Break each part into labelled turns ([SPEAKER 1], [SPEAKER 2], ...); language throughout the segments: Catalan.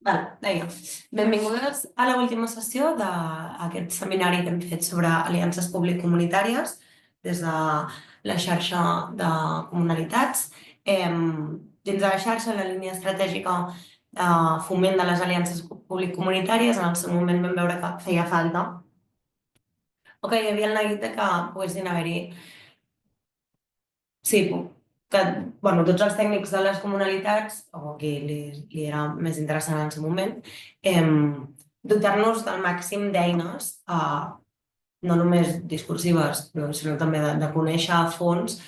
[SPEAKER 1] Deia, benvingudes a l'última sessió d'aquest seminari que hem fet sobre aliances públic-comunitàries des de la xarxa de comunalitats. Dins de la xarxa, la línia estratègica de foment de les aliances públic-comunitàries, en el seu moment vam veure que feia falta o que hi havia el neguit de que poguessin haver-hi. Sí, que tots els tècnics de les comunalitats, o qui li era més interessant en el seu moment, dotar-nos del màxim d'eines, no només discursives, sinó també de conèixer a fons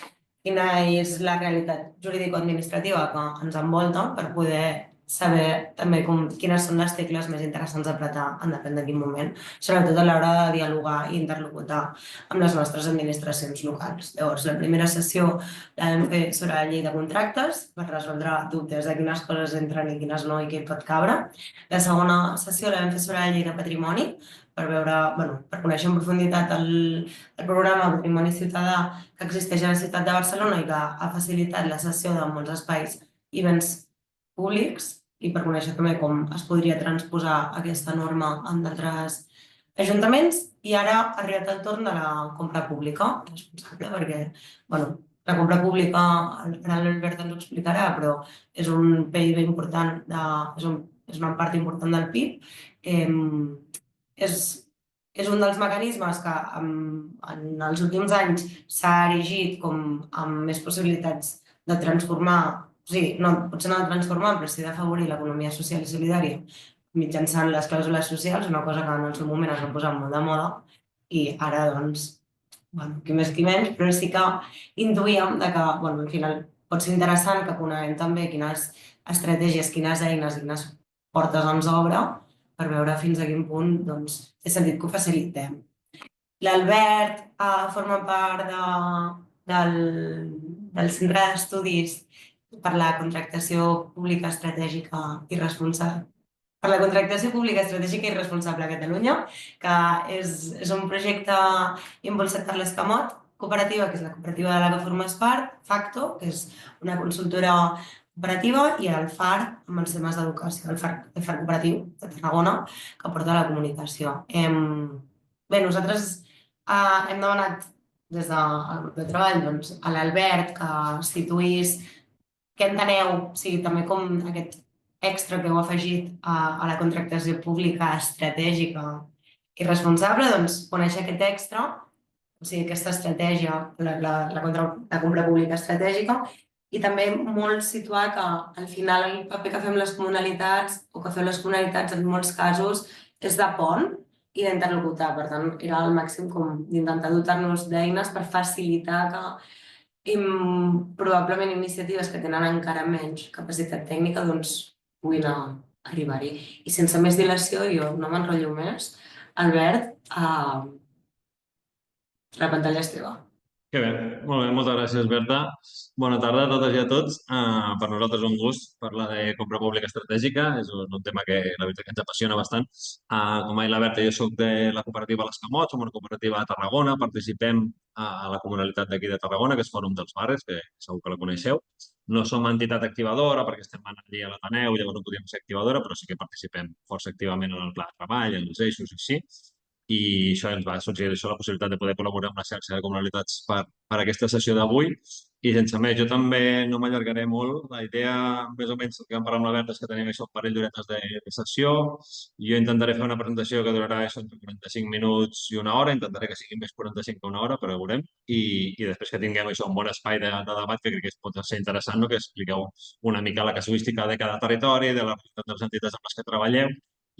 [SPEAKER 1] quina és la realitat jurídico-administrativa que ens envolta per poder saber també quines són les tecles més interessants a apretar en depèn de quin moment, sobretot a l'hora de dialogar i interlocutar amb les nostres administracions locals. Llavors, la primera sessió la vam fer sobre la llei de contractes per resoldre dubtes de quines coses entren i quines no i què hi pot cabre. La segona sessió la vam fer sobre la llei de patrimoni per veure, per conèixer en profunditat el programa Patrimoni Ciutadà que existeix a la ciutat de Barcelona i que ha facilitat la cessió de molts espais i béns públics i per conèixer també com es podria transposar aquesta norma en d'altres ajuntaments. I ara ha arribat el torn de la compra pública, responsable, perquè la compra pública, ara l'Albert ens ho explicarà, però és un PIB important, és una part important del PIB. És un dels mecanismes que en els últims anys s'ha erigit com amb més possibilitats de transformar, o sigui, potser no de transformar, però sí d'afavorir l'economia social i solidària mitjançant les clàusules socials, una cosa que en el seu moment es va posar molt de moda i ara, doncs, qui més qui menys, però sí que intuïem que, al final pot ser interessant que coneguem també quines estratègies, quines eines, quines portes ens obre per veure fins a quin punt té sentit que ho facilitem. L'Albert forma part del Centre d'Estudis per la Contractació Pública Estratègica i Responsable per la Contractació Pública Estratègica i Responsable a Catalunya, que és un projecte impulsat per l'Escamot Cooperativa, que és la cooperativa de la que formes part, Facto, que és una consultora cooperativa, i el FAR, amb els temes d'educació, el FAR cooperatiu de Tarragona, que porta la comunicació. Bé, nosaltres hem demanat des del grup de treball a l'Albert que situïs què enteneu, o sigui, també com aquest extra que heu afegit a la contractació pública estratègica i responsable, conèixer aquest extra, o sigui, aquesta estratègia, la compra pública estratègica, i també molt situar que al final el paper que fem les comunalitats o que feu les comunalitats en molts casos és de pont i d'interlocutar. Per tant, era al màxim com d'intentar dotar-nos d'eines per facilitar que probablement iniciatives que tenen encara menys capacitat tècnica puguin arribar-hi. I sense més dilació, jo no m'enrotllo més. Albert, la pantalla és teva.
[SPEAKER 2] Que bé, molt bé, moltes gràcies, Berta. Bona tarda a totes i a tots. Per nosaltres és un gust parlar de compra pública estratègica. És un tema que la veritat que ens apassiona bastant. Com ha dit la Berta, jo soc de la cooperativa l'Escamot, som una cooperativa de Tarragona, participem a la comunitat d'aquí de Tarragona, que és Fòrum dels Barris, que segur que la coneixeu. No som entitat activadora perquè estem allí a l'Ateneu, llavors no podíem ser activadora, però sí que participem força activament en el pla de treball, en els eixos i així. I això ens va sorgir això, la possibilitat de poder col·laborar amb la xarxa de comunalitats per aquesta sessió d'avui. I sense més, jo també no m'allargaré molt. La idea, més o menys, que vam parlar amb la Berta, és que tenim això, un parell d'horetes de sessió. Jo intentaré fer una presentació que durarà això entre 45 minuts i una hora. Intentaré que sigui més 45 que una hora, però ho veurem. I després que tinguem això, un bon espai de debat, que crec que pot ser interessant, no? Que expliqueu una mica la casuística de cada territori, de la realitat de les entitats amb les que treballeu,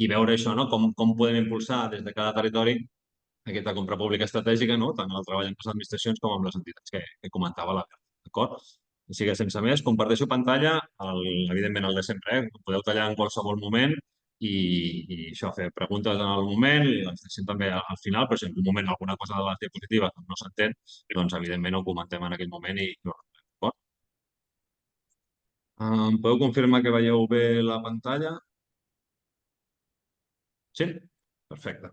[SPEAKER 2] i veure això, no? Com podem impulsar des de cada territori aquesta compra pública estratègica, no? Tant el treball amb les administracions com amb les entitats que comentava la Berta. D'acord? Així que sense més, comparteixo pantalla, evidentment el de sempre, podeu tallar en qualsevol moment i això, fer preguntes en el moment, les deixem també al final, però si en un moment alguna cosa de les diapositives no s'entén, doncs evidentment ho comentem en aquell moment i no. D'acord? Em podeu confirmar que veieu bé la pantalla? Sí? Perfecte.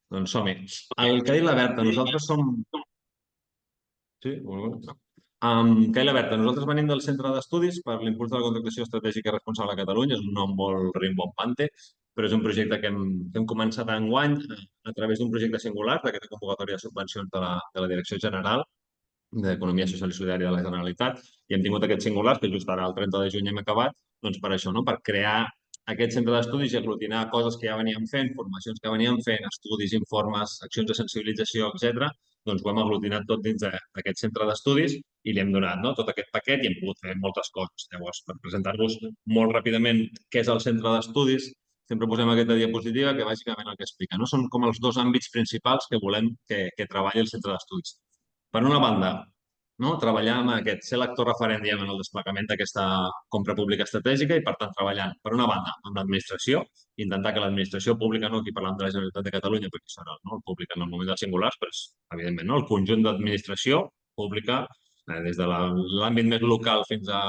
[SPEAKER 2] Doncs som-hi. El que ha dit la Berta, nosaltres som... Sí? No. Caila Berta, nosaltres venim del Centre d'Estudis per l'Impuls de la Contractació Estratègica Responsable a Catalunya. És un nom molt rimbombante, però és un projecte que hem començat enguany a través d'un projecte singular d'aquesta convocatòria de subvencions de la Direcció General d'Economia Social i Solidària de la Generalitat, i hem tingut aquests singulars, que just ara el 30 de juny hem acabat, doncs per això, no? Per crear aquest centre d'estudis i aglutinar coses que ja veníem fent, formacions que veníem fent, estudis, informes, accions de sensibilització, etc. Doncs ho hem aglutinat tot dins d'aquest centre d'estudis i li hem donat, no, tot aquest paquet i hem pogut fer moltes coses. Llavors, per presentar-vos molt ràpidament què és el centre d'estudis, sempre posem aquesta diapositiva que bàsicament el que explica, no? Són com els dos àmbits principals que volem que treballi el centre d'estudis. Per una banda, no? Treballar amb aquest, ser l'actor referent, diguem, en el desplegament d'aquesta compra pública estratègica i, per tant, treballant, per una banda, amb l'administració, intentar que l'administració pública, no aquí parlant de la Generalitat de Catalunya, perquè serà el públic en el moment dels singulars, però és, evidentment, no? El conjunt d'administració pública, des de l'àmbit més local fins a,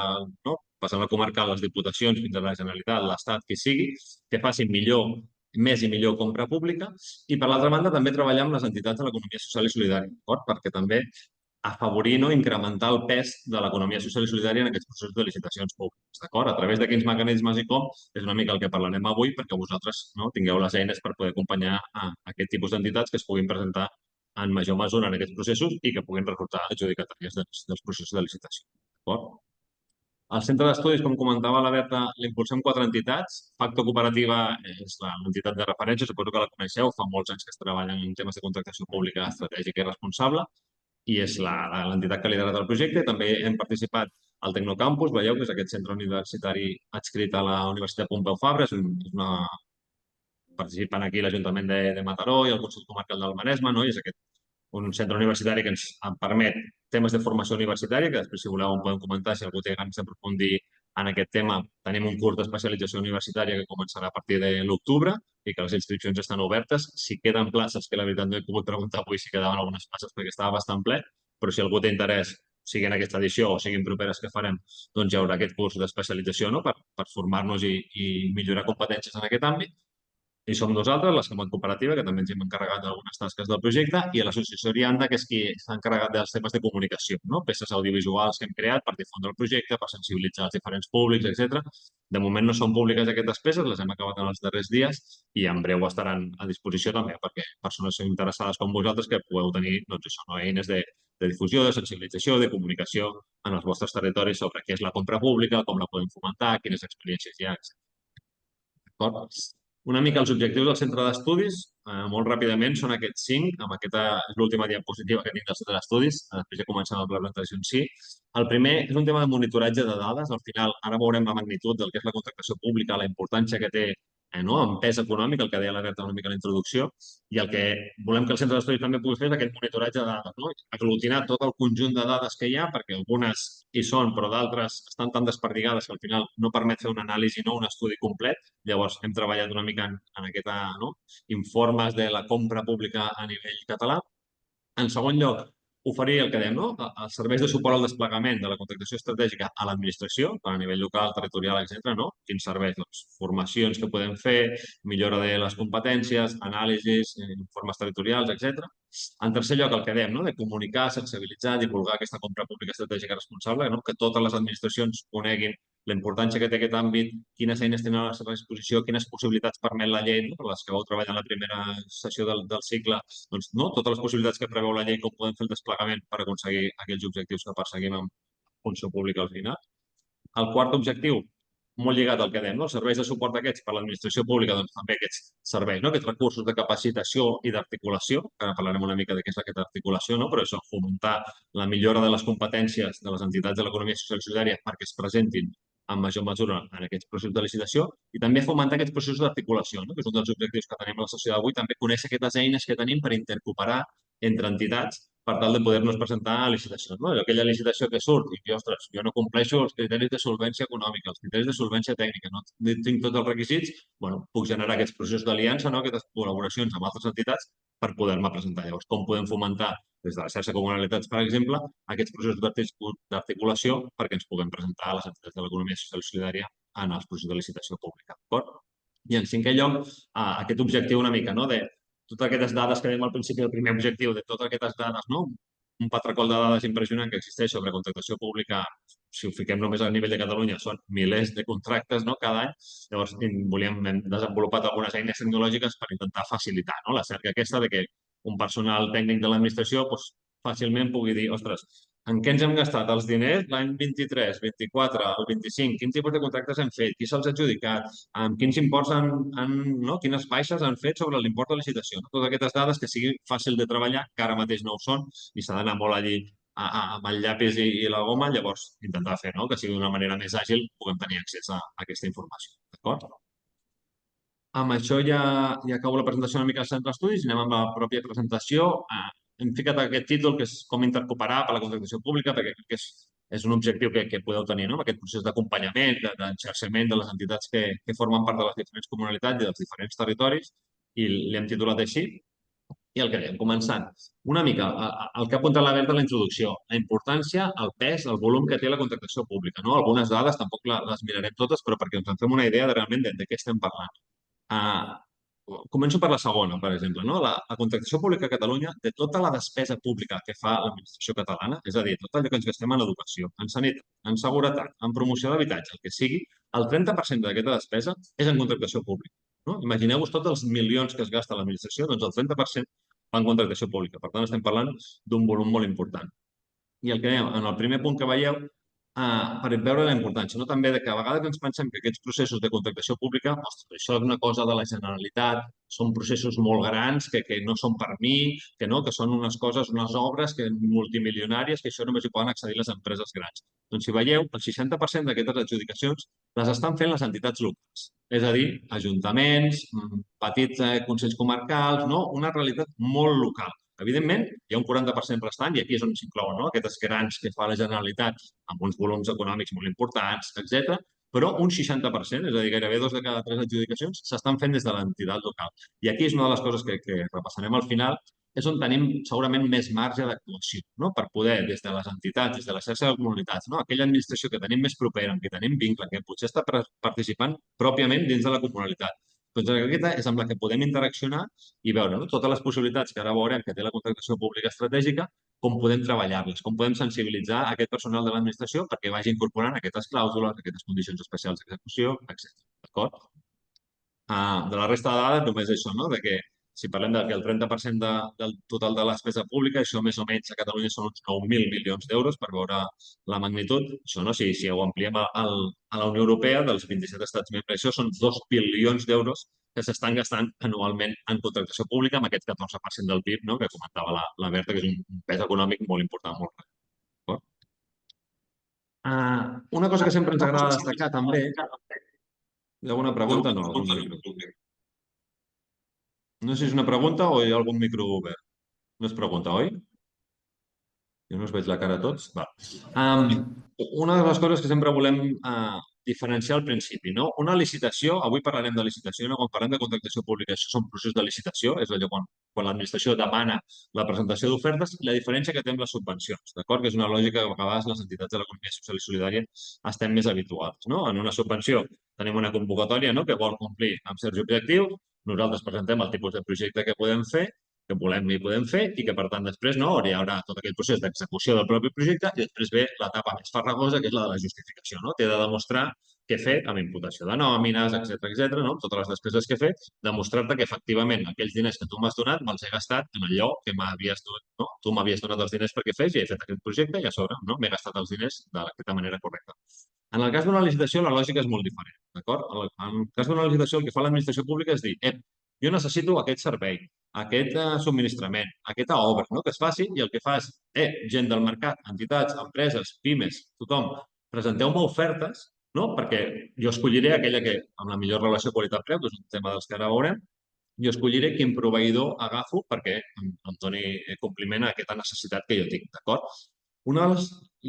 [SPEAKER 2] no? Passant a comarcal, les diputacions, fins a la Generalitat, l'Estat, qui sigui, que facin millor, més i millor compra pública, i per l'altra banda també treballar amb les entitats de l'economia social i solidària, d'acord? Perquè també afavorir, no, incrementar el pes de l'economia social i solidària en aquests processos de licitacions públiques, d'acord? A través de quins mecanismes i com, és una mica el que parlarem avui perquè vosaltres, no, tingueu les eines per poder acompanyar a aquest tipus d'entitats que es puguin presentar en major mesura en aquests processos i que puguin resultar adjudicatàries dels processos de licitació, d'acord? El centre d'estudis, com comentava la Berta, l'impulsem 4 entitats. Pacto Cooperativa és l'entitat de referència, suposo que la coneixeu, fa molts anys que es treballen en temes de contractació pública estratègica i responsable, i és l'entitat que ha liderat el projecte. També hem participat al Tecnocampus, veieu que és aquest centre universitari adscrit a la Universitat Pompeu Fabra, participen aquí l'Ajuntament de Mataró i el Consell Comarcal del Maresme, no? I és un centre universitari que ens permet temes de formació universitària, que després, si voleu, en podem comentar, si algú té ganes d'aprofundir en aquest tema. Tenim un curs d'especialització universitària que començarà a partir de l'octubre i que les inscripcions estan obertes. Si queden places, que la veritat no he pogut preguntar avui si quedaven algunes places perquè estava bastant ple, però si algú té interès, sigui en aquesta edició o siguin properes que farem, doncs hi haurà aquest curs d'especialització, no? Per formar-nos i millorar competències en aquest àmbit. I som nosaltres, la Salut Cooperativa, que també ens hem encarregat d'algunes tasques del projecte, i l'associació Orianda, que és qui s'ha encarregat dels temes de comunicació, no? Peces audiovisuals que hem creat per difondre el projecte, per sensibilitzar els diferents públics, etc. De moment no són públiques aquestes peces, les hem acabat en els darrers dies i en breu estaran a disposició també perquè persones interessades com vosaltres que pugueu tenir, doncs això, no? Eines de difusió, de sensibilització, de comunicació en els vostres territoris sobre què és la compra pública, com la podem fomentar, quines experiències hi ha, etc. D'acord? Una mica els objectius del centre d'estudis, molt ràpidament, són aquests 5. Amb aquesta és l'última diapositiva que tinc del centre d'estudis. Després ja comencem amb la presentació en si. El primer és un tema de monitoratge de dades. Al final, ara veurem la magnitud del que és la contractació pública, la importància que té, no, en pes econòmic, el que deia la Berta una mica a la introducció, i el que volem que el centre d'estudis també pugui fer és aquest monitoratge de dades, no? Aglutinar tot el conjunt de dades que hi ha, perquè algunes hi són, però d'altres estan tan desperdigades que al final no permet fer una anàlisi, no un estudi complet. Llavors, hem treballat una mica en aquest, no, informes de la compra pública a nivell català. En segon lloc, oferir el que dèiem, no? Els serveis de suport al desplegament de la contractació estratègica a l'administració, tant a nivell local, territorial, etc. No? Quins serveis? Doncs, formacions que podem fer, millora de les competències, anàlisis, informes territorials, etc. En tercer lloc, el que dèiem, no? De comunicar, sensibilitzar, divulgar aquesta compra pública estratègica responsable, no? Que totes les administracions coneguin la importància que té aquest àmbit, quines eines tenen a la seva disposició, quines possibilitats permet la llei, no? Per les que vau treballar en la primera sessió del cicle, doncs, no? Totes les possibilitats que preveu la llei, com podem fer el desplegament per aconseguir aquells objectius que perseguim amb funció pública al final. El quart objectiu, molt lligat al que dèiem, no? Els serveis de suport aquests per l'administració pública, doncs també aquests serveis, no? Aquests recursos de capacitació i d'articulació, que ara parlarem una mica de què és aquesta articulació, no? Però això, fomentar la millora de les competències de les entitats de l'economia social i solidària perquè es presentin en major mesura en aquests processos de licitació i també fomentar aquests processos d'articulació, no? Que és un dels objectius que tenim a la sessió d'avui, també conèixer aquestes eines que tenim per intercooperar entre entitats per tal de poder-nos presentar a licitacions, no? Aquella licitació que surt i que, ostres, jo no compleixo els criteris de solvència econòmica, els criteris de solvència tècnica, no tinc tots els requisits, bueno, puc generar aquests processos d'aliança, no? Aquestes col·laboracions amb altres entitats per poder-me presentar. Llavors, com podem fomentar des de la xarxa Comunalitats, per exemple, aquests processos d'articulació perquè ens puguem presentar a les entitats de l'economia social i solidària en els processos de licitació pública. I en cinquè lloc, aquest objectiu una mica, no? De totes aquestes dades que dèiem al principi, el primer objectiu de totes aquestes dades, no? un patracol de dades impressionant que existeix sobre contractació pública. Si ho fiquem només a nivell de Catalunya, són milers de contractes, no?, cada any. Llavors, hem desenvolupat algunes eines tecnològiques per intentar facilitar, no?, la cerca aquesta de que un personal tècnic de l'administració doncs, fàcilment pugui dir, ostres, en què ens hem gastat els diners l'any 23, 24, el 25? Quin tipus de contractes hem fet? Qui se'ls ha adjudicat? Amb quins imports no? Quines baixes han fet sobre l'import de licitació? Totes aquestes dades que sigui fàcil de treballar, que ara mateix no ho són, i s'ha d'anar molt allí amb el llapis i la goma, llavors intentar fer, no?, que sigui d'una manera més àgil, puguem tenir accés a aquesta informació. D'acord? Amb això ja acabo la presentació una mica del centre d'estudis i anem amb la pròpia presentació. Hem ficat aquest títol, que és com intercooperar per la contractació pública, perquè crec que és un objectiu que podeu tenir, no?, aquest procés d'acompanyament, d'enxarxament de les entitats que formen part de les diferents comunalitats i dels diferents territoris, i l'hem titulat així. I el que dèiem, començant, una mica el que ha apuntat la Berta a la introducció, la importància, el pes, el volum que té la contractació pública, no? Algunes dades, tampoc les mirarem totes, però perquè ens en fem una idea de realment de què estem parlant. Començo per la segona, per exemple, no? La contractació pública a Catalunya, de tota la despesa pública que fa l'administració catalana, és a dir, tot allò que ens gastem en educació, en sanitat, en seguretat, en promoció d'habitatge, el que sigui, el 30% d'aquesta despesa és en contractació pública. No? Imagineu-vos tots els milions que es gasta l'administració, doncs el 30% va en contractació pública. Per tant, estem parlant d'un volum molt important. I el que dèiem, en el primer punt que veieu, per veure la importància, no? També que a vegades ens pensem que aquests processos de contractació pública, ostres, això és una cosa de la Generalitat, són processos molt grans, que no són per mi, que no, que són unes coses, unes obres multimilionàries, que això només hi poden accedir les empreses grans. Doncs si veieu, el 60% d'aquestes adjudicacions les estan fent les entitats locals, és a dir, ajuntaments, petits consells comarcals, no? Una realitat molt local. Evidentment, hi ha un 40% restant, i aquí és on s'inclouen, no?, aquestes grans que fa la Generalitat amb uns volums econòmics molt importants, etc. Però un 60%, és a dir, gairebé 2 de cada 3 adjudicacions, s'estan fent des de l'entitat local. I aquí és una de les coses que repassarem al final, és on tenim segurament més marge d'actuació, no?, per poder, des de les entitats, des de la xarxa de comunitats, no?, aquella administració que tenim més propera, amb què tenim vincle, que potser està participant pròpiament dins de la comunalitat. Doncs aquesta és amb la que podem interaccionar i veure, no?, totes les possibilitats que ara veurem que té la contractació pública estratègica, com podem treballar-les, com podem sensibilitzar aquest personal de l'administració perquè vagi incorporant aquestes clàusules, aquestes condicions especials d'execució, etc. D'acord? De la resta de dades, només això, no?, de que si parlem que el 30% del total de la despesa pública, això més o menys a Catalunya són uns 9.000 milions d'euros, per veure la magnitud. Això, no?, si ho ampliem a la Unió Europea, dels 27 estats membres, això són 2 bilions d'euros que s'estan gastant anualment en contractació pública, amb aquest 14% del PIB, no?, que comentava la Berta, que és un pes econòmic molt important, molt gran. Una cosa que sempre ens agrada destacar, també. Hi ha alguna pregunta? No, algun micro. No sé si és una pregunta o hi ha algun micro obert. No és pregunta, oi? Jo no us veig la cara a tots. Va. Una de les coses que sempre volem diferenciar al principi, no? Una licitació, avui parlarem de licitació, no? Quan parlem de contractació pública, això són processos de licitació, és allò quan l'administració demana la presentació d'ofertes, la diferència que té amb les subvencions, d'acord? Que és una lògica que a vegades les entitats de l'economia social i solidària estem més habituades, no? En una subvenció tenim una convocatòria, no?, que vol complir amb certs objectius, nosaltres presentem el tipus de projecte que podem fer, que volem i podem fer, i que, per tant, després hi haurà tot aquell procés d'execució del propi projecte i després ve l'etapa més farragosa, que és la de la justificació, no? Té de demostrar què he fet amb imputació de nòmines, etc., no? Totes les despeses que he fet, demostrar-te que, efectivament, aquells diners que tu m'has donat me'ls he gastat en allò que m'havies donat, no? Tu m'havies donat els diners perquè fes i he fet aquest projecte i a sobre, no?, m'he gastat els diners d'aquesta manera correcta. En el cas d'una licitació, la lògica és molt diferent, d'acord? En el cas d'una licitació, el que fa l'administració pública és dir, jo necessito aquest servei, aquest subministrament, aquesta obra, no?, que es faci, i el que fa és, gent del mercat, entitats, empreses, pimes, tothom, presenteu-me ofertes, no?, perquè jo escolliré aquella que, amb la millor relació qualitat-preu, que és un tema dels que ara veurem, jo escolliré quin proveïdor agafo perquè em doni compliment a aquesta necessitat que jo tinc, d'acord? Una de les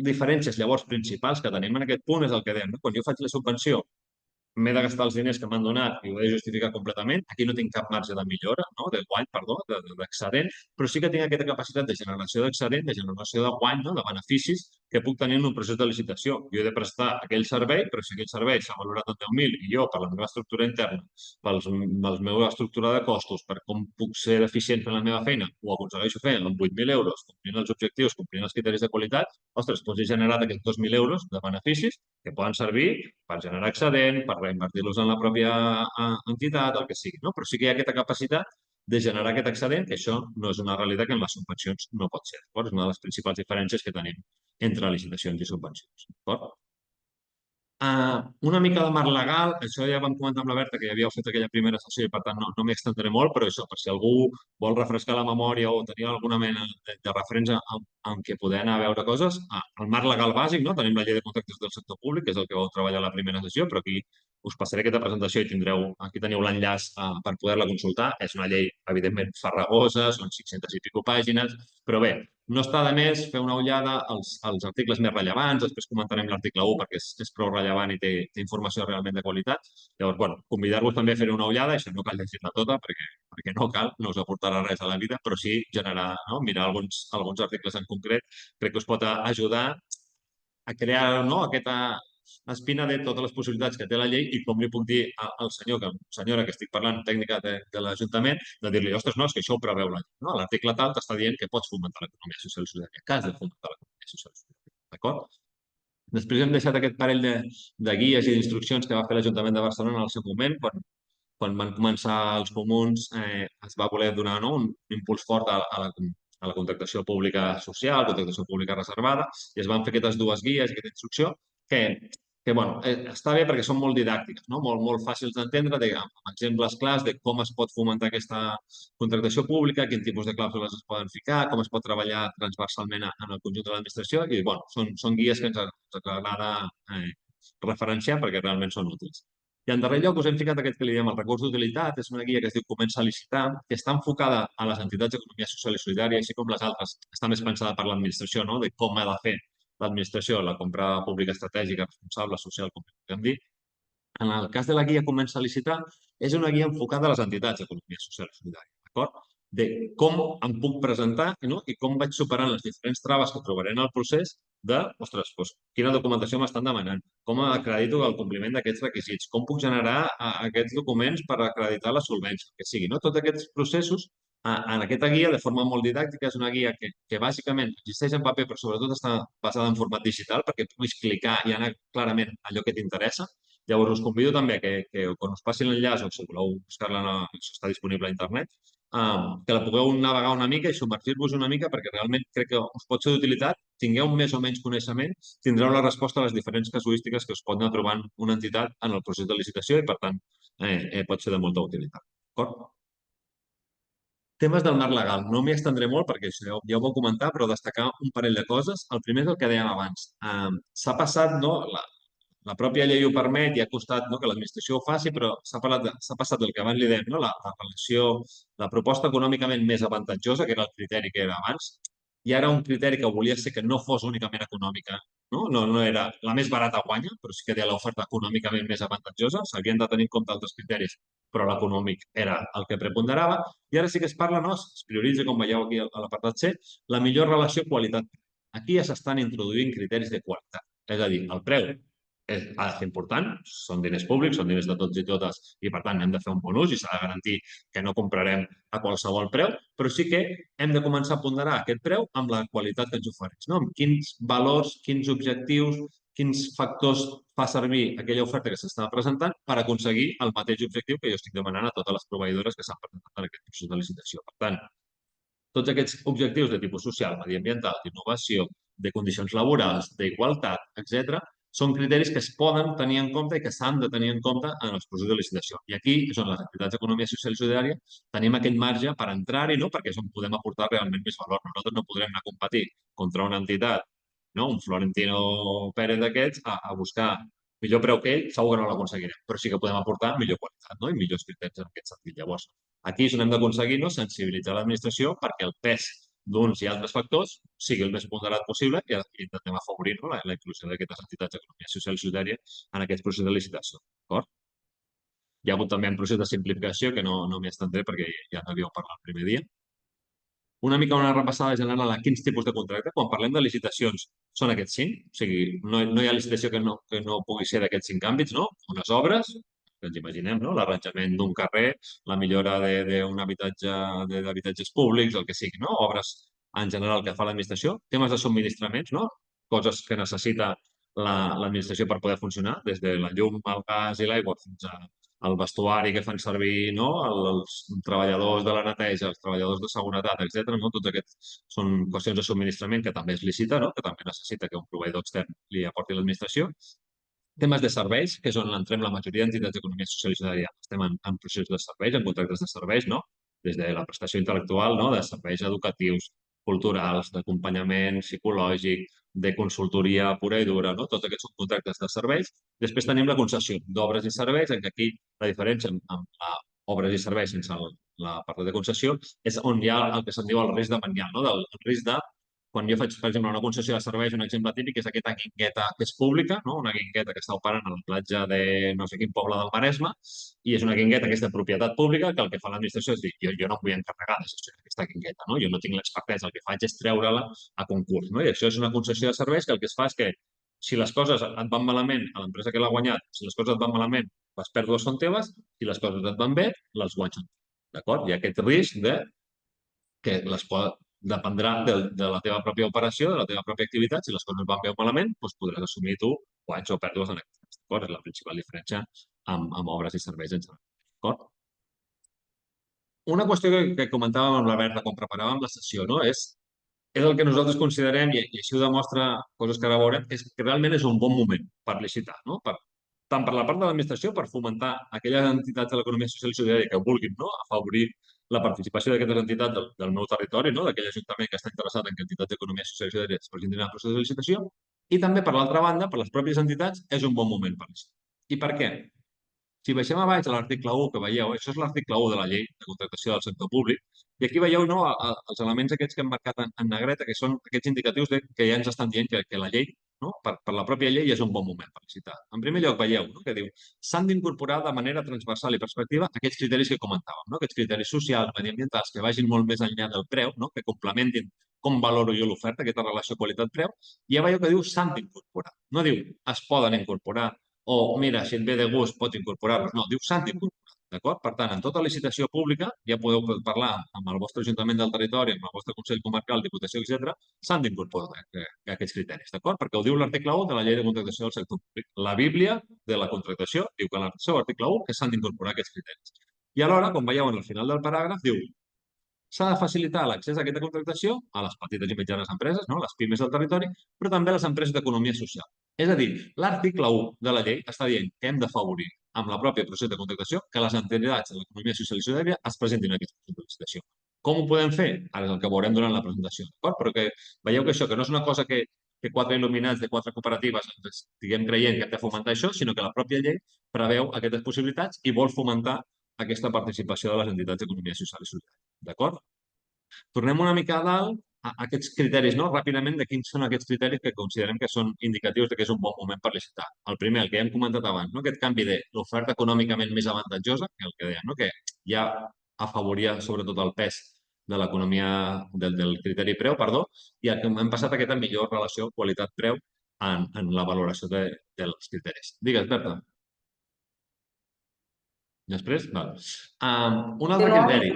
[SPEAKER 2] diferències, llavors, principals que tenim en aquest punt és el que dèiem, no? Quan jo faig la subvenció, m'he de gastar els diners que m'han donat i ho he de justificar completament. Aquí no tinc cap marge de millora, no? De guany, perdó, d'excedent, però sí que tinc aquesta capacitat de generació d'excedent, de generació de guany, no? De beneficis que puc tenir en un procés de licitació. Jo he de prestar aquell servei, però si aquell servei s'ha valorat en 10.000 i jo, per la meva estructura interna, per la meva estructura de costos, per com puc ser eficient fent la meva feina, ho aconsegueixo fer amb 8.000 euros, complint els objectius, complint els criteris de qualitat, ostres, doncs he generat aquests 2.000 euros de beneficis que poden servir per generar excedent, per reinvertir-los en la pròpia entitat, el que sigui, no? Però sí que hi ha aquesta capacitat de generar aquest excedent, que això no és una realitat que en les subvencions no pot ser. És una de les principals diferències que tenim entre licitacions i subvencions. D'acord? Una mica de marc legal, això ja vam comentar amb la Berta que ja havíeu fet aquella primera sessió i per tant no m'hi extendré molt, però això, per si algú vol refrescar la memòria o tenir alguna mena de referència en què poder anar a veure coses, el marc legal bàsic, no? Tenim la llei de contractes del sector públic, que és el que vau treballar a la primera sessió, però aquí us passaré aquesta presentació i aquí teniu l'enllaç per poder-la consultar. És una llei, evidentment, farragosa, són 500 i pico pàgines, però bé, no està de més fer una ullada als articles més rellevants, després comentarem l'article 1 perquè és prou rellevant i té informació realment de qualitat. Llavors, bueno, convidar-vos també a fer una ullada, això no cal llegir-la tota perquè no cal, no us aportarà res a la vida, però sí generar, no? Mirar alguns articles en concret, crec que us pot ajudar a crear, no? Aquesta espina de totes les possibilitats que té la llei i com li puc dir al senyora que estic parlant, tècnica de l'Ajuntament, de dir-li, ostres, no, és que això ho preveu la llei. No? L'article tal t'està dient que pots fomentar l'economia social i solidària, que has de fomentar l'economia social i solidària. D'acord? Després hem deixat aquest parell de guies i d'instruccions que va fer l'Ajuntament de Barcelona en el seu moment, quan van començar els comuns, es va voler donar, no? Un impuls fort a la contractació pública social, contractació pública reservada, i es van fer aquestes dues guies i aquesta instrucció que bueno, està bé perquè són molt didàctiques, no? Molt fàcils d'entendre, amb exemples clars de com es pot fomentar aquesta contractació pública, quin tipus de clàusules es poden ficar, com es pot treballar transversalment en el conjunt de l'administració i bueno, són guies que ens agrada referenciar perquè realment són útils. I en darrer lloc us hem ficat aquest que li diem el recurs d'utilitat, és una guia que es diu Comença a licitar, que està enfocada a les entitats d'economia social i solidària, així com les altres, està més pensada per l'administració, no? De com ha de fer l'administració, la compra pública estratègica, responsable, social, com podem dir. En el cas de la guia Comença a licitar, és una guia enfocada a les entitats d'economia social i solidària, d'acord? De com em puc presentar, no? I com vaig superant les diferents traves que trobaré en el procés de, ostres, doncs, quina documentació m'estan demanant, com acredito el compliment d'aquests requisits, com puc generar aquests documents per acreditar la solvència, que sigui, no? Tots aquests processos en aquesta guia, de forma molt didàctica, és una guia que bàsicament existeix en paper, però sobretot està basada en format digital perquè puguis clicar i anar clarament a allò que t'interessa. Llavors, us convido també que quan us passi l'enllaç o si voleu buscar-la, està disponible a internet, que la pugueu navegar una mica i submergir-vos una mica perquè realment crec que us pot ser d'utilitat, tingueu més o menys coneixement, tindreu la resposta a les diferents casuístiques que us pot anar trobant una entitat en el procés de licitació i, per tant, pot ser de molta utilitat. D'acord? Temes del marc legal. No m'hi estendré molt perquè això ja ho vau comentar, però destacar un parell de coses. El primer és el que dèiem abans. S'ha passat, no? La pròpia llei ho permet i ha costat, no, que l'administració ho faci, però s'ha passat del que abans li dèiem, no? La relació, la proposta econòmicament més avantatjosa, que era el criteri que era abans, i ara un criteri que volia ser que no fos únicament econòmica, no era la més barata guanya, però sí que deia l'oferta econòmicament més avantatjosa, s'havien de tenir en compte altres criteris, però l'econòmic era el que preponderava, i ara sí que es parla, no? Es prioritza, com veieu aquí a l'apartat C, la millor relació qualitat. Aquí ja s'estan introduint criteris de qualitat, és a dir, el preu ha de ser important, són diners públics, són diners de tots i totes i per tant hem de fer un bon ús i s'ha de garantir que no comprarem a qualsevol preu, però sí que hem de començar a ponderar aquest preu amb la qualitat que ens ofereix, no? Amb quins valors, quins objectius, quins factors fa servir aquella oferta que s'està presentant per aconseguir el mateix objectiu que jo estic demanant a totes les proveïdores que s'han presentat en aquest procés de licitació. Per tant, tots aquests objectius de tipus social, mediambiental, d'innovació, de condicions laborals, d'igualtat, etc., són criteris que es poden tenir en compte i que s'han de tenir en compte en els processos de licitació. I aquí és on les entitats d'economia social i solidària tenim aquest marge per entrar-hi, no? Perquè és on podem aportar realment més valor. Nosaltres no podrem anar a competir contra una entitat, no? Un Florentino Pérez d'aquests, a buscar millor preu que ell, segur que no l'aconseguirem, però sí que podem aportar millor qualitat, no? I millors criteris en aquest sentit. Llavors, aquí és on hem d'aconseguir, no? Sensibilitzar l'administració perquè el pes d'uns i altres factors sigui el més ponderat possible i intentem afavorir, no? La inclusió d'aquestes entitats d'economia social i solidària en aquest procés de licitació. D'acord? Hi ha hagut també un procés de simplificació que no m'hi estendré perquè ja n'havíeu parlat el primer dia. Una mica una repassada general a quins tipus de contracte. Quan parlem de licitacions, són aquests 5. O sigui, no hi ha licitació que no pugui ser d'aquests 5 àmbits, no? Unes obres, que ens imaginem, no? L'arranjament d'un carrer, la millora d'un habitatge, d'habitatges públics, el que sigui, no? Obres en general que fa l'administració. Temes de subministraments, no? Coses que necessita l'administració per poder funcionar, des de la llum, el gas i l'aigua fins al vestuari que fan servir, no? Els treballadors de la neteja, els treballadors de seguretat, etc. No? Tots aquests són qüestions de subministrament que també es licita, no? Que també necessita que un proveïdor extern li aporti l'administració. Temes de serveis, que és on entrem la majoria d'entitats d'economia social i solidària. Estem en processos de serveis, en contractes de serveis, no? Des de la prestació intel·lectual, no? De serveis educatius, culturals, d'acompanyament psicològic, de consultoria pura i dura, no? Tots aquests són contractes de serveis. Després tenim la concessió d'obres i serveis, en què aquí la diferència amb obres i serveis sense la part de concessió és on hi ha el que se'n diu el risc de manial, no? Del risc de quan jo faig, per exemple, una concessió de serveis, un exemple típic és aquesta guingueta que és pública, no? Una guingueta que està operant a la platja de no sé quin poble del Maresme, i és una guingueta que és de propietat pública, que el que fa l'administració és dir, jo no em vull encarregar de gestionar aquesta guingueta, no? Jo no tinc l'expertesa, el que faig és treure-la a concurs, no? I això és una concessió de serveis que el que es fa és que si les coses et van malament a l'empresa que l'ha guanyat, si les coses et van malament, les pèrdues són teves, si les coses et van bé, les guanys. D'acord? Hi ha aquest risc de que dependrà de la teva pròpia operació, de la teva pròpia activitat. Si les coses van bé o malament, doncs podràs assumir tu guanys o pèrdues en aquest cas. És la principal diferència amb obres i serveis en general. D'acord? Una qüestió que comentàvem amb la Berta quan preparàvem la sessió, no? És el que nosaltres considerem, i així ho demostra coses que ara veurem, és que realment és un bon moment per licitar, no? Tant per la part de l'administració, per fomentar aquelles entitats de l'economia social i solidària que vulguin, no? Afavorir la participació d'aquestes entitats del meu territori, no? D'aquell ajuntament que està interessat en que entitats d'economia social i solidària es presentin al procés de licitació. I també, per l'altra banda, per les pròpies entitats, és un bon moment per licitar. I per què? Si baixem a baix a l'article 1 que veieu, això és l'article 1 de la llei de contractació del sector públic, i aquí veieu no, els elements aquests que hem marcat en negreta, que són aquests indicatius que ja ens estan dient que la llei, no, per la pròpia llei, és un bon moment per licitar. En primer lloc, veieu no, que diu s'han d'incorporar de manera transversal i perspectiva aquests criteris que comentàvem, no, aquests criteris socials, mediambientals, que vagin molt més enllà del preu, no, que complementin com valoro jo l'oferta, aquesta relació qualitat-preu, i ja veieu que diu s'han d'incorporar. No diu es poden incorporar o, mira, si et ve de gust, pots incorporar-los. No, diu s'han d'incorporar. D'acord? Per tant, en tota licitació pública, ja podeu parlar amb el vostre Ajuntament del territori, amb el vostre Consell Comarcal, Diputació, etc., s'han d'incorporar aquests criteris, d'acord? Perquè ho diu l'article 1 de la Llei de Contractació del Sector Públic. La Bíblia de la contractació diu que en el seu article 1 que s'han d'incorporar aquests criteris. I alhora, com veieu en el final del paràgraf, diu s'ha de facilitar l'accés a aquesta contractació a les petites i mitjanes empreses, no? Les pimes del territori, però també a les empreses d'economia social. És a dir, l'article 1 de la llei està dient que hem d'afavorir amb la pròpia procés de contractació que les entitats de l'economia social i solidària es presentin a aquest procés de licitació. Com ho podem fer? Ara és el que veurem durant la presentació, d'acord? Però que veieu que això que no és una cosa que quatre il·luminats de quatre cooperatives estiguem creient que hem de fomentar això, sinó que la pròpia llei preveu aquestes possibilitats i vol fomentar aquesta participació de les entitats d'economia social i solidària. D'acord? Tornem una mica a dalt a aquests criteris, no? Ràpidament, de quins són aquests criteris que considerem que són indicatius de que és un bon moment per licitar. El primer, el que ja hem comentat abans, no? Aquest canvi de l'oferta econòmicament més avantatjosa, que el que deia, no? Que ja afavoria sobretot el pes de l'economia del criteri preu, perdó, i hem passat a aquesta millor relació qualitat-preu en la valoració dels criteris. Digues, Berta. Després? Val. Un altre criteri.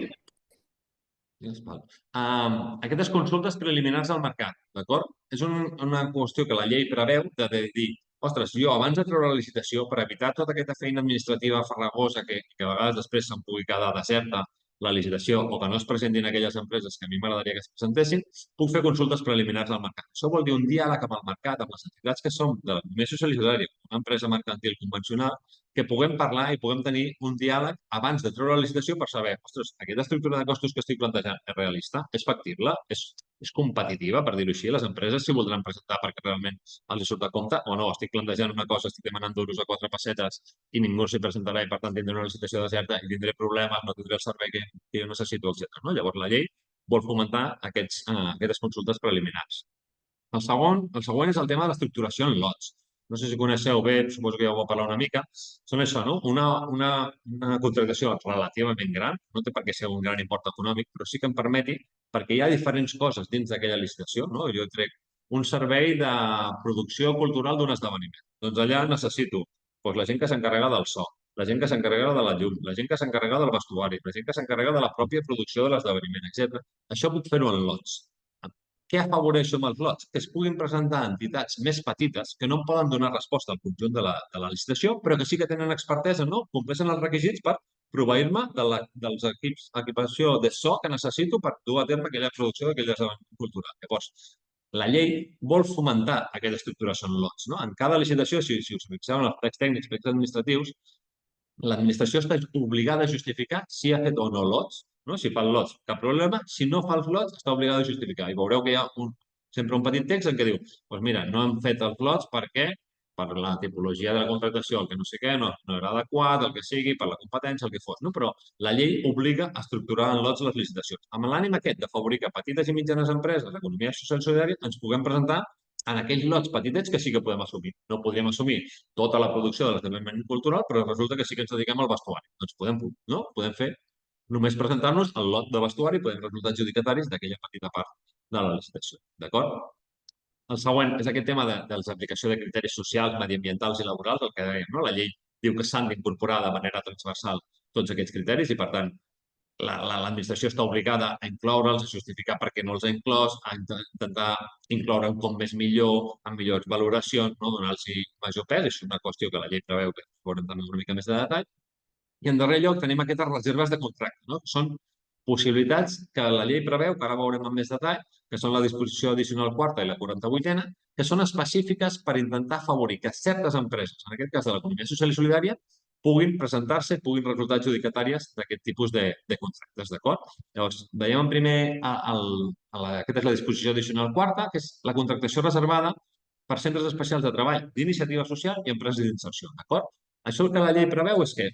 [SPEAKER 2] Aquestes consultes preliminars al mercat, d'acord? És una qüestió que la llei preveu de dir, ostres, jo abans de treure la licitació, per evitar tota aquesta feina administrativa farragosa que a vegades després se'n pugui quedar deserta la licitació o que no es presentin aquelles empreses que a mi m'agradaria que es presentessin, puc fer consultes preliminars al mercat. Això vol dir un diàleg amb el mercat, amb les entitats que som de l'economia social i solidària, una empresa mercantil convencional, que puguem parlar i puguem tenir un diàleg abans de treure la licitació per saber, ostres, aquesta estructura de costos que estic plantejant és realista, és factible, és competitiva, per dir-ho així, les empreses s'hi voldran presentar perquè realment els surt a compte o no, estic plantejant una cosa, estic demanant duros a quatre pessetes i ningú s'hi presentarà i per tant tindré una licitació deserta i tindré problemes, no tindré el servei que jo necessito, etc. No? Llavors la llei vol fomentar aquestes consultes preliminars. El següent és el tema de l'estructuració en lots. no sé si coneixeu bé, suposo que ja ho vau parlar una mica, són això, no? Una contractació relativament gran, no té per què ser un gran import econòmic, però sí que em permeti, perquè hi ha diferents coses dins d'aquella licitació, no? Jo trec un servei de producció cultural d'un esdeveniment. Doncs allà necessito doncs, la gent que s'encarrega del so, la gent que s'encarrega de la llum, la gent que s'encarrega del vestuari, la gent que s'encarrega de la pròpia producció de l'esdeveniment, etc. Això puc fer-ho en lots. Què afavoreixo amb els lots? Que es puguin presentar entitats més petites que no em poden donar resposta al conjunt de la licitació, però que sí que tenen expertesa, no? Compleixen els requisits per proveir-me dels equipació de so que necessito per dur a terme aquella producció d'aquell esdeveniment cultural. Llavors, la llei vol fomentar aquesta estructuració en lots. No? En cada licitació, si us fixeu en els plecs tècnics, plecs administratius, l'administració està obligada a justificar si ha fet o no lots. No? Si fa els lots, cap problema. Si no fa els lots, està obligada a justificar. I veureu que hi ha sempre un petit text en què diu doncs mira, no hem fet els lots perquè per la tipologia de la contractació, el que no sé què, no era adequat, el que sigui, per la competència, el que fos. No? Però la llei obliga a estructurar en lots les licitacions. Amb l'ànim aquest d'afavorir que petites i mitjanes empreses, l'economia social i solidària, ens puguem presentar en aquells lots petitets que sí que podem assumir. No podríem assumir tota la producció de l'esdeveniment cultural, però resulta que sí que ens dediquem al vestuari. Doncs podem fer, només presentar-nos al lot de vestuari, podem resultar adjudicataris d'aquella petita part de la licitació. D'acord? El següent és aquest tema de l'aplicació de criteris socials, mediambientals i laborals, el que dèiem, no? La llei diu que s'han d'incorporar de manera transversal tots aquests criteris i, per tant, l'administració està obligada a incloure'ls, a justificar per què no els ha inclòs, a intentar incloure un com més millor, amb millors valoracions, no? Donar-los major pes. Això és una qüestió que la llei preveu que veurem també una mica més de detall. I en darrer lloc tenim aquestes reserves de contracte, no? Són possibilitats que la llei preveu, que ara veurem amb més detall, que són la disposició addicional quarta i la 48a, que són específiques per intentar afavorir que certes empreses, en aquest cas de l'economia social i solidària, puguin presentar-se, puguin resultar adjudicatàries d'aquest tipus de contractes, d'acord? Llavors, veiem en primer, aquesta és la disposició addicional quarta, que és la contractació reservada per centres especials de treball d'iniciativa social i empreses d'inserció, d'acord? Això el que la llei preveu és que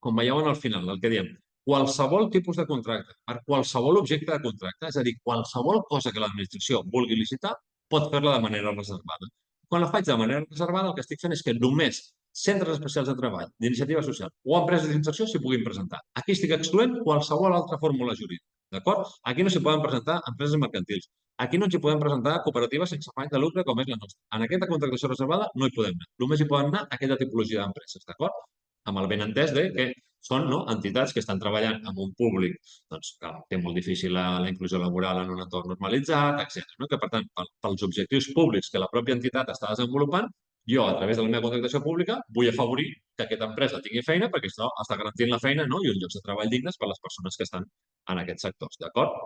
[SPEAKER 2] com veieu en el final, el que diem, qualsevol tipus de contracte, per qualsevol objecte de contracte, és a dir, qualsevol cosa que l'administració vulgui licitar, pot fer-la de manera reservada. Quan la faig de manera reservada, el que estic fent és que només centres especials de treball, d'iniciativa social o empreses d'inserció s'hi puguin presentar. Aquí estic excloent qualsevol altra fórmula jurídica. D'acord? Aquí no s'hi poden presentar empreses mercantils. Aquí no ens hi podem presentar cooperatives sense afany de lucre com és la nostra. En aquesta contractació reservada no hi podem anar. Només hi poden anar aquella tipologia d'empreses, d'acord? Amb el benentès de que són entitats que estan treballant amb un públic doncs, que té molt difícil la inclusió laboral en un entorn normalitzat, etc. No? Que, per tant, pels objectius públics que la pròpia entitat està desenvolupant, jo, a través de la meva contractació pública, vull afavorir que aquesta empresa tingui feina perquè això està garantint la feina, no? I uns llocs de treball dignes per a les persones que estan en aquests sectors. D'acord?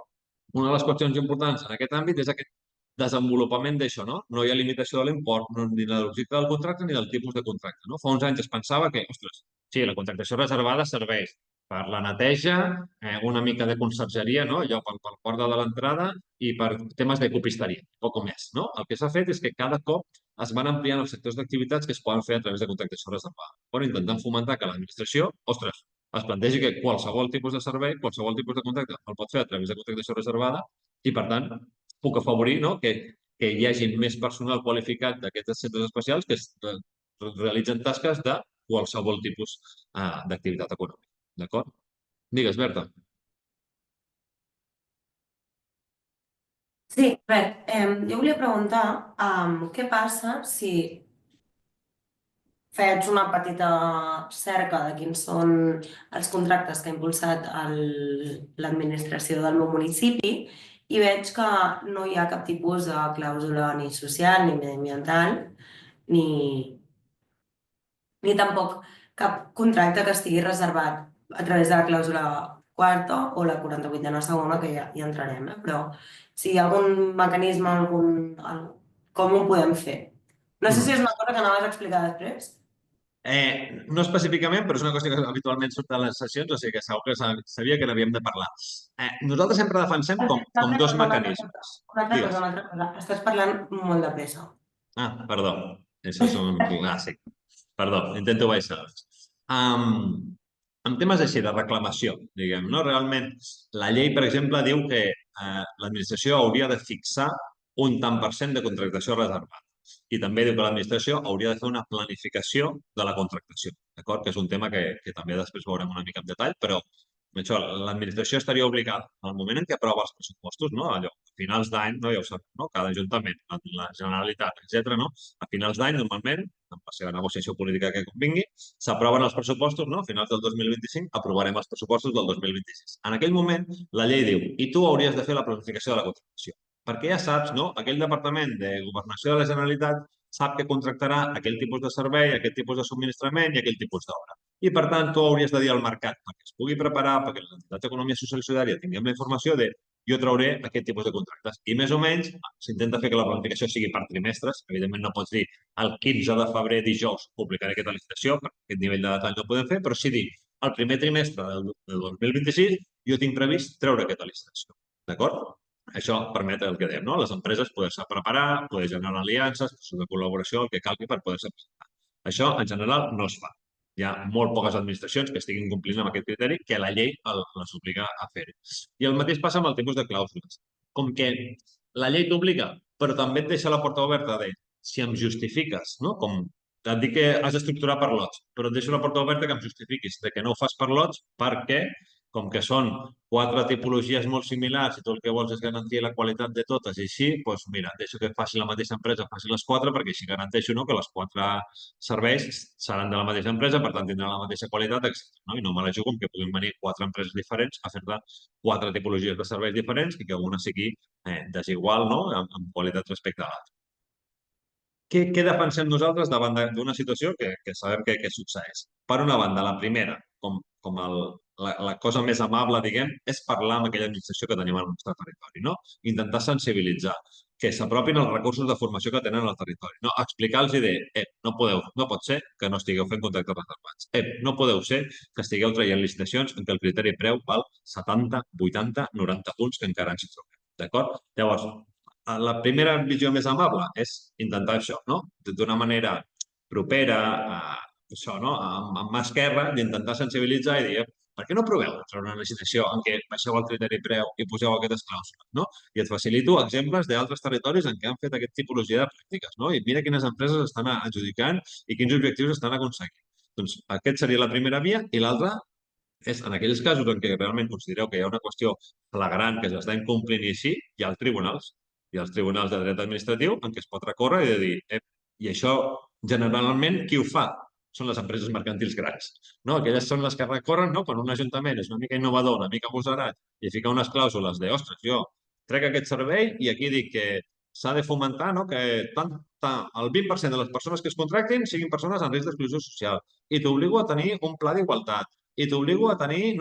[SPEAKER 2] Una de les qüestions importants en aquest àmbit és aquest desenvolupament d'això, no? No hi ha limitació de l'import, ni de l'objecte del contracte ni del tipus de contracte, no? Fa uns anys es pensava que, ostres, sí, la contractació reservada serveix per la neteja, una mica de consergeria, no? Allò per porta de l'entrada i per temes de copisteria, poc més, no? El que s'ha fet és que cada cop es van ampliant els sectors d'activitats que es poden fer a través de contractació reservada. Però intentant fomentar que l'administració, ostres, es plantegi que qualsevol tipus de servei, qualsevol tipus de contracte el pot fer a través de contractació reservada i, per tant, puc afavorir, no? Que hi hagi més personal qualificat d'aquests centres especials que realitzen tasques de qualsevol tipus d'activitat econòmica. D'acord? Digues, Berta.
[SPEAKER 1] Sí, a veure, jo volia preguntar què passa si faig una petita cerca de quins són els contractes que ha impulsat l'administració del meu municipi i veig que no hi ha cap tipus de clàusula ni social, ni mediambiental, ni tampoc cap contracte que estigui reservat a través de la clàusula quarta o la 48a segona, que ja hi entrarem, però si hi ha algun mecanisme, com ho podem fer? No sé si és una cosa que anaves a explicar després.
[SPEAKER 2] No específicament, però és una qüestió que habitualment surt a les sessions, o sigui que segur que sabia que n'havíem de parlar. Nosaltres sempre defensem com dos mecanismes.
[SPEAKER 1] Una altra cosa. Estàs parlant molt de pressa.
[SPEAKER 2] Perdó. Això és un clàssic. Perdó, intento baixar. En temes així de reclamació, diguem, no? Realment, la llei, per exemple, diu que l'administració hauria de fixar un tant per cent de contractació reservada. I també diu que l'administració hauria de fer una planificació de la contractació, d'acord? Que és un tema que també després veurem una mica en detall, però això, l'administració estaria obligada, al moment en què aprova els pressupostos, no? Allò, a finals d'any, no? Ja ho sabem, no? Cada ajuntament, la Generalitat, etc., no? A finals d'any, normalment, amb la seva negociació política que convingui, s'aproven els pressupostos, no? A finals del 2025 aprovarem els pressupostos del 2026. En aquell moment, la llei diu, i tu hauries de fer la planificació de la contractació. Perquè ja saps, no? Aquell departament de governació de la Generalitat sap que contractarà aquell tipus de servei, aquest tipus de subministrament i aquell tipus d'obra. I, per tant, tu hauries de dir al mercat perquè es pugui preparar, perquè les entitats d'economia social i solidària tinguem la informació de jo trauré aquest tipus de contractes. I més o menys s'intenta fer que la planificació sigui per trimestres. Evidentment no pots dir el 15 de febrer, dijous, publicaré aquesta licitació, perquè aquest nivell de detall no ho podem fer, però sí dir el primer trimestre del 2026 jo tinc previst treure aquesta licitació. D'acord? Això permet el que dèiem, no? Les empreses poder-se preparar, poder generar aliances, processos de col·laboració, el que calgui per poder-se presentar. Això, en general, no es fa. Hi ha molt poques administracions que estiguin complint amb aquest criteri que la llei les obliga a fer-ho. I el mateix passa amb el tipus de clàusules. Com que la llei t'obliga, però també et deixa la porta oberta de si em justifiques, no? Com et dic que has d'estructurar per lots, però et deixo la porta oberta que em justifiquis de que no ho fas per lots perquè, com que són 4 tipologies molt similars i tu el que vols és garantir la qualitat de totes i així, doncs mira, deixo que faci la mateixa empresa, faci les 4 perquè així garanteixo que les 4 serveis seran de la mateixa empresa, per tant tindran la mateixa qualitat, etc. I no me la jugo que puguin venir 4 empreses diferents a fer-te 4 tipologies de serveis diferents i que una sigui desigual en qualitat respecte a l'altra. Què defensem nosaltres davant d'una situació que sabem que succeeix? Per una banda, la primera, com la cosa més amable, diguem, és parlar amb aquella administració que tenim al nostre territori, no? Intentar sensibilitzar, que s'apropin els recursos de formació que tenen al territori, no? Explicar-los i dir, no pot ser que no estigueu fent contractes reservats. No podeu ser que estigueu traient licitacions en què el criteri preu val 70, 80, 90 punts que encara ens hi trobem. D'acord? Llavors, la primera visió més amable és intentar això, no? D'una manera propera, això, no? Amb mà esquerra, d'intentar sensibilitzar i dir, per què no proveu de treure una licitació en què baixeu el criteri preu i poseu aquestes clàusules, no? I et facilito exemples d'altres territoris en què han fet aquesta tipologia de pràctiques, no? I mira quines empreses estan adjudicant i quins objectius estan aconseguint. Doncs aquest seria la primera via i l'altra és en aquells casos en què realment considereu que hi ha una qüestió flagrant que s'està incomplint i així, hi ha els tribunals. Hi ha els tribunals de dret administratiu en què es pot recórrer i dir, i això generalment qui ho fa? Són les empreses mercantils grans. No? Aquelles són les que recorren, no? Quan un ajuntament és una mica innovador, una mica agosarat i fica unes clàusules de, ostres, jo trec aquest servei i aquí dic que s'ha de fomentar que el 20% de les persones que es contractin siguin persones en risc d'exclusió social i t'obligo a tenir un pla d'igualtat i t'obligo a tenir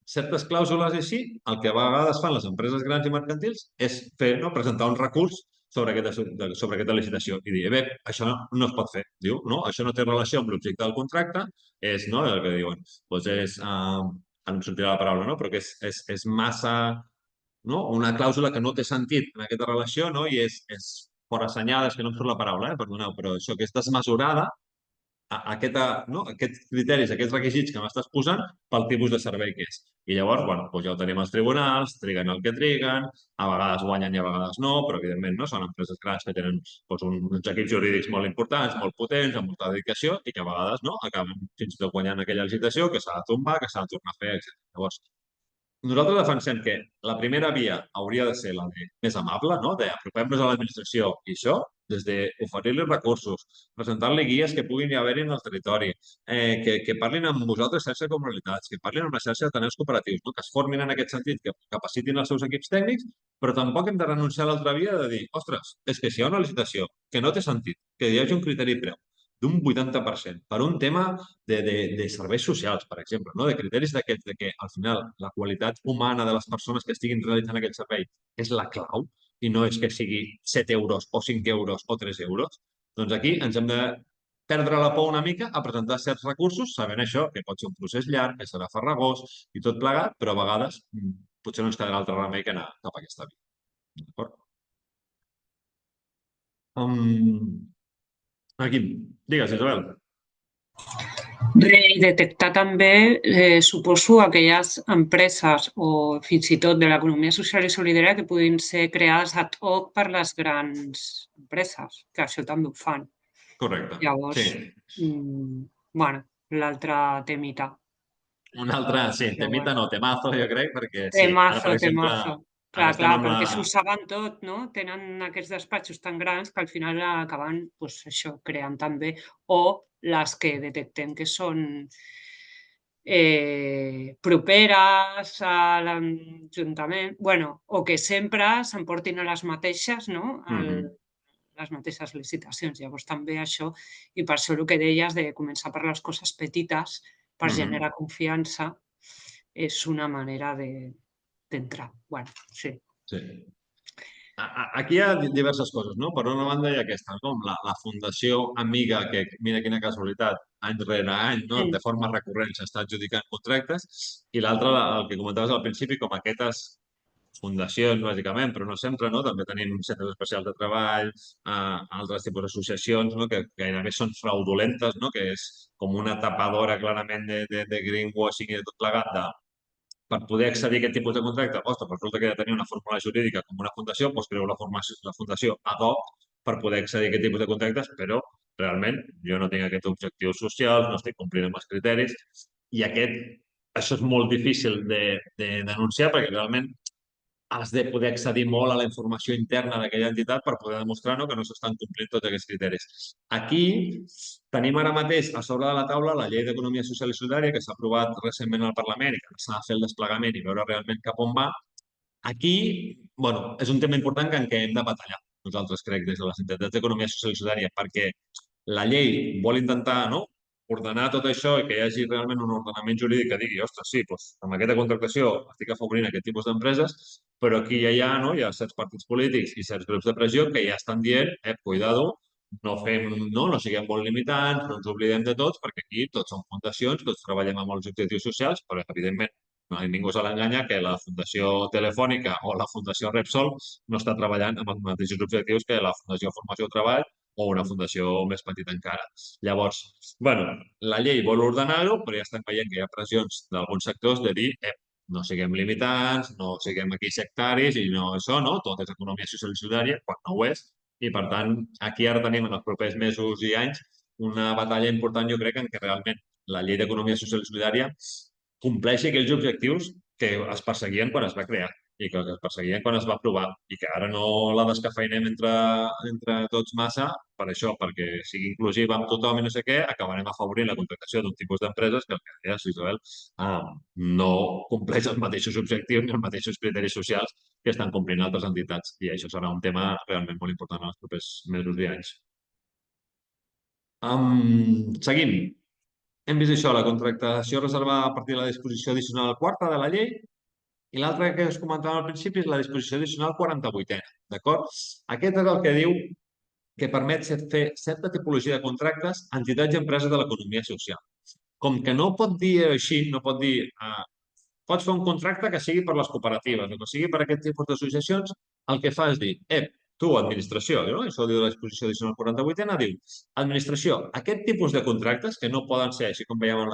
[SPEAKER 2] certes clàusules així, el que a vegades fan les empreses grans i mercantils és presentar un recurs sobre aquesta licitació i dir, això no es pot fer. Diu, no, això no té relació amb l'objecte del contracte, és el que diuen, doncs és, em sortirà la paraula, no? Però que és massa, una clàusula que no té sentit en aquesta relació i és fora assenyada, és que no em surt la paraula, perdoneu, però això que és desmesurada aquests criteris, aquests requisits que m'estàs posant pel tipus de servei que és. I llavors, doncs ja ho tenim als tribunals, triguen el que triguen, a vegades guanyen i a vegades no, però evidentment són empreses grans que tenen uns equips jurídics molt importants, molt potents, amb molta dedicació i que a vegades acaben fins i tot guanyant aquella licitació que s'ha de tombar, que s'ha de tornar a fer, etc. Llavors, nosaltres defensem que la primera via hauria de ser la més amable, d'apropem-nos a l'administració i això, des d'oferir-li recursos, presentar-li guies que puguin haver-hi en el territori, que parlin amb vosaltres xarxa de comunalitats, que parlin amb la xarxa de tenents cooperatius, que es formin en aquest sentit, que capacitin els seus equips tècnics, però tampoc hem de renunciar a l'altra via de dir, ostres, és que si hi ha una licitació que no té sentit, que hi hagi un criteri preu d'un 80% per un tema de serveis socials, per exemple, de criteris d'aquests, de que al final la qualitat humana de les persones que estiguin realitzant aquest servei és la clau i no és que sigui 7 euros o 5 euros o 3 euros, doncs aquí ens hem de perdre la por una mica a presentar certs recursos, sabent això, que pot ser un procés llarg, que serà farragós i tot plegat, però a vegades potser no ens quedarà altre remei que anar cap a aquesta via. D'acord? Aquí, digues, Isabel.
[SPEAKER 3] I detectar també, suposo, aquelles empreses o fins i tot de l'economia social i solidària que puguin ser creades ad hoc per les grans empreses, que això també ho fan.
[SPEAKER 2] Correcte.
[SPEAKER 3] Llavors,
[SPEAKER 2] Sí.
[SPEAKER 3] bueno, l'altre temita.
[SPEAKER 2] Un altre, sí,
[SPEAKER 3] Però
[SPEAKER 2] temita
[SPEAKER 3] bueno.
[SPEAKER 2] no, temazo, jo crec, perquè sí, ara,
[SPEAKER 3] Temazo,
[SPEAKER 2] per exemple,
[SPEAKER 3] temazo.
[SPEAKER 2] ara estem
[SPEAKER 3] Clar,
[SPEAKER 2] amb
[SPEAKER 3] perquè
[SPEAKER 2] la...
[SPEAKER 3] s'ho saben tot, no? Tenen aquests despatxos tan grans que al final acaben, doncs això, creant també, o les que detectem que són properes a l'Ajuntament, bueno, o que sempre s'emportin a les mateixes, no? Les mateixes licitacions. Llavors també això, i per això el que deies de començar per les coses petites per generar confiança és una manera d'entrar. Bueno, sí.
[SPEAKER 2] Sí. Aquí hi ha diverses coses, no? Per una banda hi ha aquesta, com la Fundació Amiga, que mira quina casualitat, any rere any, no? De forma recurrent s'està adjudicant contractes, i l'altra, el que comentaves al principi, com aquestes fundacions, bàsicament, però no sempre, no? També tenim centres especials de treball, altres tipus d'associacions, no? Que gairebé són fraudulentes, no? Que és com una tapadora clarament de greenwashing i de tot plegat per poder accedir a aquest tipus de contracte. Ostres, però resulta que ha de tenir una fórmula jurídica com una fundació, doncs creu la fundació ad hoc per poder accedir a aquest tipus de contractes, però realment jo no tinc aquests objectius socials, no estic complint amb els criteris, i això és molt difícil de denunciar perquè realment has de poder accedir molt a la informació interna d'aquella entitat per poder demostrar, no, que no s'estan complint tots aquests criteris. Aquí tenim ara mateix a sobre de la taula la llei d'economia social i solidària que s'ha aprovat recentment al Parlament i que s'ha de fer el desplegament i veure realment cap on va. Aquí, bueno, és un tema important en què hem de batallar. Nosaltres crec des de les entitats d'economia social i solidària perquè la llei vol intentar, no, ordenar tot això i que hi hagi realment un ordenament jurídic que digui, ostres, sí, doncs, amb aquesta contractació estic afavorint aquest tipus d'empreses, però aquí ja hi ha, no, hi ha certs partits polítics i certs grups de pressió que ja estan dient, cuidado, no siguem molt limitants, no ens oblidem de tots, perquè aquí tots som fundacions, tots treballem amb els objectius socials, però evidentment ningú se l'enganya que la Fundació Telefònica o la Fundació Repsol no està treballant amb els mateixos objectius que la Fundació Formació i Treball o una fundació més petita encara. Llavors, bueno, la llei vol ordenar-ho, però ja estem veient que hi ha pressions d'alguns sectors de dir no siguem limitants, no siguem aquí sectaris i no això, no? Tot és economia social i solidària, quan no ho és. I, per tant, aquí ara tenim en els propers mesos i anys una batalla important, jo crec, en què realment la llei d'economia social i solidària compleixi aquells objectius que es perseguien quan es va crear i que es perseguien quan es va aprovar i que ara no la descafeinem entre tots massa per això, perquè sigui inclusiva amb tothom i no sé què, acabarem afavorint la contractació d'un tipus d'empreses que el que deies, Isabel, no compleix els mateixos objectius ni els mateixos criteris socials que estan complint altres entitats i això serà un tema realment molt important en els propers mesos i anys. Seguim. Hem vist això, la contractació reservada a partir de la disposició addicional quarta de la llei i l'altra que us comentava al principi és la disposició addicional 48a, d'acord? Aquest és el que diu que permet fer certa tipologia de contractes a entitats i empreses de l'economia social. Com que no pot dir així, no pot dir pots fer un contracte que sigui per les cooperatives o que sigui per aquest tipus d'associacions, el que fa és dir, tu, administració, no? Això ho diu la disposició addicional 48a, diu, administració, aquest tipus de contractes, que no poden ser, així com veiem en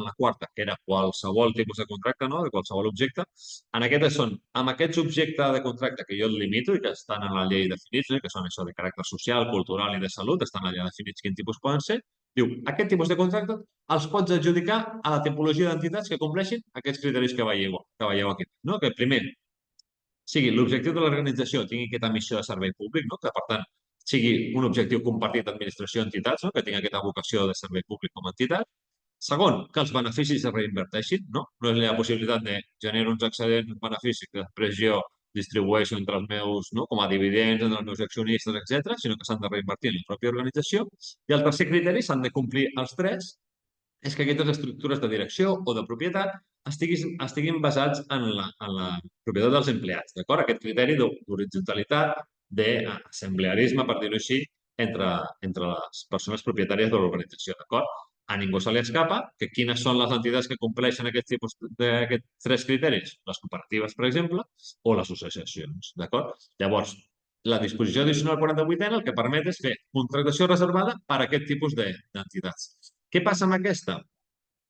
[SPEAKER 2] la quarta, que era qualsevol tipus de contracte, no? De qualsevol objecte, en aquestes són, amb aquests objectes de contracte que jo et limito i que estan en la llei definits, que són això de caràcter social, cultural i de salut, estan allà definits quin tipus poden ser, diu, aquest tipus de contractes els pots adjudicar a la tipologia d'entitats que compleixin aquests criteris que veieu aquí. No? Que primer, sigui l'objectiu de l'organització tingui aquesta missió de servei públic, no? Que per tant sigui un objectiu compartit d'administració-entitats, no? Que tingui aquesta vocació de servei públic com a entitat. Segon, que els beneficis es reinverteixin, no? No és la possibilitat de generar uns excedents beneficis que després jo distribueixo entre els meus, no? Com a dividends, entre els meus accionistes, etc., sinó que s'han de reinvertir en la pròpia organització. I el tercer criteri s'han de complir els tres, és que aquestes estructures de direcció o de propietat estiguin basats en la propietat dels empleats, d'acord? Aquest criteri d'horitzontalitat, d'assemblearisme, per dir-ho així, entre les persones propietàries de l'organització, d'acord? A ningú se li escapa que quines són les entitats que compleixen aquests tres criteris? Les cooperatives, per exemple, o les associacions, d'acord? Llavors, la disposició addicional 48a el que permet és fer contractació reservada per a aquest tipus d'entitats. Què passa amb aquesta?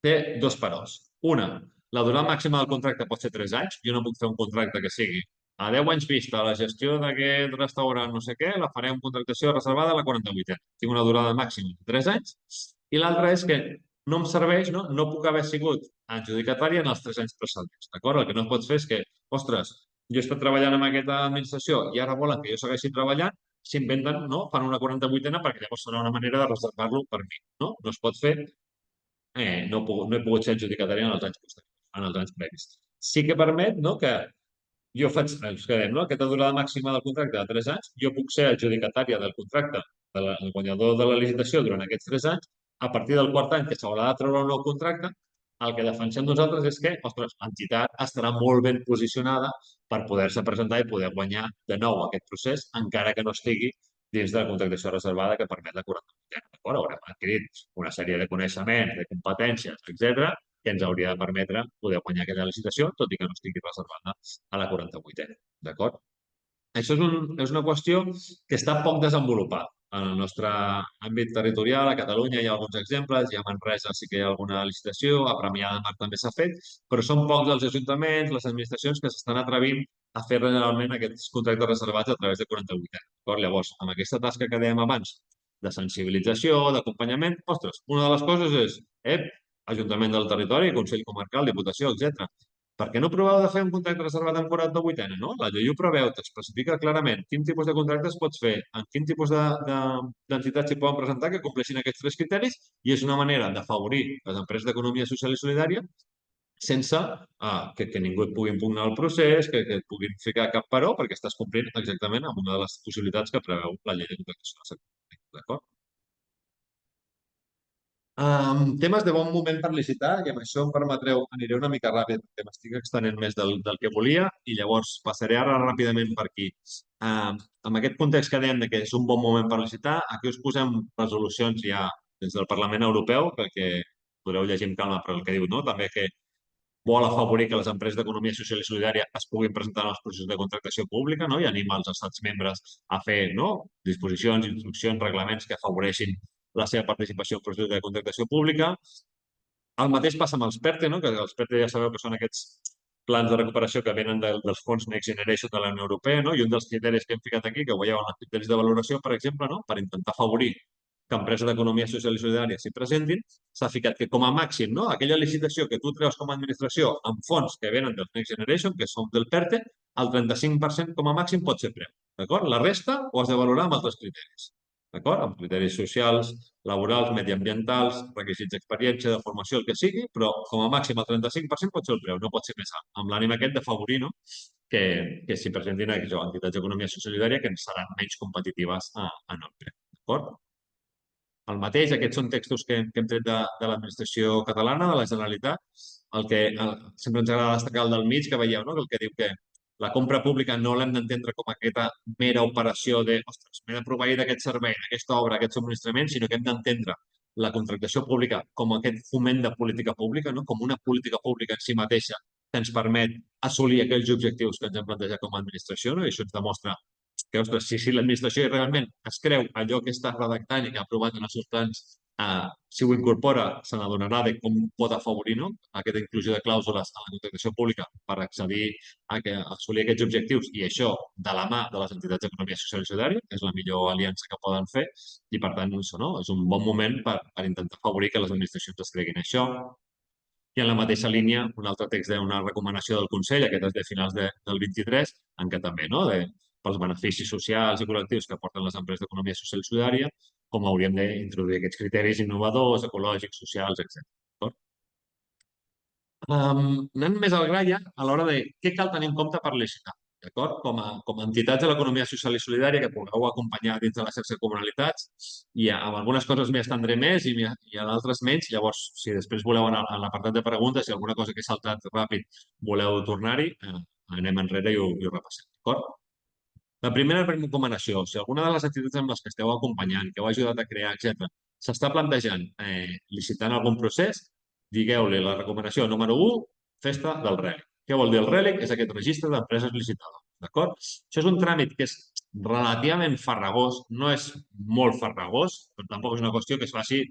[SPEAKER 2] Té dos parts. Una, la durada màxima del contracte pot ser 3 anys. Jo no puc fer un contracte que sigui a 10 anys vista, la gestió d'aquest restaurant no sé què, la farem contractació reservada a la 48a. Tinc una durada màxima de 3 anys. I l'altra és que no em serveix, no puc haver sigut adjudicatària en els 3 anys precedents. D'acord? El que no pots fer és que, ostres, jo he estat treballant amb aquesta administració i ara volen que jo segueixi treballant, s'inventen, no? Fan una 48a perquè llavors serà una manera de reservar-lo per mi. No es pot fer, no he pogut ser adjudicatària en els anys posteriors, en els anys previs. Sí que permet que jo faig, ens quedem, aquesta durada màxima del contracte de 3 anys, jo puc ser adjudicatària del contracte, del guanyador de la licitació durant aquests 3 anys, a partir del quart any que s'haurà de treure un nou contracte, el que defensem nosaltres és que, ostres, l'entitat estarà molt ben posicionada per poder-se presentar i poder guanyar de nou aquest procés, encara que no estigui dins de la contractació reservada que permet la 48a. D'acord? Haurem adquirit una sèrie de coneixements, de competències, etc., que ens hauria de permetre poder guanyar aquesta licitació, tot i que no estigui reservada a la 48a. D'acord? Això és una qüestió que està poc desenvolupada. En el nostre àmbit territorial, a Catalunya hi ha alguns exemples, a Manresa sí que hi ha alguna licitació, a Premià de Mar també s'ha fet, però són pocs els ajuntaments, les administracions que s'estan atrevint a fer realment aquests contractes reservats a través de 48a. Llavors, amb aquesta tasca que dèiem abans, de sensibilització, d'acompanyament, ostres, una de les coses és, Ajuntament del territori, Consell Comarcal, Diputació, etc. Per què no proveu de fer un contracte reservat en 48a, no? La llei ho preveu, t'especifica clarament quin tipus de contractes pots fer, en quin tipus d'entitats s'hi poden presentar que compleixin aquests 3 criteris i és una manera d'afavorir les empreses d'economia social i solidària sense que ningú et pugui impugnar el procés, que et puguin ficar cap paró, perquè estàs complint exactament amb una de les possibilitats que preveu la llei de contractació del sector públic. D'acord? Temes de bon moment per licitar, i amb això em permetreu, aniré una mica ràpid perquè m'estic extenent més del que volia i llavors passaré ara ràpidament per aquí. Amb aquest context que dèiem que és un bon moment per licitar, aquí us posem resolucions ja des del Parlament Europeu, perquè podreu llegir amb calma però el que diu, no? També que vol afavorir que les empreses d'economia social i solidària es puguin presentar en els processos de contractació pública, no? I anima els estats membres a fer disposicions, instruccions, reglaments que afavoreixin la seva participació en processos de contractació pública. El mateix passa amb els PERTE, que els PERTE ja sabeu que són aquests plans de recuperació que venen dels fons Next Generation de la Unió Europea, i un dels criteris que hem ficat aquí, que ho veieu en els criteris de valoració, per exemple, per intentar afavorir que empreses d'economia social i solidària s'hi presentin, s'ha ficat que com a màxim, aquella licitació que tu treus com a administració amb fons que venen del Next Generation, que són del PERTE, el 35% com a màxim pot ser preu. D'acord? La resta ho has de valorar amb altres criteris. D'acord? Amb criteris socials, laborals, mediambientals, requisits d'experiència, de formació, el que sigui, però com a màxim el 35% pot ser el preu, no pot ser més alt. Amb l'ànim aquest d'afavorir que s'hi presentin entitats d'economia solidària que seran menys competitives en el preu. D'acord? El mateix, aquests són textos que hem tret de l'administració catalana, de la Generalitat. El que sempre ens agrada destacar el del mig, que veieu, el que diu que la compra pública no l'hem d'entendre com aquesta mera operació de, ostres, m'he de proveir d'aquest servei, d'aquesta obra, d'aquest subministrament, sinó que hem d'entendre la contractació pública com aquest foment de política pública, com una política pública en si mateixa que ens permet assolir aquells objectius que ens hem plantejat com a administració, i això ens demostra que, ostres, si l'administració realment es creu allò que està redactant i que ha aprovat en els seus plans, si ho incorpora, se n'adonarà de com pot afavorir aquesta inclusió de clàusules a la contractació pública per accedir a assolir aquests objectius, i això de la mà de les entitats d'economia social i solidària, és la millor aliança que poden fer, i per tant és un bon moment per intentar afavorir que les administracions es creguin això. I en la mateixa línia, un altre text d'una recomanació del Consell, aquest és de finals del 23, en què també, pels beneficis socials i col·lectius que aporten les empreses d'economia social i solidària, com hauríem d'introduir aquests criteris innovadors, ecològics, socials, etc. Anant més al gra ja, a l'hora de què cal tenir en compte per licitar. Com a entitats de l'economia social i solidària que pugueu acompanyar dins de la xarxa de comunalitats, i amb algunes coses m'hi estendré més i en altres menys. Llavors, si després voleu en l'apartat de preguntes, si alguna cosa que he saltat ràpid voleu tornar-hi, anem enrere i ho repassem. D'acord? La primera recomanació, si alguna de les entitats amb les que esteu acompanyant, que heu ajudat a crear, etc., s'està plantejant licitant algun procés, digueu-li la recomanació número 1, festa del RELIC. Què vol dir el RELIC? És aquest registre d'empreses licitades. D'acord? Això és un tràmit que és relativament farragós, no és molt farragós, però tampoc és una qüestió que es faci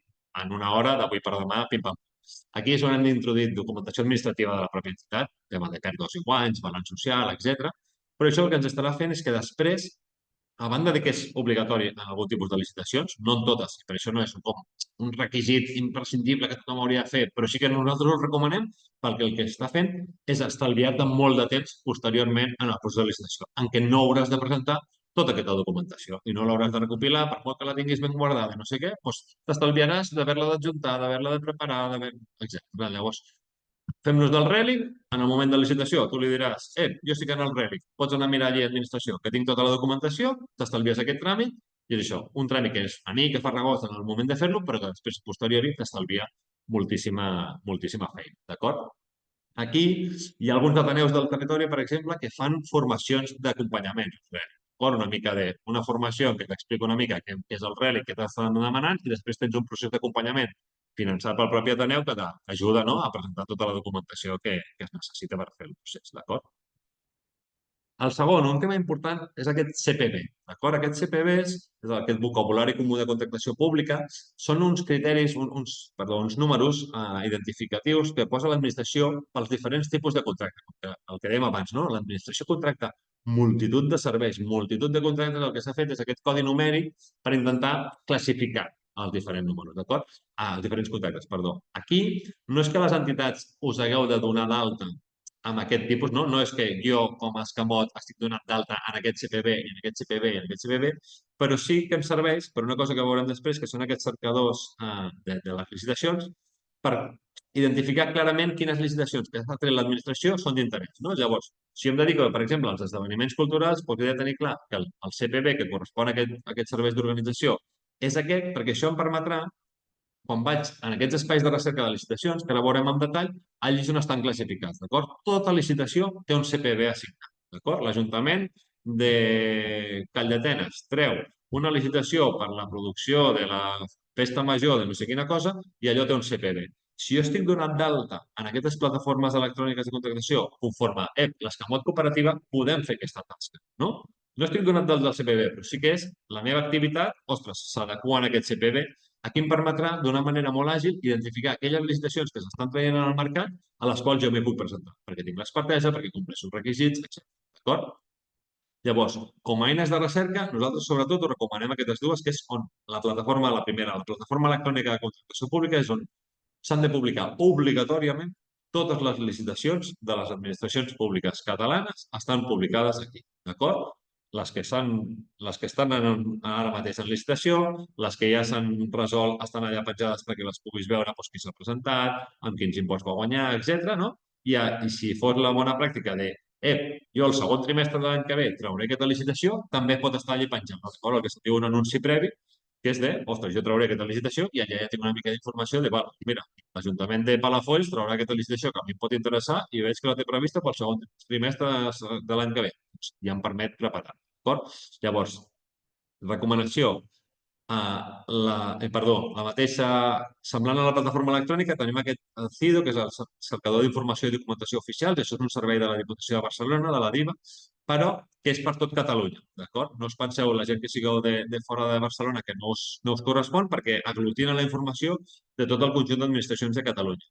[SPEAKER 2] en una hora, d'avui per demà, pim-pam. Aquí és on hem d'introduir documentació administrativa de la pròpia entitat, tema de pèrdues i guanys, balanç social, etc., però això el que ens estarà fent és que després, a banda de que és obligatori en algun tipus de licitacions, no en totes, per això no és com un requisit imprescindible que tothom hauria de fer, però sí que nosaltres ho recomanem perquè el que està fent és estalviar-te molt de temps posteriorment en el procés de licitació, en què no hauràs de presentar tota aquesta documentació i no l'hauràs de recopilar, per molt que la tinguis ben guardada, no sé què, doncs t'estalviaràs d'haver-la d'adjuntar, d'haver-la de preparar, etc. Llavors, fem-nos del Relic, en el moment de licitació tu li diràs, jo estic en el Relic, pots anar a mirar allí a administració, que tinc tota la documentació, t'estalvies aquest tràmit, i és això, un tràmit que és a mi que fa regós en el moment de fer-lo, però que després, posteriori, t'estalvia moltíssima feina, d'acord? Aquí hi ha alguns ateneus del territori, per exemple, que fan formacions d'acompanyament. Una mica d'una formació en què t'explica una mica què és el Relic que t'estan demanant i després tens un procés d'acompanyament finançat pel propi Ateneu que t'ajuda a presentar tota la documentació que es necessita per fer el procés, d'acord? El segon, un tema important, és aquest CPB, d'acord? Aquests CPBs, és aquest vocabulari comú de contractació pública, són uns criteris, uns números identificatius que posa l'administració pels diferents tipus de contracte. El que dèiem abans, no? L'administració contracta multitud de serveis, multitud de contractes, el que s'ha fet és aquest codi numèric per intentar classificar els diferents números, d'acord? Els diferents contractes, perdó. Aquí no és que les entitats us hagueu de donar d'alta amb aquest tipus, no? No és que jo, com a escamot, estic donant d'alta en aquest CPB i en aquest CPB i en aquest CPB, però sí que em serveix per una cosa que veurem després, que són aquests cercadors de les licitacions, per identificar clarament quines licitacions que ha tret l'administració són d'interès. Llavors, si em dedico, per exemple, als esdeveniments culturals, doncs he de tenir clar que el CPB que correspon a aquests serveis d'organització és aquest, perquè això em permetrà quan vaig en aquests espais de recerca de licitacions, que ara veurem en detall, allí és on estan classificats, d'acord? Tota licitació té un CPB assignat, d'acord? L'Ajuntament de Calldetenes treu una licitació per la producció de la festa major de no sé quina cosa i allò té un CPB. Si jo estic donat d'alta en aquestes plataformes electròniques de contractació conforme l'Escamot Cooperativa, podem fer aquesta tasca, no? No estic donat d'alta del CPB, però sí que és la meva activitat, ostres, s'adequa a aquest CPB. Aquí em permetrà, d'una manera molt àgil, identificar aquelles licitacions que s'estan traient en el mercat a les quals jo m'hi puc presentar, perquè tinc l'expertesa, perquè compleixo els requisits, etc. D'acord? Llavors, com a eines de recerca, nosaltres sobretot us recomanem aquestes dues, que és on la plataforma, la primera, la plataforma electrònica de contractació pública, és on s'han de publicar obligatòriament totes les licitacions de les administracions públiques catalanes estan publicades aquí, d'acord? Les que estan ara mateix en licitació, les que ja s'han resolt estan allà petjades perquè les puguis veure qui s'ha presentat, amb quins imports va guanyar, etc. I si fos la bona pràctica de jo el segon trimestre de l'any que ve trauré aquesta licitació, també pot estar allà penjat, el que se'n diu un anunci previ, que és ostres, jo trauré aquesta licitació i allà ja tinc una mica d'informació de, mira, l'Ajuntament de Palafolls traurà aquesta licitació que a mi em pot interessar i veig que la té prevista pel segon trimestre de l'any que ve. Ja em permet preparar, d'acord? Llavors, recomanació, la mateixa, semblant a la plataforma electrònica, tenim aquest CIDO, que és el cercador d'informació i documentació oficials, això és un servei de la Diputació de Barcelona, de la DIVA, però que és per tot Catalunya, d'acord? No us penseu, la gent que sigueu de fora de Barcelona, que no us correspon perquè aglutina la informació de tot el conjunt d'administracions de Catalunya.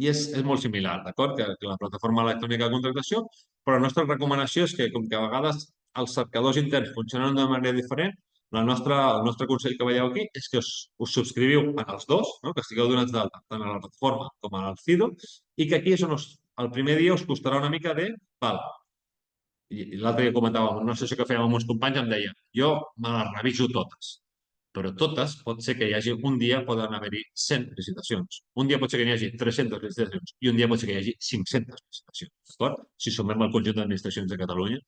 [SPEAKER 2] I és molt similar, d'acord, que la plataforma electrònica de contractació, però la nostra recomanació és que, com que a vegades els cercadors interns funcionen d'una manera diferent, el nostre consell que veieu aquí és que us subscriviu en els dos, que estigueu donats d'alta tant a la plataforma com al CIDO, i que aquí és on el primer dia us costarà una mica i l'altre dia comentàvem, una sessió que fèiem amb uns companys, em deia, jo me les reviso totes, però totes pot ser que hi hagi un dia poden haver-hi 100 licitacions, un dia pot ser que n'hi hagi 300 licitacions i un dia pot ser que hi hagi 500 licitacions, d'acord? Si sumem el conjunt d'administracions de Catalunya.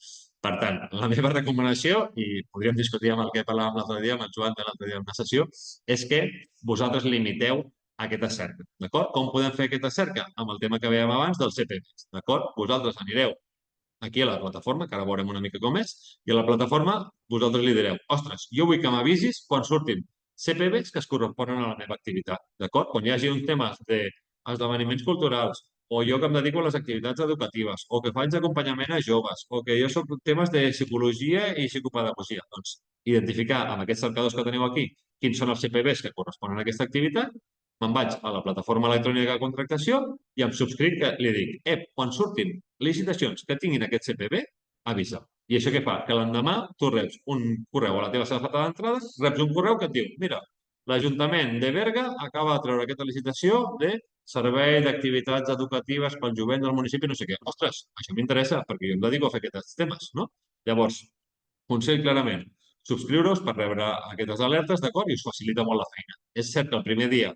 [SPEAKER 2] Per tant, la meva recomanació, i podríem discutir amb el que parlàvem l'altre dia, amb el Joan de l'altre dia en una sessió, és que vosaltres limiteu aquesta cerca, d'acord? Com podem fer aquesta cerca? Amb el tema que veiem abans del CPB, d'acord? Vosaltres anireu aquí a la plataforma, que ara veurem una mica com és, i a la plataforma vosaltres li direu, ostres, jo vull que m'avisis quan surtin CPBs que es corresponen a la meva activitat, d'acord? Quan hi hagi un tema d'esdeveniments culturals, o jo que em dedico a les activitats educatives, o que faig acompanyament a joves, o que jo soc temes de psicologia i psicopedagogia, doncs identificar amb aquests cercadors que teniu aquí quins són els CPBs que corresponen a aquesta activitat, me'n vaig a la plataforma electrònica de contractació i em subscric que li dic, quan surtin licitacions que tinguin aquest CPB, avisa. I això què fa? Que l'endemà tu reps un correu a la teva safata d'entrada, reps un correu que et diu, mira, l'Ajuntament de Berga acaba de treure aquesta licitació de servei d'activitats educatives pel jovent del municipi, no sé què. Ostres, això m'interessa perquè jo em dedico a fer aquests temes, no? Llavors, consell clarament, subscriure-us per rebre aquestes alertes, d'acord? I us facilita molt la feina. És cert que el primer dia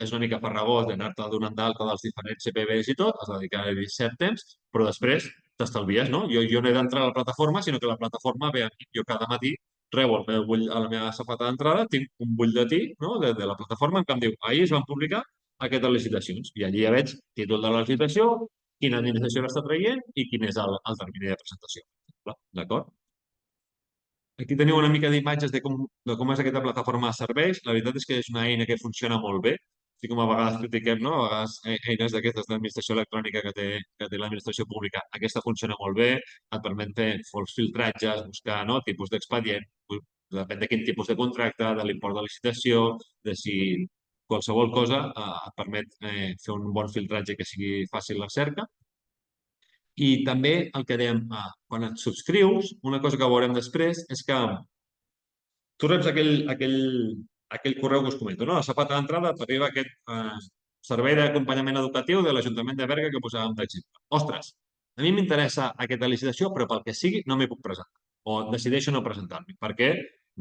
[SPEAKER 2] és una mica farragós d'anar-te donant d'alta dels diferents CPBs i tot, has de dedicar-hi cert temps, però després t'estalvies, no? Jo no he d'entrar a la plataforma, sinó que la plataforma ve a mi. Jo cada matí rebo el meu bull a la meva safata d'entrada, tinc un butlletí no? de la plataforma en què em diu ahir es van publicar aquestes licitacions i allí ja veig títol de la licitació, quina administració l'està traient i quin és el termini de presentació. D'acord? Aquí teniu una mica d'imatges de com és aquesta plataforma de serveis. La veritat és que és una eina que funciona molt bé. Així com a vegades critiquem, no? A vegades eines d'aquestes d'administració electrònica que té l'administració pública. Aquesta funciona molt bé, et permet fer els filtratges, buscar no? Tipus d'expedient, depèn de quin tipus de contracte, de l'import de licitació, de si qualsevol cosa et permet fer un bon filtratge que sigui fàcil la cerca. I també el que dèiem, quan et subscrius, una cosa que veurem després és que tu reps aquell correu que us comento, no? A la safata d'entrada t'arriba aquest servei d'acompanyament educatiu de l'Ajuntament de Berga que posàvem d'exemple. Ostres, a mi m'interessa aquesta licitació, però pel que sigui no m'hi puc presentar. O decideixo no presentar-m'hi. Per què?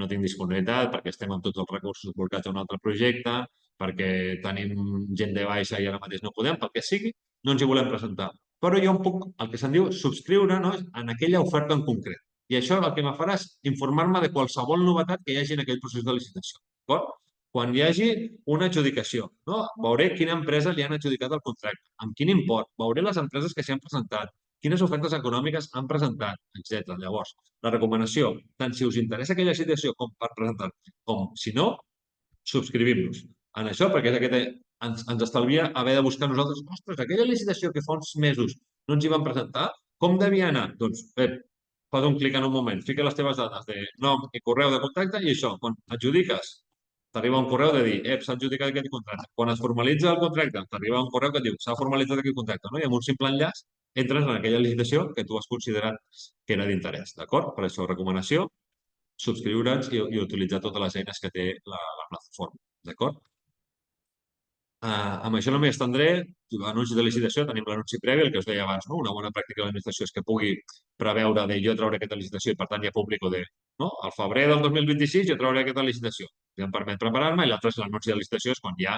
[SPEAKER 2] No tinc disponibilitat, perquè estem amb tots els recursos volcats a un altre projecte, perquè tenim gent de baixa i ara mateix no podem, pel que sigui, no ens hi volem presentar. Però jo em puc, el que se'n diu, subscriure no? En aquella oferta en concret. I això el que me farà és informar-me de qualsevol novetat que hi hagi en aquell procés de licitació. D'acord? Quan hi hagi una adjudicació, no? Veuré quina empresa li han adjudicat el contracte, amb quin import, veuré les empreses que s'hi han presentat, quines ofertes econòmiques han presentat, etc. Llavors, la recomanació, tant si us interessa aquella licitació com per presentar, com si no, subscrivim-nos en això, perquè és aquest, ens estalvia haver de buscar nosaltres, ostres, aquella licitació que fa uns mesos no ens hi van presentar, com devia anar? Doncs, fas un clic en un moment, fica les teves dades de nom i correu de contacte i això, quan adjudiques, t'arriba un correu de dir, s'ha adjudicat aquest contracte. Quan es formalitza el contracte, t'arriba un correu que et diu, s'ha formalitzat aquest contracte, no? I amb un simple enllaç entres en aquella licitació que tu has considerat que era d'interès, d'acord? Per això, recomanació, subscriure'ns i utilitzar totes les eines que té la plataforma, d'acord? Amb això no m'hi estendré. Anunci de licitació, tenim l'anunci previ, el que us deia abans, no? Una bona pràctica de l'administració és que pugui preveure de jo trauré aquesta licitació i per tant ja publico de, no? Al febrer del 2026 jo trauré aquesta licitació. Ja em permet preparar-me i l'altre és l'anunci de licitació, és quan ja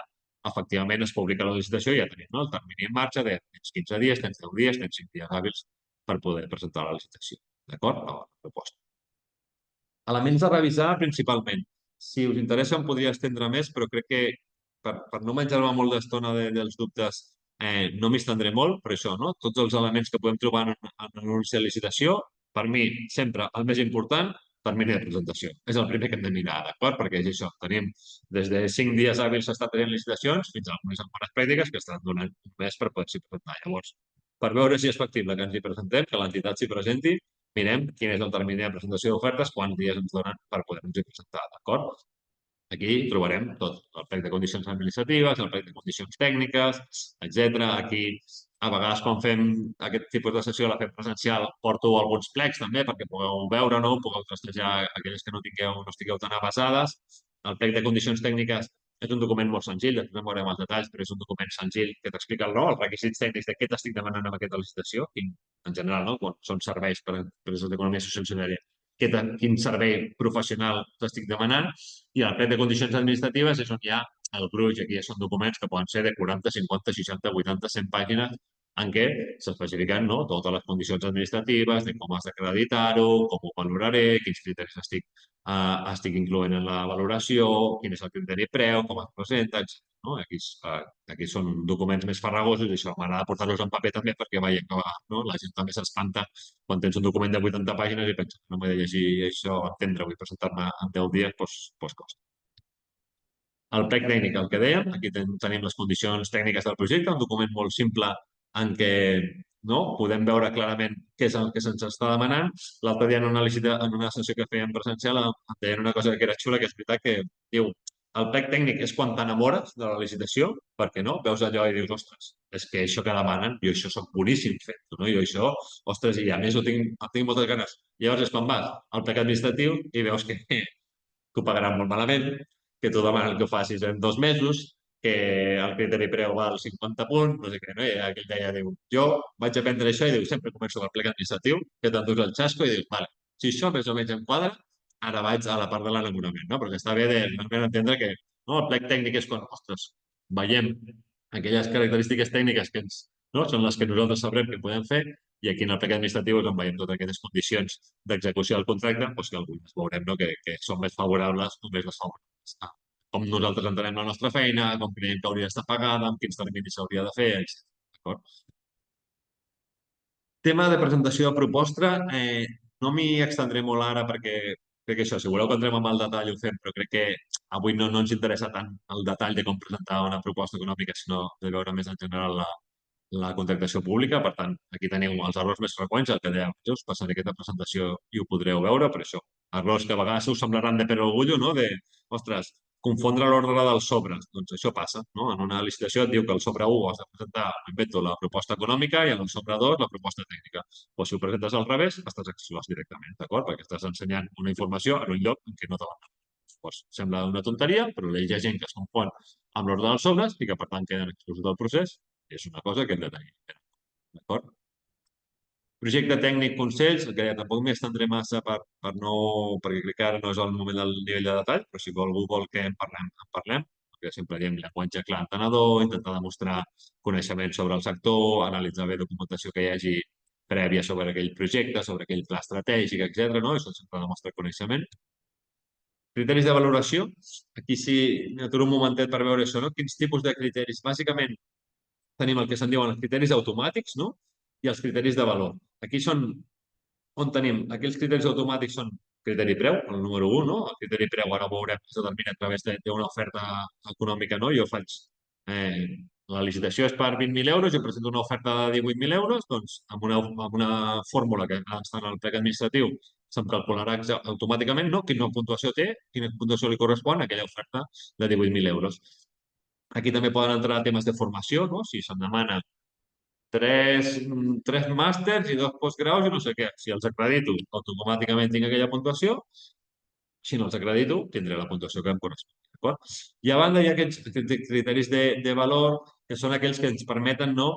[SPEAKER 2] efectivament es publica la licitació i ja tenim no? El termini en marxa de tens 15 dies, tens 10 dies, tens 5 dies hàbils per poder presentar la licitació. D'acord? La proposta. Elements a revisar principalment. Si us interessa em podria estendre més, però crec que per no menjar-me molt d'estona dels dubtes no m'hi estendré molt, però això, no? Tots els elements que podem trobar en l'anunci de licitació, per mi sempre el més important, termini de presentació. És el primer que hem de mirar, d'acord? Perquè és això, tenim des de 5 dies hàbils s'està tenint licitacions fins a algunes en bones pràctiques que estan donant un mes per poder-s'hi presentar. Llavors, per veure si és factible que ens hi presentem, que l'entitat s'hi presenti, mirem quin és el termini de presentació d'ofertes, quants dies ens donen per poder-nos-hi presentar, d'acord? Aquí trobarem tot, el plec de condicions administratives, el plec de condicions tècniques, etc. Aquí, a vegades, quan fem aquest tipus de sessió, la fem presencial, porto alguns plecs també perquè pugueu veure, no? Pugueu trastejar aquelles que no estigueu tan avasades. El plec de condicions tècniques és un document molt senzill, després en veurem els detalls, però és un document senzill que t'explica els requisits tècnics de què t'estic demanant amb aquesta licitació, en general, no? Quan són serveis per a empreses d'economia social quin servei professional t'estic demanant i el plec de condicions administratives és on hi ha el gruix, aquí són documents que poden ser de 40, 50, 60, 80, 100 pàgines en què s'especifiquen no? Totes les condicions administratives, de com has d'acreditar-ho, com ho valoraré, quins criteris estic incloent en la valoració, quin és el criteri preu, com es presenta, etc. No? Aquí són documents més farragosos i això m'agrada portar-los en paper també perquè veiem que no? La gent també s'espanta quan tens un document de 80 pàgines i pensa no m'he de llegir això, entendre-ho i presentar-me en 10 dies, doncs costa. El plec tècnic, el que dèiem, aquí tenim les condicions tècniques del projecte, un document molt simple en què no? Podem veure clarament què és el que se'ns està demanant. L'altre dia en una sessió que fèiem presencial em deien una cosa que era xula, que és veritat que diu el plec tècnic és quan t'enamores de la licitació, perquè no? Veus allò i dius, ostres, és que això que demanen, jo això soc boníssim fent-ho, no? Jo això, ostres, i a més ho tinc moltes ganes. Llavors és quan vas al plec administratiu i veus que t'ho pagaran molt malament, que t'ho demanen que ho facis en 2 mesos, que el criteri preu val 50 punts, no sé què, no? I aquell deia, diu, jo vaig aprendre això i diu, sempre començo pel plec administratiu, que t'endús el xasco i dius, vale, si això més o menys em quadra, ara vaig a la part de l'enamorament, no? Perquè està bé de realment entendre que no, el plec tècnic és quan, ostres, veiem aquelles característiques tècniques que són les que nosaltres sabrem que podem fer i aquí en el plec administratiu és on veiem totes aquelles condicions d'execució del contracte, doncs que algunes veurem que són més favorables o més desfavorables. Com nosaltres entenem la nostra feina, com creiem que hauria d'estar pagada, amb quins terminis s'hauria de fer, etc. D'acord? Tema de presentació de proposta, no m'hi extendré molt ara perquè crec que això, si voleu que entrem en el detall ho fem, però crec que avui no ens interessa tant el detall de com presentar una proposta econòmica, sinó de veure més en general la contractació pública. Per tant, aquí teniu els errors més freqüents, el que dèiem, jo us passaré aquesta presentació i ho podreu veure, per això. Errors que a vegades us semblaran de pere orgullo, no? De, ostres, confondre l'ordre dels sobres. Doncs això passa, no? En una licitació et diu que el sobre 1 has de presentar, invento, la proposta econòmica i en el sobre 2 la proposta tècnica. O si ho presentes al revés, estàs exclòs directament, d'acord? Perquè estàs ensenyant una informació en un lloc en què no te la pues, sembla una tonteria, però hi ha gent que es confon amb l'ordre dels sobres i que, per tant, queden exclosos del procés. És una cosa que hem de tenir. D'acord? Projecte tècnic, consells, que tampoc m'hi estendré massa perquè crec que ara no és el moment del nivell de detall, però si algú vol que en parlem, perquè sempre diem llenguatge clar entenedor, intentar demostrar coneixement sobre el sector, analitzar bé documentació que hi hagi prèvia sobre aquell projecte, sobre aquell pla estratègic, etc. No? Això sempre demostra coneixement. Criteris de valoració. Aquí sí m'aturo un momentet per veure això, no? Quins tipus de criteris? Bàsicament, tenim el que se'n diuen els criteris automàtics, no? I els criteris de valor. Aquí són on tenim aquells criteris automàtics són criteri preu, el número 1, no? El criteri preu ara ho veurem que es determina a través d'una oferta econòmica, no? Jo faig, la licitació és per 20.000 euros, jo presento una oferta de 18.000 euros, doncs amb una fórmula que està en el plec administratiu se'm calcularà automàticament, no? Quina puntuació té, quina puntuació li correspon a aquella oferta de 18.000 euros. Aquí també poden entrar temes de formació, no? Si se'm demana tres màsters i 2 postgraus i no sé què. Si els acredito, automàticament tinc aquella puntuació. Si no els acredito, tindré la puntuació que em correspon. D'acord? I a banda hi ha aquests criteris de valor que són aquells que ens permeten no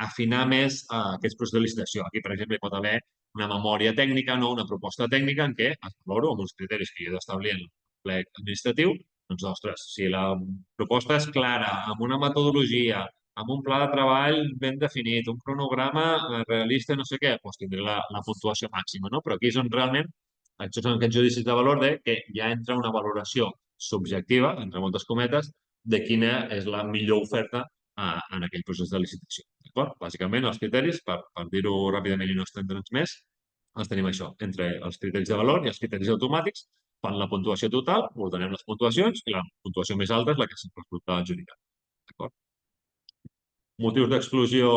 [SPEAKER 2] afinar més aquests processos de licitació. Aquí, per exemple, hi pot haver una memòria tècnica, no una proposta tècnica en què es valoro amb uns criteris que jo he d'establir en el plec administratiu. Doncs, ostres, si la proposta és clara, amb una metodologia, amb un pla de treball ben definit, un cronograma realista, no sé què, doncs tindré la puntuació màxima, no? Però aquí és on realment, aquests són aquests judicis de valor de que ja entra una valoració subjectiva, entre moltes cometes, de quina és la millor oferta en aquell procés de licitació. D'acord? Bàsicament, els criteris, per dir-ho ràpidament i no estendre'ns més, els tenim això, entre els criteris de valor i els criteris automàtics, fan la puntuació total, ordenem les puntuacions i la puntuació més alta és la que sempre resulta adjudicat. D'acord? Motius d'exclusió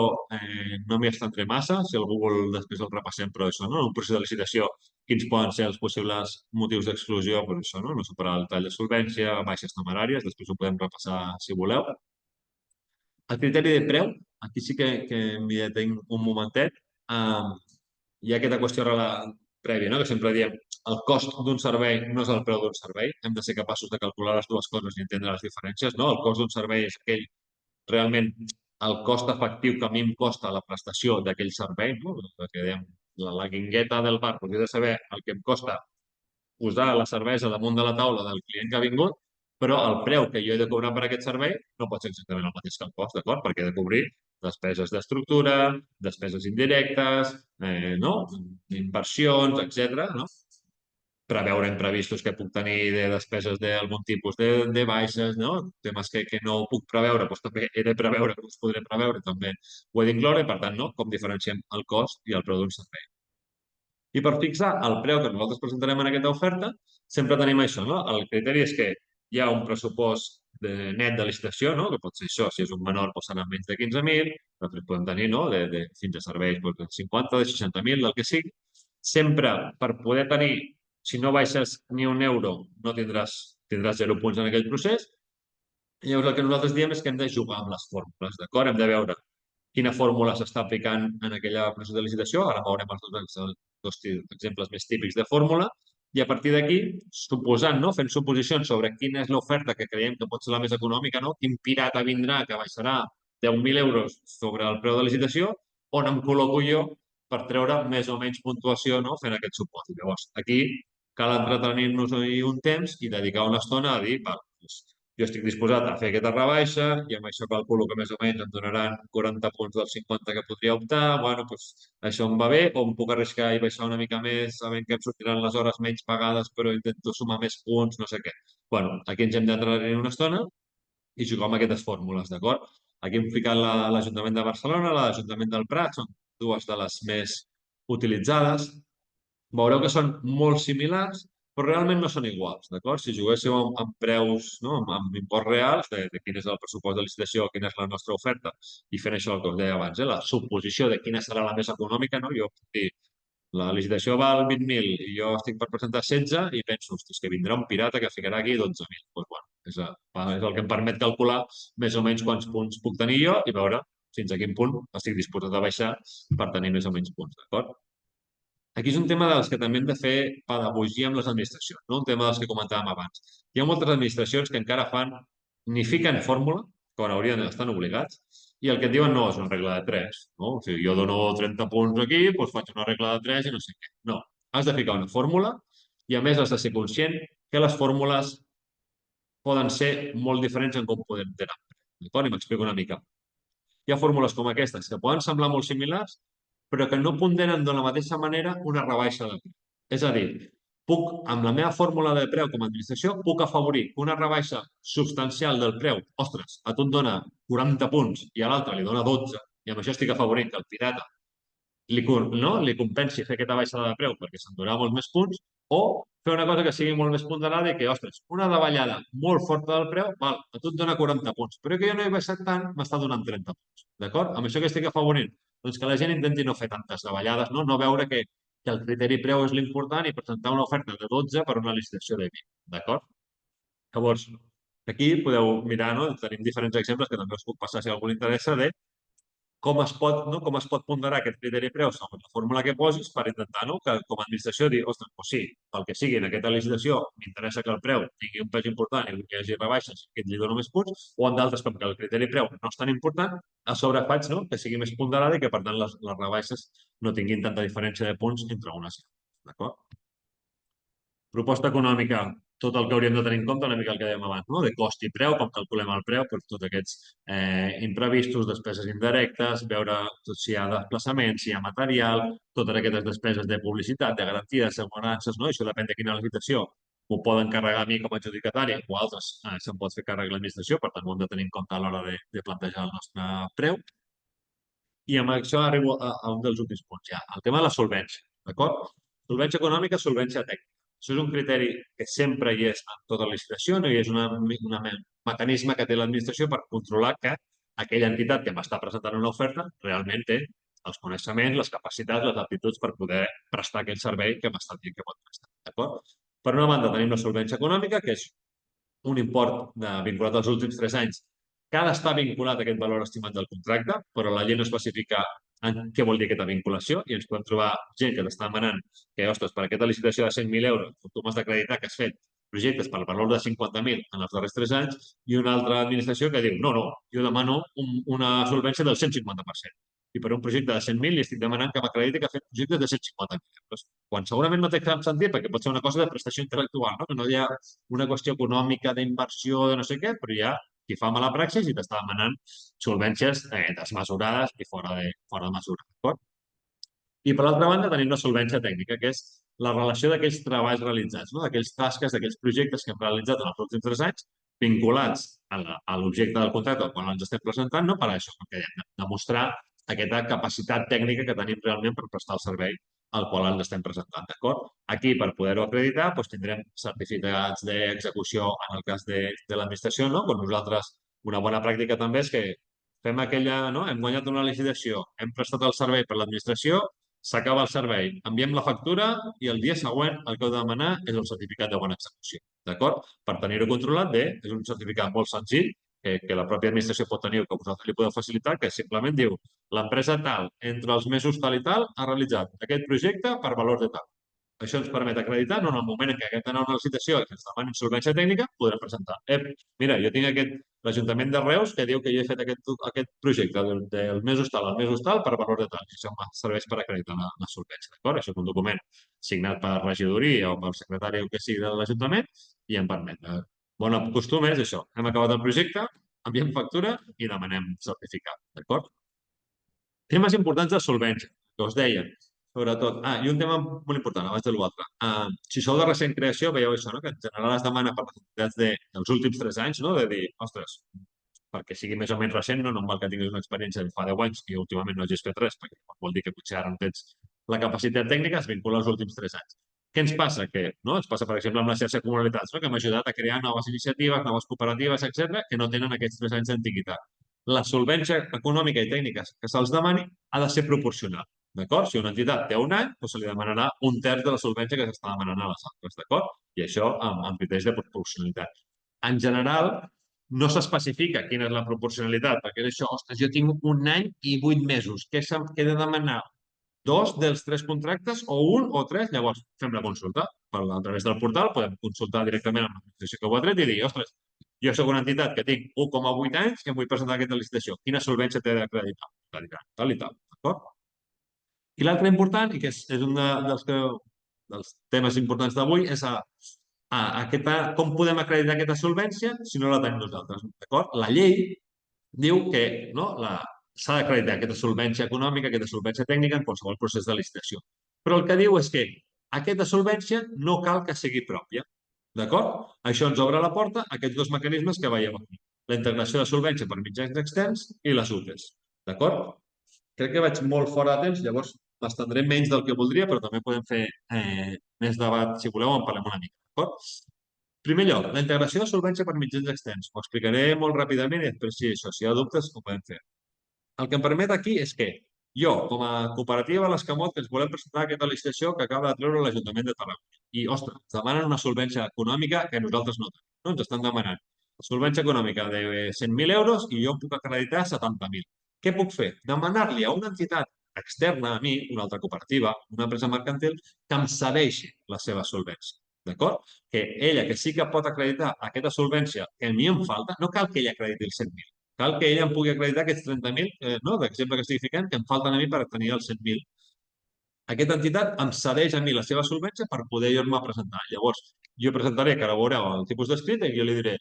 [SPEAKER 2] no m'hi estendré massa, si algú vol després el repassem, però això, no? En un procés de licitació, quins poden ser els possibles motius d'exclusió? Doncs això, no? No superar el tall de solvència, baixes temeràries, després ho podem repassar si voleu. El criteri de preu, aquí sí que m'hi detenc un momentet. Hi ha aquesta qüestió prèvia, no? Que sempre diem el cost d'un servei no és el preu d'un servei. Hem de ser capaços de calcular les dues coses i entendre les diferències, no? El cost d'un servei és aquell realment el cost efectiu que a mi em costa la prestació d'aquell servei, no? Que dèiem, la guingueta del bar, doncs he de saber el que em costa posar la cervesa damunt de la taula del client que ha vingut, però el preu que jo he de cobrar per aquest servei no pot ser exactament el mateix que el cost, d'acord? Perquè he de cobrir despeses d'estructura, despeses indirectes, no? Inversions, etc. No? Preveure imprevistos que puc tenir de despeses d'algun tipus de baixes, no? Temes que no puc preveure, doncs també he de preveure que els podré preveure, també ho he d'incloure, per tant, no? Com diferenciem el cost i el preu d'un servei. I per fixar el preu que nosaltres presentarem en aquesta oferta, sempre tenim això, no? El criteri és que hi ha un pressupost net de licitació, no? Que pot ser això, si és un menor, doncs serà menys de 15.000, després podem tenir, no? Fins a serveis de 50, de 60.000, del que sigui. Sempre per poder tenir, si no baixes ni un euro, no tindràs tindràs 0 punts en aquell procés. I llavors el que nosaltres diem és que hem de jugar amb les fórmules, d'acord? Hem de veure quina fórmula s'està aplicant en aquella procés de licitació. Ara veurem els dos exemples més típics de fórmula. I a partir d'aquí, suposant, no? Fent suposicions sobre quina és l'oferta que creiem que pot ser la més econòmica, no? Quin pirata vindrà que baixarà 10.000 euros sobre el preu de licitació, on em col·loco jo per treure més o menys puntuació, no? Fent aquest supòsit. Llavors, aquí cal entretenir-nos un temps i dedicar una estona a dir, val, doncs, jo estic disposat a fer aquesta rebaixa i amb això calculo que més o menys em donaran 40 punts dels 50 que podria optar. Bueno, doncs això em va bé, o em puc arriscar i baixar una mica més sabent que em sortiran les hores menys pagades però intento sumar més punts, no sé què. Bueno, aquí ens hem d'entretenir una estona i jugar amb aquestes fórmules, d'acord? Aquí hem ficat l'Ajuntament de Barcelona, l'Ajuntament del Prat, són dues de les més utilitzades. Veureu que són molt similars, però realment no són iguals, d'acord? Si juguéssiu amb preus, no? amb imports reals de quin és el pressupost de licitació, quina és la nostra oferta, i fent això el que us deia abans, la suposició de quina serà la més econòmica, no? Jo puc dir, la licitació val 20.000 i jo estic per presentar 16 i penso, ostres, que vindrà un pirata que ficarà aquí 12.000. Doncs, bueno, és el que em permet calcular més o menys quants punts puc tenir jo i veure fins a quin punt estic disposat a baixar per tenir més o menys punts, d'acord? Aquí és un tema dels que també hem de fer pedagogia amb les administracions, no? Un tema dels que comentàvem abans. Hi ha moltes administracions que encara fan, ni fiquen fórmula, quan haurien d'estar obligats, i el que et diuen no, és una regla de 3. No? O sigui, jo dono 30 punts aquí, doncs faig una regla de 3 i no sé què. No, has de ficar una fórmula i a més has de ser conscient que les fórmules poden ser molt diferents en com podem tenir. D'acord? I m'explico una mica. Hi ha fórmules com aquestes que poden semblar molt similars, però que no ponderen de la mateixa manera una rebaixa de preu. És a dir, amb la meva fórmula de preu com a administració, puc afavorir una rebaixa substancial del preu. Ostres, a tu et dona 40 punts i a l'altre li dona 12, i amb això estic afavorint que el pirata li compensi fer aquesta baixada de preu perquè s'endurà molts més punts, o fer una cosa que sigui molt més ponderada i que, ostres, una davallada molt forta del preu, val, a tu et dona 40 punts, però que jo no he baixat tant, m'està donant 30 punts. D'acord? Amb això que estic afavorint? Doncs que la gent intenti no fer tantes davallades, no veure que el criteri preu és l'important i presentar una oferta de 12 per una licitació de 20. D'acord? Llavors, aquí podeu mirar, no? Tenim diferents exemples que també us puc passar si algú li interessa, de com es pot ponderar aquest criteri preu segons la fórmula que posis per intentar, que com a administració dir, ostres, doncs sí, pel que sigui en aquesta licitació m'interessa que el preu tingui un pes important i que hi hagi rebaixes que li dono més punts, o en d'altres com que el criteri preu no és tan important, a sobre faig que sigui més ponderada i que per tant les rebaixes no tinguin tanta diferència de punts entre unes i altres. D'acord? Proposta econòmica, tot el que hauríem de tenir en compte, una mica el que dèiem abans, de cost i preu, com calculem el preu per tots aquests imprevistos, despeses indirectes, veure si hi ha desplaçaments, si hi ha material, totes aquestes despeses de publicitat, de garantia, d'assegurances, això depèn de quina licitació m'ho poden carregar a mi com a adjudicatari o altres se'n pot fer càrrec l'administració, per tant ho hem de tenir en compte a l'hora de plantejar el nostre preu. I amb això arribo a un dels últims punts ja, el tema de la solvència, d'acord? Solvència econòmica, solvència tècnica. Això és un criteri que sempre hi és en tota licitació, i és un mecanisme que té l'administració per controlar que aquella entitat que m'està presentant una oferta realment té els coneixements, les capacitats, les aptituds per poder prestar aquell servei que m'està dient que pot prestar. D'acord? Per una banda, tenim la solvència econòmica, que és un import vinculat als últims 3 anys que ha d'estar vinculat a aquest valor estimat del contracte, però la llei no especifica què vol dir aquesta vinculació i ens podem trobar gent que t'està demanant que, ostres, per aquesta licitació de 100.000 euros tu m'has d'acreditar que has fet projectes per valor de 50.000 en els darrers 3 anys i una altra administració que diu no, jo demano una solvència del 150%. I per un projecte de 100.000 li estic demanant que m'acrediti que ha fet projectes de 150.000 euros. Quan segurament no té cap sentit perquè pot ser una cosa de prestació intel·lectual, que no hi ha una qüestió econòmica d'inversió, de no sé què, però hi ha qui fa mala praxis i t'està demanant solvències desmesurades i fora de mesura. I per l'altra banda tenim la solvència tècnica, que és la relació d'aquells treballs realitzats, d'aquells tasques, d'aquells projectes que hem realitzat en els últims 3 anys, vinculats a l'objecte del contracte al qual ens estem presentant, per això, perquè hem de demostrar aquesta capacitat tècnica que tenim realment per prestar el servei al qual ens estem presentant, d'acord? Aquí, per poder-ho acreditar, tindrem certificats d'execució en el cas de l'administració, quan nosaltres, una bona pràctica també és que fem aquella, hem guanyat una licitació, hem prestat el servei per l'administració, s'acaba el servei, enviem la factura i el dia següent el que heu de demanar és el certificat de bona execució. D'acord? Per tenir-ho controlat bé, és un certificat molt senzill que la pròpia administració pot tenir o que vosaltres li podeu facilitar, que simplement diu l'empresa tal, entre els mesos tal i tal, ha realitzat aquest projecte per valor de tal. Això ens permet acreditar, no, en el moment en què haguem d'anar a una licitació i que ens demanin solvència tècnica, podrem presentar. Mira, jo tinc l'Ajuntament de Reus que diu que jo he fet aquest projecte del mesos tal al mesos tal per valor de tal. I això serveix per acreditar la solvència. D'acord? Això és un document signat per regidoria o pel secretari o que sigui de l'Ajuntament i em permet. Bon costum és això. Hem acabat el projecte, enviem factura i demanem certificat. D'acord? Temes importants de solvència, que us deia, sobretot. I un tema molt important, abans de l'altre. Si sou de recent creació, veieu això, no? Que en general es demana per les entitats dels últims 3 anys, no? De dir, ostres, perquè sigui més o menys recent, no em val que tinguis una experiència de fa 10 anys i últimament no hagis fet res, perquè vol dir que potser ara no tens la capacitat tècnica, es vincula als últims 3 anys. Què ens passa? Que, no? Ens passa, per exemple, amb la xarxa de comunalitats, no? Que hem ajudat a crear noves iniciatives, noves cooperatives, etc que no tenen aquests 3 anys d'antiguitat. La solvència econòmica i tècnica que se'ls demani ha de ser proporcional. D'acord? Si una entitat té 1 any, doncs se li demanarà 1/3 de la solvència que s'està demanant a les altres. D'acord? I això amb criteris de proporcionalitat. En general, no s'especifica quina és la proporcionalitat, perquè és això, ostres, jo tinc 1 any i 8 mesos. Què he de demanar? 2 dels 3 contractes o 1 o 3? Llavors, fem la consulta. A través del portal podem consultar directament amb l'administració que ho ha tret i dir, ostres, jo soc una entitat que tinc 1,8 anys i em vull presentar aquesta licitació. Quina solvència t'he d'acreditar? Tal i tal, d'acord? I l'altre important, i que és un dels temes importants d'avui, és com podem acreditar aquesta solvència si no la tenim nosaltres. D'acord? La llei diu que s'ha d'acreditar aquesta solvència econòmica, aquesta solvència tècnica en qualsevol procés de licitació. Però el que diu és que aquesta solvència no cal que sigui pròpia. D'acord? Això ens obre la porta a aquests 2 mecanismes que veiem aquí. La integració de solvència per mitjans externs i les UTEs. D'acord? Crec que vaig molt fora de temps, llavors m'estendré menys del que voldria, però també podem fer més debat, si voleu, en parlem una mica. D'acord? En primer lloc, la integració de solvència per mitjans externs. Ho explicaré molt ràpidament i després, si hi ha dubtes, ho podem fer. El que em permet aquí és que jo, com a cooperativa l'Escamot, que ens volem presentar aquesta licitació que acaba de treure l'Ajuntament de Tarragona. I, ostres, ens demanen una solvència econòmica que nosaltres no tenim. No? Ens estan demanant solvència econòmica de 100.000 euros i jo puc acreditar 70.000. Què puc fer? Demanar-li a una entitat externa a mi, una altra cooperativa, una empresa mercantil, que em cedeixi la seva solvència. D'acord? Que ella, que sí que pot acreditar aquesta solvència que a mi em falta, no cal que ella acrediti els 100.000. Cal que ella em pugui acreditar aquests 30.000, d'exemple que estic ficant, que em falten a mi per tenir els 100.000. Aquesta entitat em cedeix a mi la seva solvència per poder jo-me presentar. Llavors, jo presentaré, que ara veureu el tipus d'escrit, i jo li diré,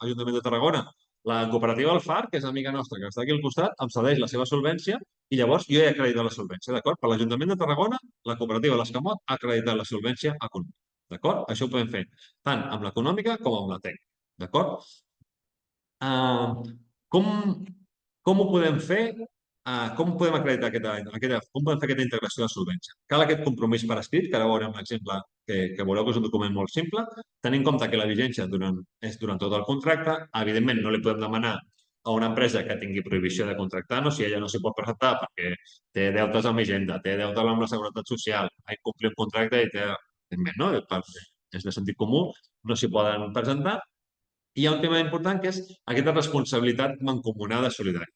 [SPEAKER 2] Ajuntament de Tarragona, la cooperativa Alfar, que és amiga nostra, que està aquí al costat, em cedeix la seva solvència i llavors jo he acreditat la solvència, d'acord? Per l'Ajuntament de Tarragona, la cooperativa l'Escamot ha acreditat la solvència econòmica, d'acord? Això ho podem fer tant amb l'econòmica com amb la tècnica, d'acord? Com ho podem fer? Com podem acreditar com podem fer aquesta integració de solvència? Cal aquest compromís per escrit, que ara veurem l'exemple que veureu que és un document molt simple, tenint en compte que la vigència és durant tot el contracte. Evidentment, no li podem demanar a una empresa que tingui prohibició de contractar, si ella no s'hi pot presentar perquè té deutes amb Hisenda, té deutes amb la Seguretat Social, ha incomplit un contracte i té, evidentment, no? És de sentit comú, no s'hi poden presentar. I hi ha un tema important que és aquesta responsabilitat mancomunada solidària.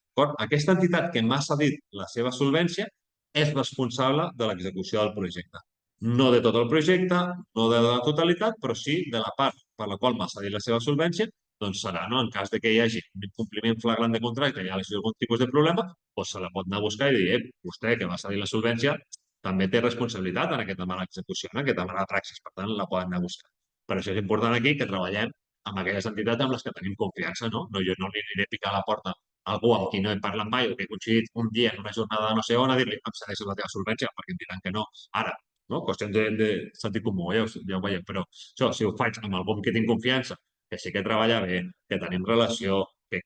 [SPEAKER 2] Aquesta entitat que m'ha cedit la seva solvència és responsable de l'execució del projecte. No de tot el projecte, no de la totalitat, però sí de la part per la qual m'ha cedit la seva solvència, doncs serà, no? En cas de que hi hagi un incompliment flagrant de contracte i hi hagi algun tipus de problema, doncs se la pot anar a buscar i dir, vostè que m'ha cedit la solvència també té responsabilitat en aquesta mala execució, en aquesta mala praxis, per tant la poden anar a buscar. Per això és important aquí que treballem amb aquelles entitats amb les que tenim confiança, no? Jo no li aniré a picar a la porta a algú amb qui no he parlat mai o que he coincidit un dia en una jornada de no sé on a dir-li em cedeixes la teva solvència perquè em diran que no. Ara, no? Qüestions de sentit comú, ja ho veieu, però això, si ho faig amb algú amb qui tinc confiança, que sí que treballa bé, que tenim relació, que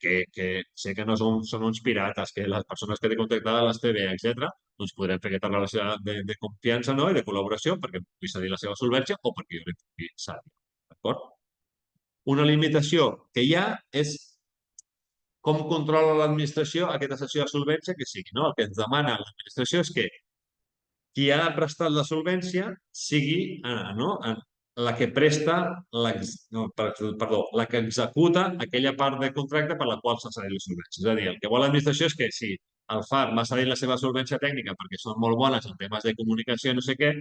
[SPEAKER 2] sé que no són uns pirates, que les persones que té contactades les té bé, etc., doncs podrem fer aquesta relació de confiança, no? I de col·laboració perquè em pugui cedir la seva solvència o perquè jo li pugui cedir. D'acord? Una limitació que hi ha és com controla l'administració aquesta cessió de solvència que sigui. No? El que ens demana l'administració és que qui ha prestat la solvència sigui la que presta, la que executa aquella part del contracte per la qual s'ha cedit la solvència. És a dir, el que vol l'administració és que si el FAR m'ha cedit la seva solvència tècnica perquè són molt bones en temes de comunicació i no sé què,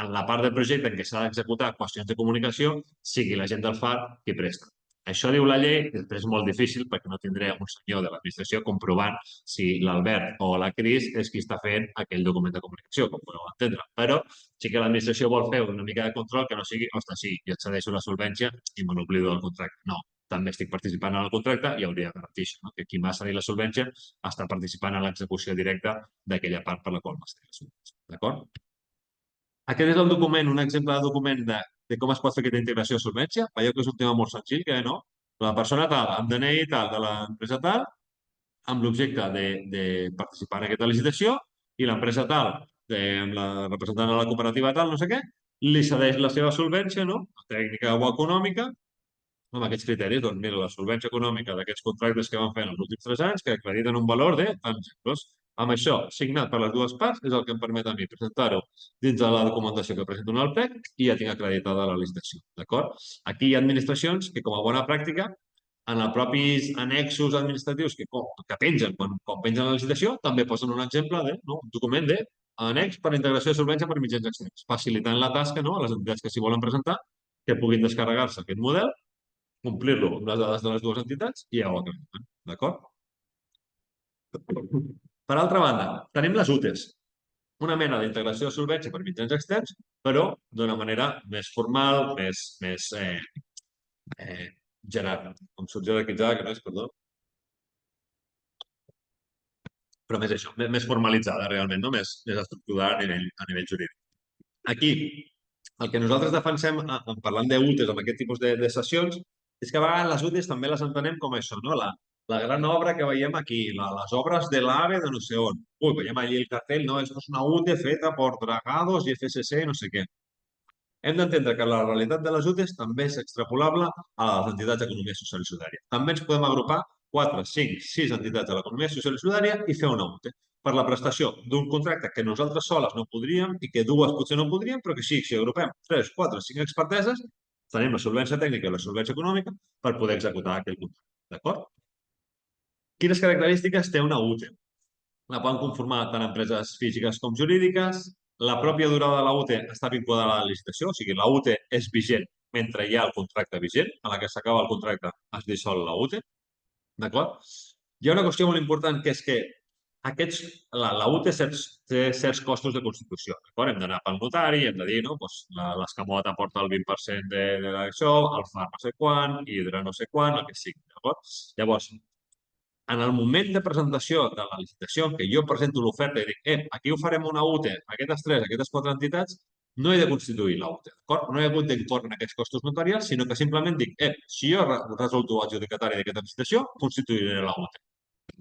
[SPEAKER 2] en la part del projecte en què s'ha d'executar qüestions de comunicació, sigui la gent del FAR qui presta. Això diu la llei, després és molt difícil perquè no tindré un senyor de l'administració comprovant si l'Albert o la Cris és qui està fent aquell document de comunicació, com podeu entendre. Però sí que l'administració vol fer una mica de control que no sigui, ostres, sí, jo cedeixo la solvència i me n'oblido del contracte. No, també estic participant en el contracte i hauria de garantir això, que qui m'ha cedit la solvència està participant en l'execució directa d'aquella part per la qual m'ha cedit la solvència. D'acord? Aquest és el document, un exemple de document de com es pot fer aquesta integració de solvència. Veieu que és un tema molt senzill, que no? La persona tal, amb DNI tal, de l'empresa tal, amb l'objecte de participar en aquesta licitació i l'empresa tal, amb la representant de la cooperativa tal, no sé què, li cedeix la seva solvència, no? Tècnica o econòmica, amb aquests criteris. Doncs mira, la solvència econòmica d'aquests contractes que van fer en els últims 3 anys, que acrediten un valor de tants euros. Amb això, signat per les dues parts, és el que em permet a mi presentar-ho dins de la documentació que presento en el PEC i ja tinc acreditada la licitació. D'acord? Aquí hi ha administracions que, com a bona pràctica, en els propis annexos administratius que pengen quan pengen la licitació, també posen un exemple un document d'annex per integració de solvència per mitjans externs, facilitant la tasca a les entitats que s'hi volen presentar, que puguin descarregar-se aquest model, complir-lo amb les dades de les dues entitats i ja ho acreditem. D'acord? Per altra banda, tenim les UTEs, una mena d'integració de solvència per mitjans externs, però d'una manera més formal, més com surt jerarquitzada, que no és, perdó, però més això, més formalitzada realment, no? Més estructurada a nivell jurídic. Aquí, el que nosaltres defensem parlant d'UTEs amb aquest tipus de sessions és que a vegades les UTEs també les entenem com això, no? La gran obra que veiem aquí, les obres de l'AVE de no sé on. Ui, veiem allí el cartell, no, esto es una UTE feta por Dragados i FSC, no sé què. Hem d'entendre que la realitat de les UTEs també és extrapolable a les entitats d'economia social i solidària. També ens podem agrupar 4, 5, 6 entitats de l'economia social i solidària i fer una UTE per la prestació d'un contracte que nosaltres soles no podríem i que dues potser no podríem, però que sí, si agrupem 3, 4, 5 experteses, tenim la solvència tècnica i la solvència econòmica per poder executar aquell contracte. D'acord? Quines característiques té una UTE? La poden conformar tant empreses físiques com jurídiques. La pròpia durada de la UTE està vinculada a la licitació, o sigui, la UTE és vigent mentre hi ha el contracte vigent. A la que s'acaba el contracte es dissol la UTE. D'acord? Hi ha una qüestió molt important, que és que la UTE té certs costos de constitució. Hem d'anar pel notari, hem de dir, no? L'Escamot aporta el 20% d'això, el FAR no sé quan, Hidra no sé quan, el que sigui. Llavors, en el moment de presentació de la licitació, que jo presento l'oferta i dic, aquí ho farem una UTE, aquestes 3, aquestes 4 entitats, no he de constituir la UTE, d'acord? No he hagut d'incórrer en aquests costos notarials, sinó que simplement dic, si jo resulto adjudicatari d'aquesta licitació, constituiré la UTE.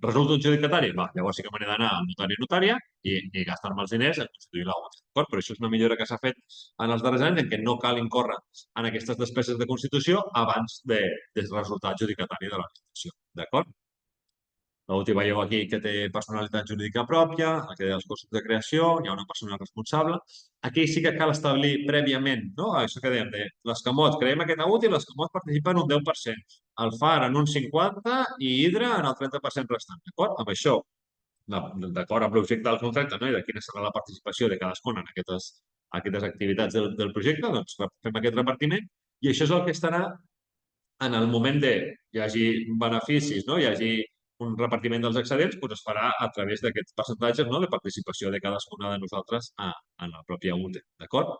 [SPEAKER 2] Resulta adjudicatari? Va, llavors sí que me n'he d'anar al notari o notària i gastar-me els diners en constituir la UTE, d'acord? Però això és una millora que s'ha fet en els darrers anys en què no cal incórrer en aquestes despeses de constitució abans de resultar adjudicatari de la licitació, d'acord? La UTE veieu aquí que té personalitat jurídica pròpia, que té els costos de creació, hi ha una persona responsable. Aquí sí que cal establir prèviament, no? Això que dèiem, l'Escamot, creem aquesta UTE i l'Escamot participa en un 10%, el FAR en un 50% i Hidra en el 30% restant, d'acord? Amb això, d'acord amb l'objecte del contracte, no? I de quina serà la participació de cadascuna en aquestes activitats del projecte, doncs fem aquest repartiment i això és el que estarà en el moment de hi hagi beneficis, no? Hi hagi un repartiment dels excedents, doncs es farà a través d'aquests percentatges de participació de cadascuna de nosaltres en la pròpia UTE, d'acord?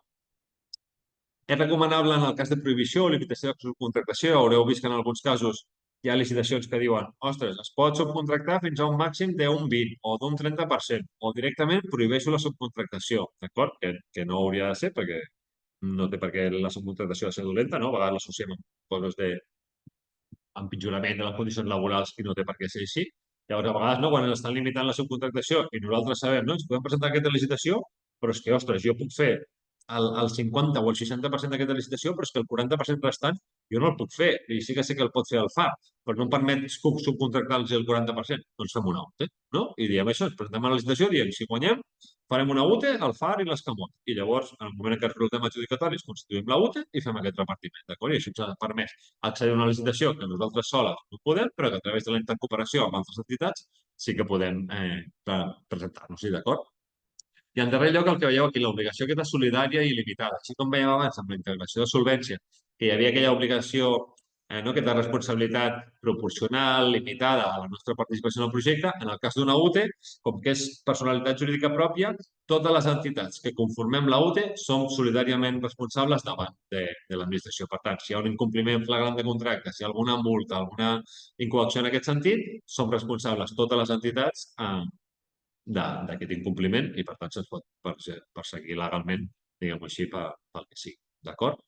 [SPEAKER 2] És recomanable en el cas de prohibició o limitació de subcontractació. Haureu vist que en alguns casos hi ha licitacions que diuen, ostres, es pot subcontractar fins a un màxim d'un 20 o d'un 30%, o directament prohibeixo la subcontractació, d'acord? Que no hauria de ser, perquè no té per què la subcontractació de ser dolenta, no? A vegades l'associem amb coses d'empitjorament de les condicions laborals i no té per què ser així. Llavors, a vegades, quan ens estan limitant la subcontractació i nosaltres sabem, ens podem presentar aquesta licitació, però és que, ostres, jo puc fer el 50 o el 60% d'aquesta licitació, però és que el 40% restant Jo no el puc fer, i sí que sé que el pot fer el FAR, però no em permet subcontractar-los el 40%. Doncs fem una UTE, no? I diem això, ens presentem a la licitació, diem, si guanyem, farem una UTE, el FAR i l'Escamot. I llavors, en el moment en què ens resultem adjudicataris, constituïm la UTE i fem aquest repartiment, d'acord? I això ens ha permès accedir a una licitació que nosaltres soles no podem, però que a través de la intercooperació amb altres entitats sí que podem presentar-nos-hi, d'acord? I en darrer lloc, el que veieu aquí, l'obligació aquesta solidària i limitada. Així com vèiem abans amb la integració de solvència, que hi havia aquella obligació, aquesta responsabilitat proporcional, limitada a la nostra participació en el projecte, en el cas d'una UTE, com que és personalitat jurídica pròpia, totes les entitats que conformem la UTE som solidàriament responsables davant de l'administració. Per tant, si hi ha un incompliment flagrant de contracte, si hi ha alguna multa, alguna incoacció en aquest sentit, som responsables totes les entitats d'aquest incompliment i, per tant, se'ns pot perseguir legalment, diguem-ho així, pel que sigui. D'acord?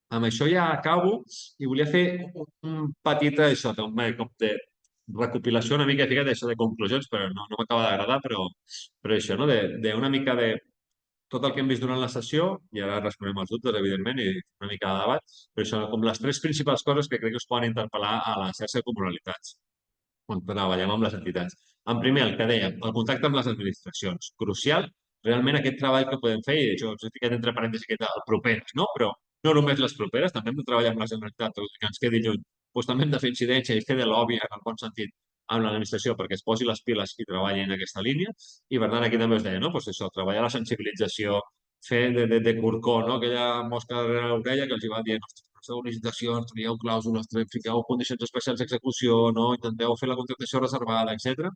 [SPEAKER 2] Amb això ja acabo i volia fer un petit això, també, com de recopilació una mica, ficat, això de conclusions, però no m'acaba d'agradar, però això, no? D'una mica de tot el que hem vist durant la sessió, i ara responem als dubtes, evidentment, i una mica de debat, però això, com les 3 principals coses que crec que us poden interpel·lar a la xarxa de comunalitats on treballem amb les entitats. En primer, el que dèiem, el contacte amb les administracions. Crucial, realment aquest treball que podem fer, i això us he ficat entre parèntesis aquest, el properes, no? Però no només les properes, també hem de treballar amb la Generalitat, tot i que ens quedi lluny. Doncs també hem de fer incidència i fer de lobby, en el bon sentit, amb l'administració perquè es posi les piles i treballi en aquesta línia. I per tant, aquí també us deia, no? Doncs això, treballar la sensibilització, fer de corcó, no? Aquella mosca darrere l'orella que els hi va dient, feu licitacions, trieu clàusules, fiqueu condicions especials d'execució, no? Intenteu fer la contractació reservada, etc.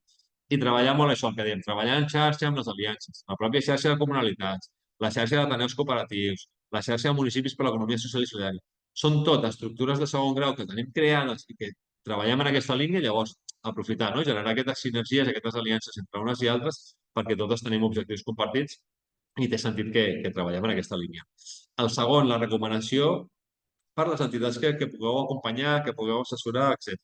[SPEAKER 2] I treballar molt això, el que diem, treballar en xarxa amb les aliances, la pròpia xarxa de comunalitats, la xarxa d'ateneus cooperatius, la xarxa de municipis per l'economia social i solidària. Són tot estructures de segon grau que tenim creades i que treballem en aquesta línia, llavors aprofitar, no? Generar aquestes sinergies, aquestes aliances entre unes i altres, perquè totes tenim objectius compartits i té sentit que treballem en aquesta línia. El segon, la recomanació per les entitats que pugueu acompanyar, que pugueu assessorar, etc.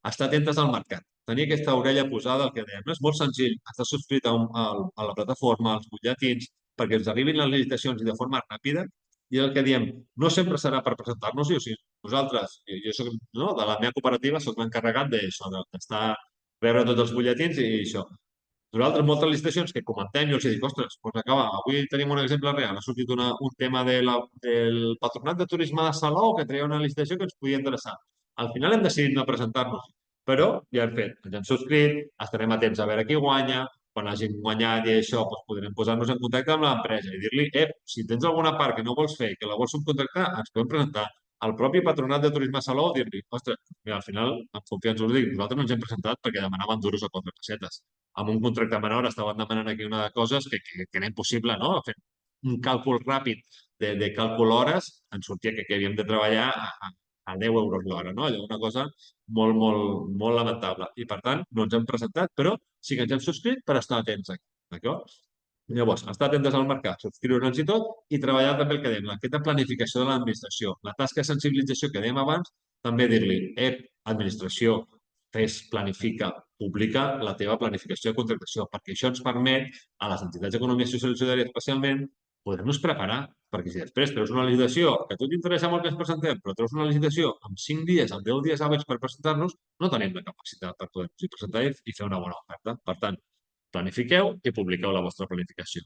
[SPEAKER 2] Estar atentes al mercat. Tenir aquesta orella posada, el que dèiem. No és molt senzill estar subscrit a la plataforma, als butlletins, perquè ens arribin les licitacions i de forma ràpida. I el que diem, no sempre serà per presentar-nos-hi, o sigui, nosaltres, jo soc, no, de la meva cooperativa, soc l'encarregat d'això, d'estar, rebre tots els butlletins i això. Nosaltres, moltes licitacions que comentem, jo els dic, ostres, doncs acaba, avui tenim un exemple real. Ha sortit un tema del Patronat de Turisme de Salou que treia una licitació que ens podia interessar. Al final hem decidit no presentar-nos, però ja hem fet, ens hem subscrit, estarem atents a veure qui guanya, quan hagin guanyat i això, doncs podrem posar-nos en contacte amb l'empresa i dir-li, si tens alguna part que no vols fer, que la vols subcontractar, ens podem presentar. Al propi Patronat de Turisme de Salou dir-li, ostres, mira, al final, amb confiança us dic, nosaltres no ens hem presentat perquè demanaven duros o 4 pessetes. Amb un contracte menor estaven demanant aquí una de coses que era impossible, no? Fent un càlcul ràpid de càlcul hores, ens sortia que havíem de treballar a 10 euros l'hora, no? Allò una cosa molt, molt, molt lamentable. I, per tant, no ens hem presentat, però sí que ens hem subscrit per estar atents aquí, d'acord? Llavors, estar atentes al mercat, subscriure'ns i tot, i treballar també el que dèiem, aquesta planificació de l'administració. La tasca de sensibilització que dèiem abans, també dir-li, administració, fes, planifica, publica la teva planificació de contractació, perquè això ens permet, a les entitats d'economia social i solidària especialment, poder-nos preparar, perquè si després treus una licitació, que a tu t'interessa molt que ens presentem, però treus una licitació amb 5 dies, amb 10 dies hàbils per presentar-nos, no tenim la capacitat per poder-nos presentar i fer una bona oferta. Per tant, planifiqueu i publiqueu la vostra planificació.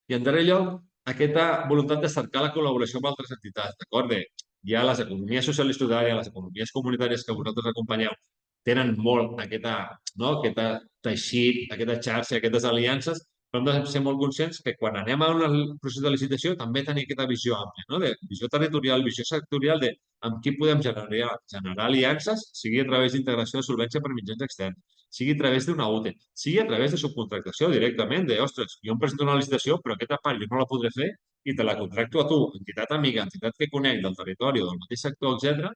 [SPEAKER 2] I en darrer lloc, aquesta voluntat de cercar la col·laboració amb altres entitats, d'acord? Hi ha les economies social i solidàries, les economies comunitàries que vosaltres acompanyeu, tenen molt aquest teixit, aquesta xarxa, aquestes aliances, però hem de ser molt conscients que quan anem a un procés de licitació també tenir aquesta visió àmplia, no? De visió territorial, visió sectorial, de amb qui podem generar aliances, sigui a través d'integració de solvència per mitjans externs, sigui a través d'una UTE, sigui a través de subcontractació directament, de, ostres, jo em presento una licitació, però aquesta part jo no la podré fer i te la contracto a tu, entitat amiga, entitat que conec del territori o del mateix sector, etc.,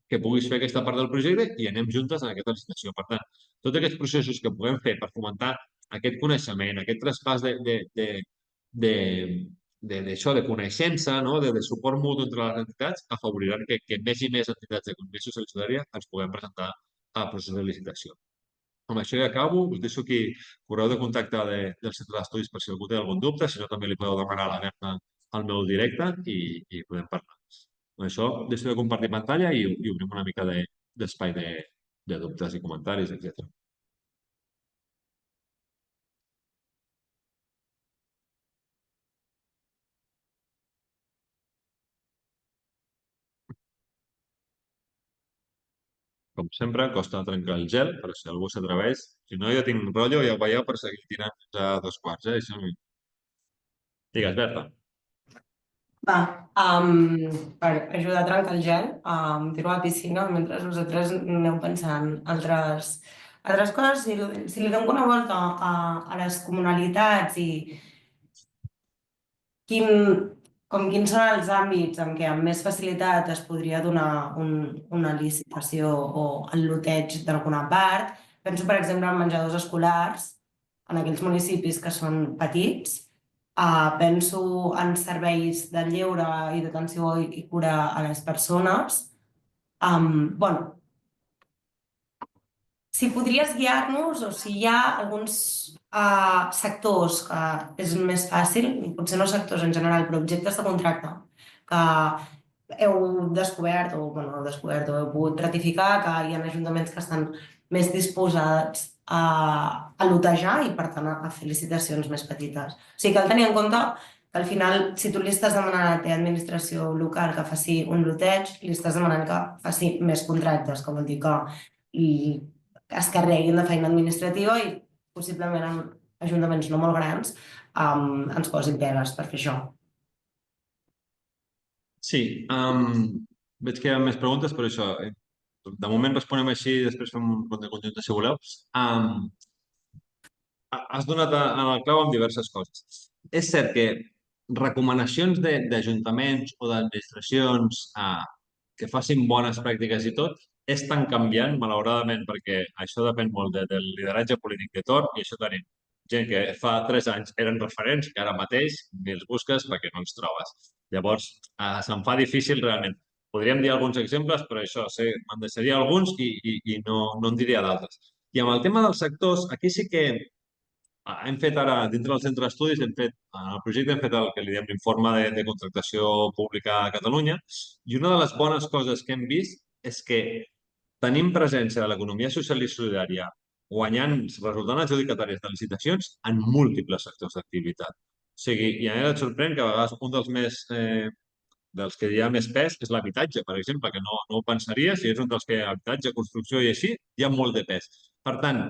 [SPEAKER 2] que puguis fer aquesta part del projecte i anem juntes en aquesta licitació. Per tant, tots aquests processos que puguem fer per fomentar aquest coneixement, aquest traspàs d'això, de coneixença, no? de suport mutu entre les entitats, afavoriran que més i més entitats d'economia social i solidària ens puguem presentar a procés de licitació. Amb això ja acabo. Us deixo aquí correu de contacte del centre d'estudis per si algú té algun dubte. Si no, també li podeu demanar a la Berta al meu directe i podem parlar. Això, decidim compartir pantalla i obrim una mica d'espai de dubtes i comentaris, etc. Com sempre, costa trencar el gel, però si algú s'atreveix, si no, jo tinc rotllo i el veieu per seguir tirant fins a 2 quarts, Això... Digues, Berta.
[SPEAKER 1] Va, per ajudar a trencar el gel, tiro a la piscina mentre vosaltres aneu pensant altres coses. Si li dono una volta a les comunalitats i quin, quins són els àmbits en què amb més facilitat es podria donar una licitació o el loteig d'alguna part. Penso, per exemple, en menjadors escolars, en aquells municipis que són petits. Penso en serveis de lleure i d'atenció i cura a les persones. Bueno, si podries guiar-nos o si hi ha alguns sectors que és més fàcil, potser no sectors en general, però objectes de contracte, que heu descobert o heu pogut ratificar que hi ha ajuntaments que estan més disposats a lotejar i, per tant, a fer licitacions més petites. O sigui, cal tenir en compte que al final, si tu li estàs demanant a la teva administració local que faci un loteig, li estàs demanant que faci més contractes, que vol dir que es carreguin de feina administrativa i possiblement en ajuntaments no molt grans ens posin pegues per fer això.
[SPEAKER 2] Sí, veig que hi ha més preguntes, però això, de moment responem així i després fem un ronda conjunta si voleu. Has donat en el clau amb diverses coses. És cert que recomanacions d'ajuntaments o d'administracions que facin bones pràctiques i tot, estan canviant, malauradament, perquè això depèn molt del lideratge polític de torn i això tenim gent que fa 3 anys eren referents, que ara mateix ni els busques perquè no els trobes. Llavors, se'n fa difícil realment. Podríem dir alguns exemples, però això, me'n deixaria alguns i no en diria d'altres. I amb el tema dels sectors, aquí sí que hem fet ara, dintre del centre d'estudis, en el projecte hem fet el que li diem l'informe de contractació pública a Catalunya i una de les bones coses que hem vist és que tenim presència de l'economia social i solidària guanyant, resultant adjudicatàries de licitacions en múltiples sectors d'activitat. O sigui, i a mi et sorprèn que a vegades un dels que hi ha més pes és l'habitatge, per exemple, que no ho pensaria, si és un dels que habitatge, construcció i així, hi ha molt de pes. Per tant,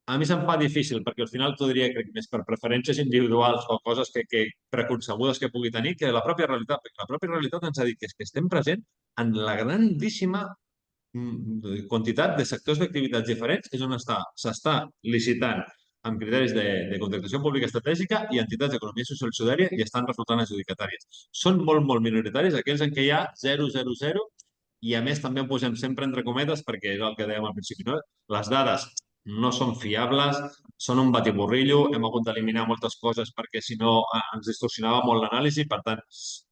[SPEAKER 2] a mi se'm fa difícil, perquè al final t'ho diria, crec, més per preferències individuals o coses que preconcebudes que pugui tenir, que la pròpia realitat, perquè la pròpia realitat ens ha dit que estem present en la grandíssima quantitat de sectors d'activitats diferents és on s'està licitant amb criteris de contractació pública estratègica i entitats d'economia social i solidària i estan resultant adjudicatàries. Són molt, molt minoritaris aquells en què hi ha 0, 0, 0 i a més també ho posem sempre entre cometes perquè és el que dèiem al principi, no? Les dades no són fiables, són un batiburrillo, hem hagut d'eliminar moltes coses perquè si no ens distorsionava molt l'anàlisi, per tant,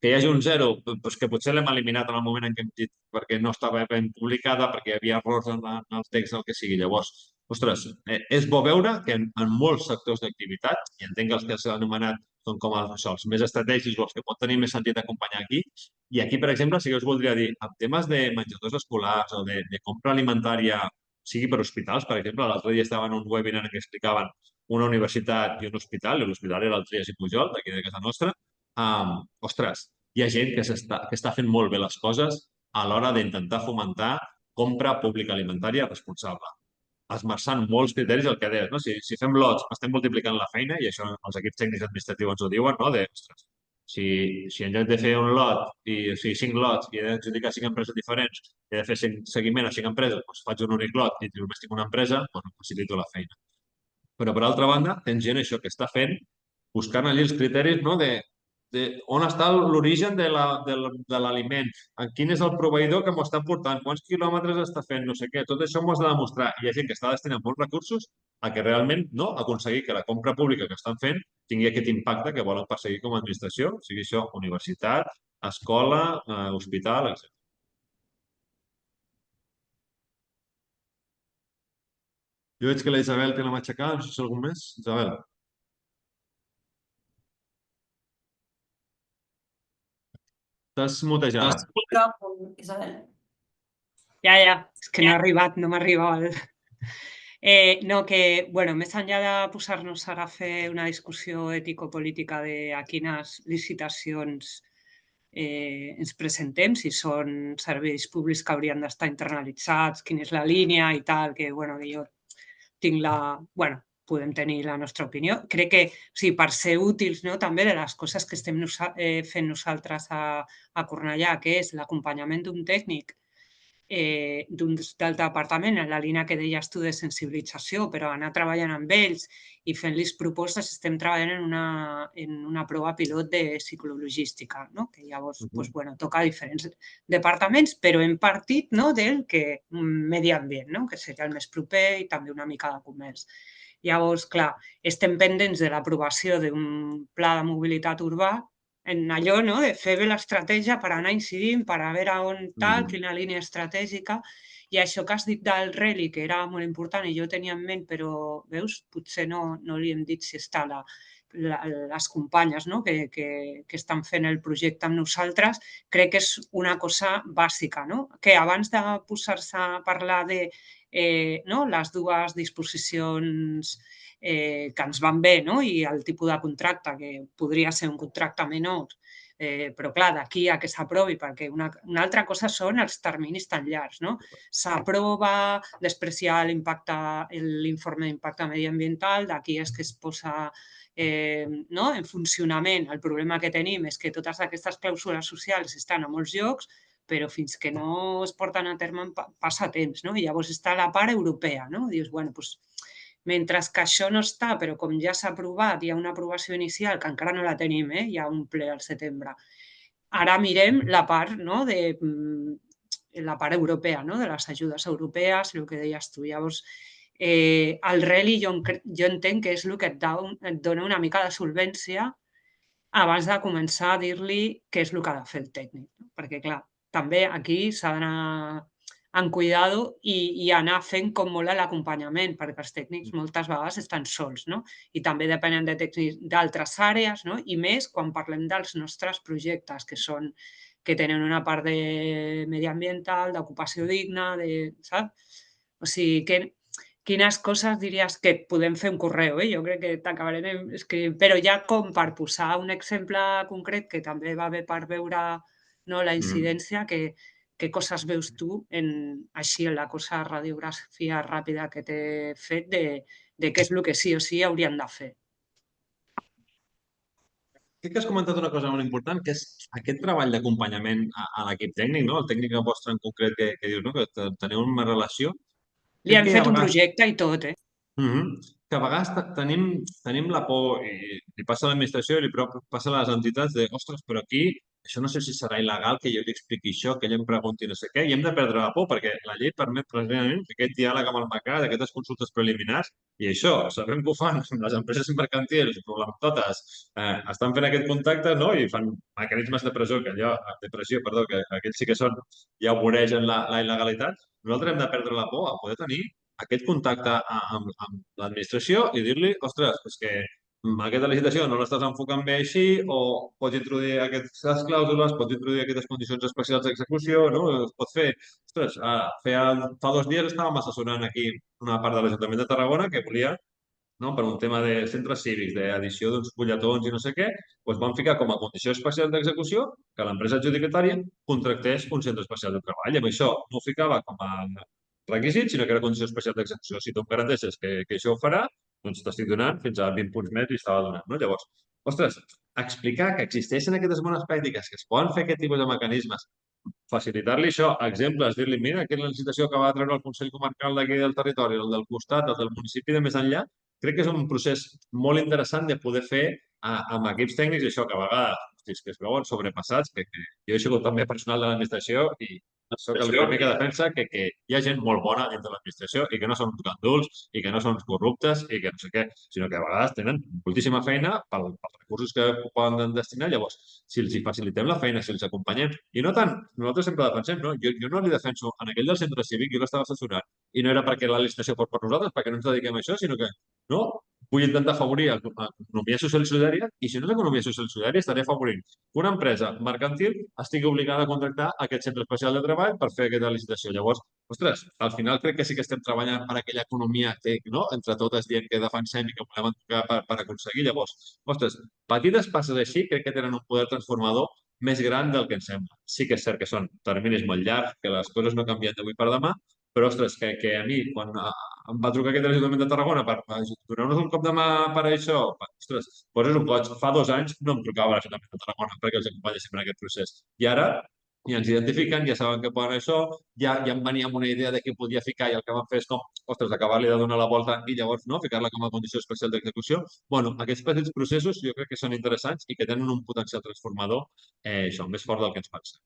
[SPEAKER 2] que hi hagi un zero, doncs que potser l'hem eliminat en el moment en què hem dit perquè no estava ben publicada, perquè hi havia errors en el text, el que sigui. Llavors, ostres, és bo veure que en molts sectors d'activitat, i entenc que els que s'han anomenat són com els més estratègics o els que pot tenir més sentit acompanyar aquí, i aquí, per exemple, sí que us voldria dir, en temes de menjadors escolars o de compra alimentària, sigui per hospitals, per exemple, l'altre dia estava en un webinar en què explicaven una universitat i un hospital, i l'hospital era el Trias i Pujol, d'aquí de casa nostra. Ostres, hi ha gent que està fent molt bé les coses a l'hora d'intentar fomentar compra pública alimentària responsable, esmerçant molts criteris el que deies, no? Si fem lots, estem multiplicant la feina i això els equips tècnics administratius ens ho diuen, no? Ostres, si en lloc de fer un lot, o sigui, 5 lots, i he d'adjudicar 5 empreses diferents, he de fer seguiment a 5 empreses, doncs faig un únic lot i només tinc una empresa, doncs em facilito la feina. Però, per altra banda, tens gent això que està fent, buscant allí els criteris, no? de on està l'origen de l'aliment, quin és el proveïdor que m'ho està portant, quants quilòmetres està fent, no sé què, tot això m'ho has de demostrar. I hi ha gent que està destinant molts recursos a que realment no aconseguir que la compra pública que estan fent tingui aquest impacte que volen perseguir com a administració, sigui això universitat, escola, hospital, etc. Jo veig que la Isabel té la mà aixecada, no sé si algú més. Isabel. T'has mutejat.
[SPEAKER 1] Micròfon, Isabel.
[SPEAKER 3] Ja, és que no ha arribat, no m'arriba el... No, que, bueno, més enllà de posar-nos ara a fer una discussió ètico-política de a quines licitacions ens presentem, si són serveis públics que haurien d'estar internalitzats, quina és la línia i tal, que, bueno, que jo tinc la... Bueno, podem tenir la nostra opinió. Crec que, o sigui, per ser útils, no?, també de les coses que estem fent nosaltres a Cornellà, que és l'acompanyament d'un tècnic del departament en la línia que deies tu de sensibilització, però anar treballant amb ells i fent-los propostes, estem treballant en una prova pilot de ciclologística, no? Que llavors doncs, bueno, toca diferents departaments, però hem partit, no, del que medi ambient, no? Que seria el més proper i també una mica de comerç. Llavors, clar, estem pendents de l'aprovació d'un pla de mobilitat urbà en allò, no?, de fer bé l'estratègia per anar incidint, per a veure on tal, quina línia estratègica, i això que has dit del Reli, que era molt important i jo tenia en ment, però, veus, potser no li hem dit si està les companyes, no?, que estan fent el projecte amb nosaltres, crec que és una cosa bàsica, no?, que abans de posar-se a parlar de no, les dues disposicions que ens van bé, no?, i el tipus de contracte, que podria ser un contracte menor, però clar, d'aquí a que s'aprovi, perquè una altra cosa són els terminis tan llargs, no? S'aprova, després hi ha l'informe d'impacte mediambiental, d'aquí és que es posa no, en funcionament. El problema que tenim és que totes aquestes clàusules socials estan a molts llocs, però fins que no es porten a terme passa temps, no? I llavors està la part europea, no? Dius, bueno, doncs, mentre que això no està, però com ja s'ha aprovat, hi ha una aprovació inicial, que encara no la tenim, hi ha un ple al setembre. Ara mirem la part, no, de la part europea, no?, de les ajudes europees, el que deies tu. Llavors, el Reli jo entenc que és el que et dona una mica de solvència abans de començar a dir-li què és el que ha de fer el tècnic. No? Perquè, clar, també aquí s'ha d'anar amb cuidado i anar fent com molt l'acompanyament, perquè els tècnics moltes vegades estan sols, no? I també depenen de tècnics d'altres àrees, no? I més quan parlem dels nostres projectes, que tenen una part de mediambiental, d'ocupació digna, saps? O sigui, quines coses diries que podem fer un correu, Jo crec que t'acabarem escrivint, però ja com per posar un exemple concret, que també va bé per veure, no, la incidència, què coses veus tu així en la cosa radiografia ràpida que t'he fet de què és el que sí o sí haurien de fer?
[SPEAKER 2] Crec que has comentat una cosa molt important, que és aquest treball d'acompanyament a l'equip tècnic, no? El tècnic vostre en concret que dius, no?, que teniu una relació.
[SPEAKER 3] Li
[SPEAKER 2] Crec
[SPEAKER 3] han
[SPEAKER 2] que a
[SPEAKER 3] fet un
[SPEAKER 2] vegades...
[SPEAKER 3] projecte i tot,
[SPEAKER 2] Que a vegades tenim la por, i li passa a l'administració i li passa a les entitats de, ostres, però aquí això no sé si serà il·legal que jo li expliqui això, que ell em pregunti no sé què, i hem de perdre la por perquè la llei permet precisament aquest diàleg amb el mercat, aquestes consultes preliminars, i això, sabem que ho fan les empreses mercantils, amb totes, estan fent aquest contacte, no?, i fan mecanismes de pressió, que aquells sí que són, ja voregen la il·legalitat. Nosaltres hem de perdre la por a poder tenir aquest contacte amb l'administració i dir-li, ostres, és que aquesta licitació no l'estàs enfocant bé així, o pots introduir aquestes clàusules, pots introduir aquestes condicions especials d'execució, no? Es pot fer. Ostres, fa 2 dies estàvem assessorant aquí una part de l'Ajuntament de Tarragona que volia, no, per un tema de centres cívics, d'edició d'uns fulletons i no sé què, doncs van ficar com a condició especial d'execució que l'empresa adjudicatària contractés un centre especial de treball. I amb això no ho ficava com a requisit, sinó que era condició especial d'execució. Si tu em garanteixes que això ho farà, doncs t'estic donant fins a 20 punts més i estava donant. No? Llavors, ostres, explicar que existeixen aquestes bones pràctiques, que es poden fer aquest tipus de mecanismes, facilitar-li això, exemples, dir-li, mira, aquesta és la licitació que va treure el Consell Comarcal d'aquí del territori, el del costat, el del municipi de més enllà. Crec que és un procés molt interessant de poder fer amb equips tècnics, i això que a vegades que es veuen sobrepassats, que jo he sigut també personal de l'administració i soc el primer que defensa que hi ha gent molt bona dintre de l'administració i que no són uns ganduls i que no són uns corruptes i que no sé què, sinó que a vegades tenen moltíssima feina pels recursos que poden destinar. Llavors, si els hi facilitem la feina, si els acompanyem, i no tant, nosaltres sempre defensem, no? Jo no li defenso, en aquell del centre cívic jo l'estava assessorant i no era perquè la licitació fos per nosaltres, perquè no ens dediquem a això, sinó que no, vull intentar afavorir l'economia social i solidària i si no és economia social i solidària estaré afavorint que una empresa mercantil estigui obligada a contractar aquest centre especial de treball per fer aquesta licitació. Llavors, ostres, al final crec que sí que estem treballant per aquella economia que, no?, entre totes dient que defensem i que volem tocar per aconseguir. Llavors, ostres, petites passes així crec que tenen un poder transformador més gran del que ens sembla. Sí que és cert que són terminis molt llargs, que les coses no canvien d'avui per demà, però, ostres, que a mi, quan em va trucar aquest de l'Ajuntament de Tarragona per donar-nos un cop de mà per això, ostres, poses un goig. Fa 2 anys no em trucava l'Ajuntament de Tarragona perquè els acompanya sempre en aquest procés. I ara ja ens identifiquen, ja saben que poden això, ja em venia amb una idea de què podia ficar i el que van fer és com, ostres, acabar-li de donar la volta i llavors no, ficar-la com a condició especial d'execució. Bueno, aquests petits processos jo crec que són interessants i que tenen un potencial transformador això, més fort del que ens pensem.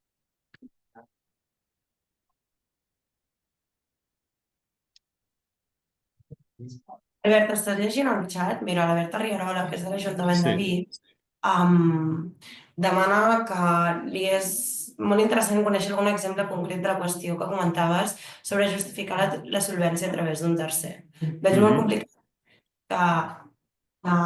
[SPEAKER 1] Albert, estàs llegint el xat? Mira, l'Alberta Rierola, que és de l'Ajuntament de
[SPEAKER 2] Sí.
[SPEAKER 1] Vic, demana que li és molt interessant conèixer algun exemple concret de la qüestió que comentaves sobre justificar la solvència a través d'un tercer. Veig molt complicat que la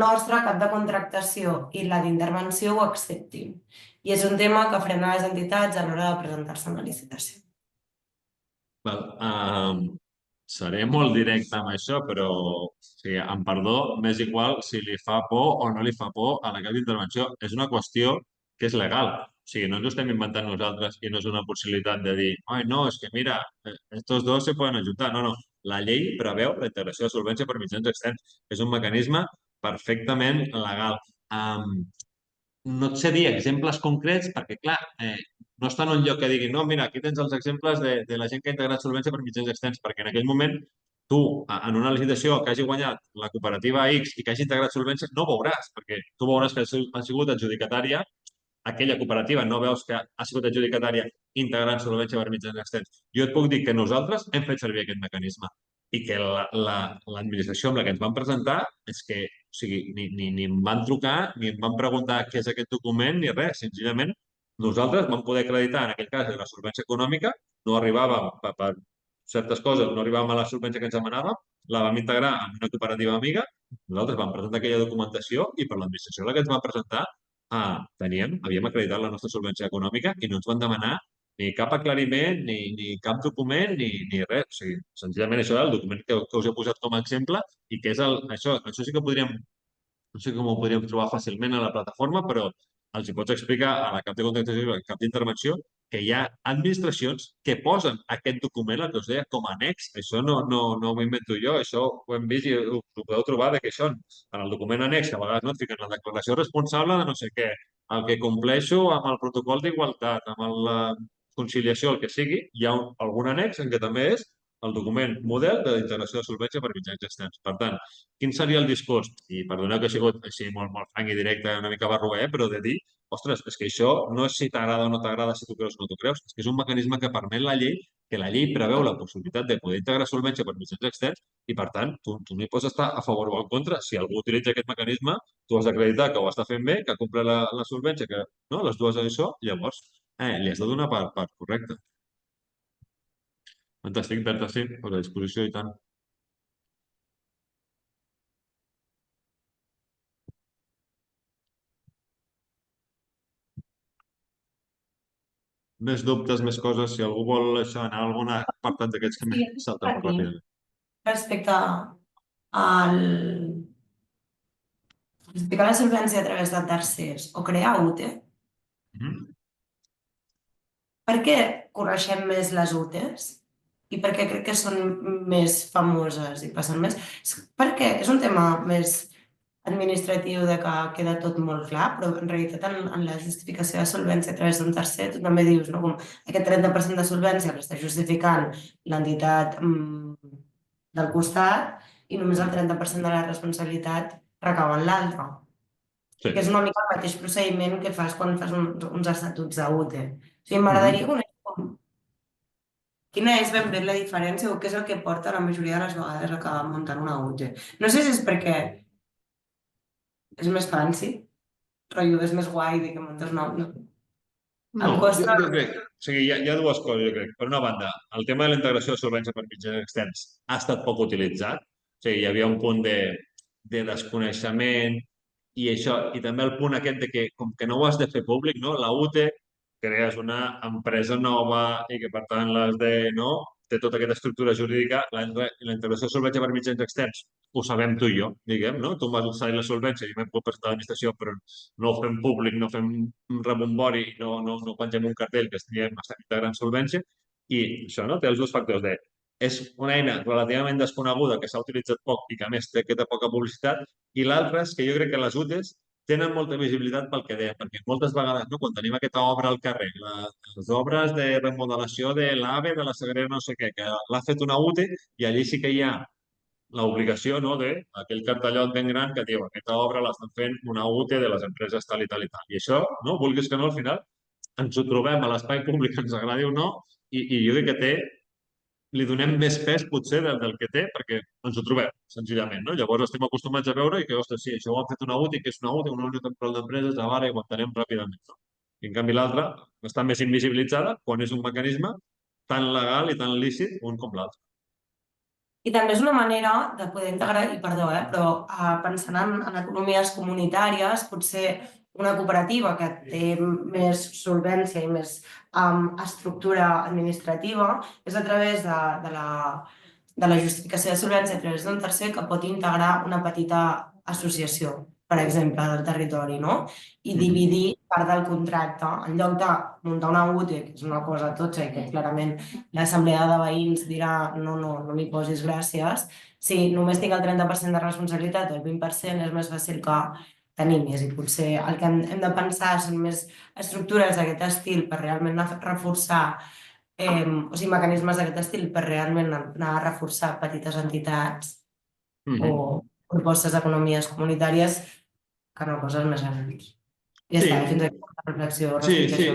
[SPEAKER 1] nostra cap de contractació i la d'intervenció ho acceptin. I és un tema que frena les entitats a l'hora de presentar-se a una licitació.
[SPEAKER 2] Seré molt directe amb això, però amb perdó, m'és igual si li fa por o no li fa por a la cap d'intervenció. És una qüestió que és legal. O sigui, no ens ho estem inventant nosaltres i no és una possibilitat de dir ai, no, és que mira, estos dos se poden ajuntar. No, no. La llei preveu la integració de solvència per mitjans externs. És un mecanisme perfectament legal. No et sé dir exemples concrets perquè, clar, no està en un lloc que digui no, mira, aquí tens els exemples de la gent que ha integrat solvència per mitjans externs, perquè en aquell moment tu, en una licitació que hagi guanyat la cooperativa X i que hagi integrat solvència, no ho veuràs, perquè tu veuràs que ha sigut adjudicatària aquella cooperativa, no veus que ha sigut adjudicatària integrant solvència per mitjans externs. Jo et puc dir que nosaltres hem fet servir aquest mecanisme i que l'administració amb la que ens van presentar és que, o sigui, ni em van trucar, ni em van preguntar què és aquest document, ni res. Senzillament, nosaltres vam poder acreditar, en aquell cas, la solvència econòmica, no arribàvem per certes coses, no arribàvem a la solvència que ens demanàvem, la vam integrar en una cooperativa amiga, nosaltres vam presentar aquella documentació i per l'administració la que ens van presentar havíem acreditat la nostra solvència econòmica i no ens van demanar ni cap aclariment, ni cap document, ni res. O sigui, senzillament això era el document que us he posat com a exemple i que és això sí que podríem, no sé com ho podríem trobar fàcilment a la plataforma, però els hi pots explicar a la cap de contractació i a la cap d'intervenció que hi ha administracions que posen aquest document, el que us deia, com a annex. Això no m'ho invento jo, això ho hem vist i ho podeu trobar de que això en el document annex, que a vegades no et fiquen la declaració responsable de no sé què, el que compleixo amb el protocol d'igualtat, amb la conciliació, el que sigui, hi ha algun annex en què també és el document model de integració de solvència per mitjans externs. Per tant, quin seria el discurs? I perdoneu que ha sigut així molt franc i directe, una mica barroer, però de dir, ostres, és que això no és si t'agrada o no t'agrada, si tu creus o no t'ho creus, és que és un mecanisme que permet la llei, que la llei preveu la possibilitat de poder integrar solvència per mitjans externs i, per tant, tu no hi pots estar a favor o en contra. Si algú utilitza aquest mecanisme, tu has d'acreditar que ho està fent bé, que compleix la solvència, que no, les dues això, llavors li has de donar per correcte. Fantàstic, Berta, sí, a la disposició i tant. Més dubtes, més coses, si algú vol això, anar a algun apartat d'aquests que m'he saltat molt ràpidament.
[SPEAKER 1] Respecte al... Respecte a la solvència a través de tercers o crear UTE, per què coneixem més les UTEs? I per què crec que són més famoses i passen més? Perquè és un tema més administratiu de que queda tot molt clar, però en realitat en la justificació de solvència a través d'un tercer tu també dius, no? Com aquest 30% de solvència l'està justificant l'entitat del costat i només el 30% de la responsabilitat recau en l'altre.
[SPEAKER 2] Sí.
[SPEAKER 1] Que és una mica el mateix procediment que fas quan fas uns estatuts d'UTE. O sigui, m'agradaria conèixer quina és ben bé la diferència o què és el que porta la majoria de les vegades a acabar muntant una UTE. No sé si és perquè és més fancy, rotllo, és més guai dir que muntes una UTE.
[SPEAKER 2] No, jo crec, o sigui, hi ha dues coses, jo crec. Per una banda, el tema de la integració de solvència per mitjans externs ha estat poc utilitzat. sigui, hi havia un punt de desconeixement i això, i també el punt aquest de que com que no ho has de fer públic, no? La UTE crees una empresa nova i que per tant l'has de, no? Té tota aquesta estructura jurídica, la integració de solvència per mitjans externs, ho sabem tu i jo, diguem, no? Tu em vas usar la solvència i m'he pogut presentar a l'administració, però no ho fem públic, no fem un rebombori, no pengem un cartell que estem integrant solvència i això, no? Té els dos factors de és una eina relativament desconeguda que s'ha utilitzat poc i que a més té aquesta poca publicitat i l'altre és que jo crec que les UTEs tenen molta visibilitat pel que deia, perquè moltes vegades, no, quan tenim aquesta obra al carrer, les obres de remodelació de l'AVE, de la Sagrera no sé què, que l'ha fet una UTE i allí sí que hi ha l'obligació, no, d'aquell cartellot ben gran que diu aquesta obra l'estan fent una UTE de les empreses tal i tal i tal. I això, no, vulguis que no, al final ens ho trobem a l'espai públic, ens agradi o no, i jo crec que li donem més pes potser del que té perquè ens ho trobem, senzillament. No? Llavors estem acostumats a veure i que, ostres, sí, això ho han fet una UTI, que és una UTI, una Unió Temporal d'Empreses, ara i ho entenem ràpidament. No? I en canvi l'altra està més invisibilitzada quan és un mecanisme tan legal i tan lícit un com l'altre.
[SPEAKER 1] I també és una manera de poder integrar, i perdó, però pensant en economies comunitàries, potser una cooperativa que té més solvència i més estructura administrativa és a través de la justificació de solvència a través d'un tercer que pot integrar una petita associació, per exemple, del territori, no? I dividir part del contracte. En lloc de muntar una UTE, que és una cosa totxa i que clarament l'assemblea de veïns dirà no m'hi posis gràcies, si només tinc el 30% de responsabilitat o el 20% és més fàcil que tenir més. I potser el que hem de pensar són més estructures d'aquest estil per realment reforçar o sigui, mecanismes d'aquest estil per realment anar a reforçar petites entitats o propostes d'economies comunitàries que no coses més grans. Ja està, fins aquí la reflexió respecte a això.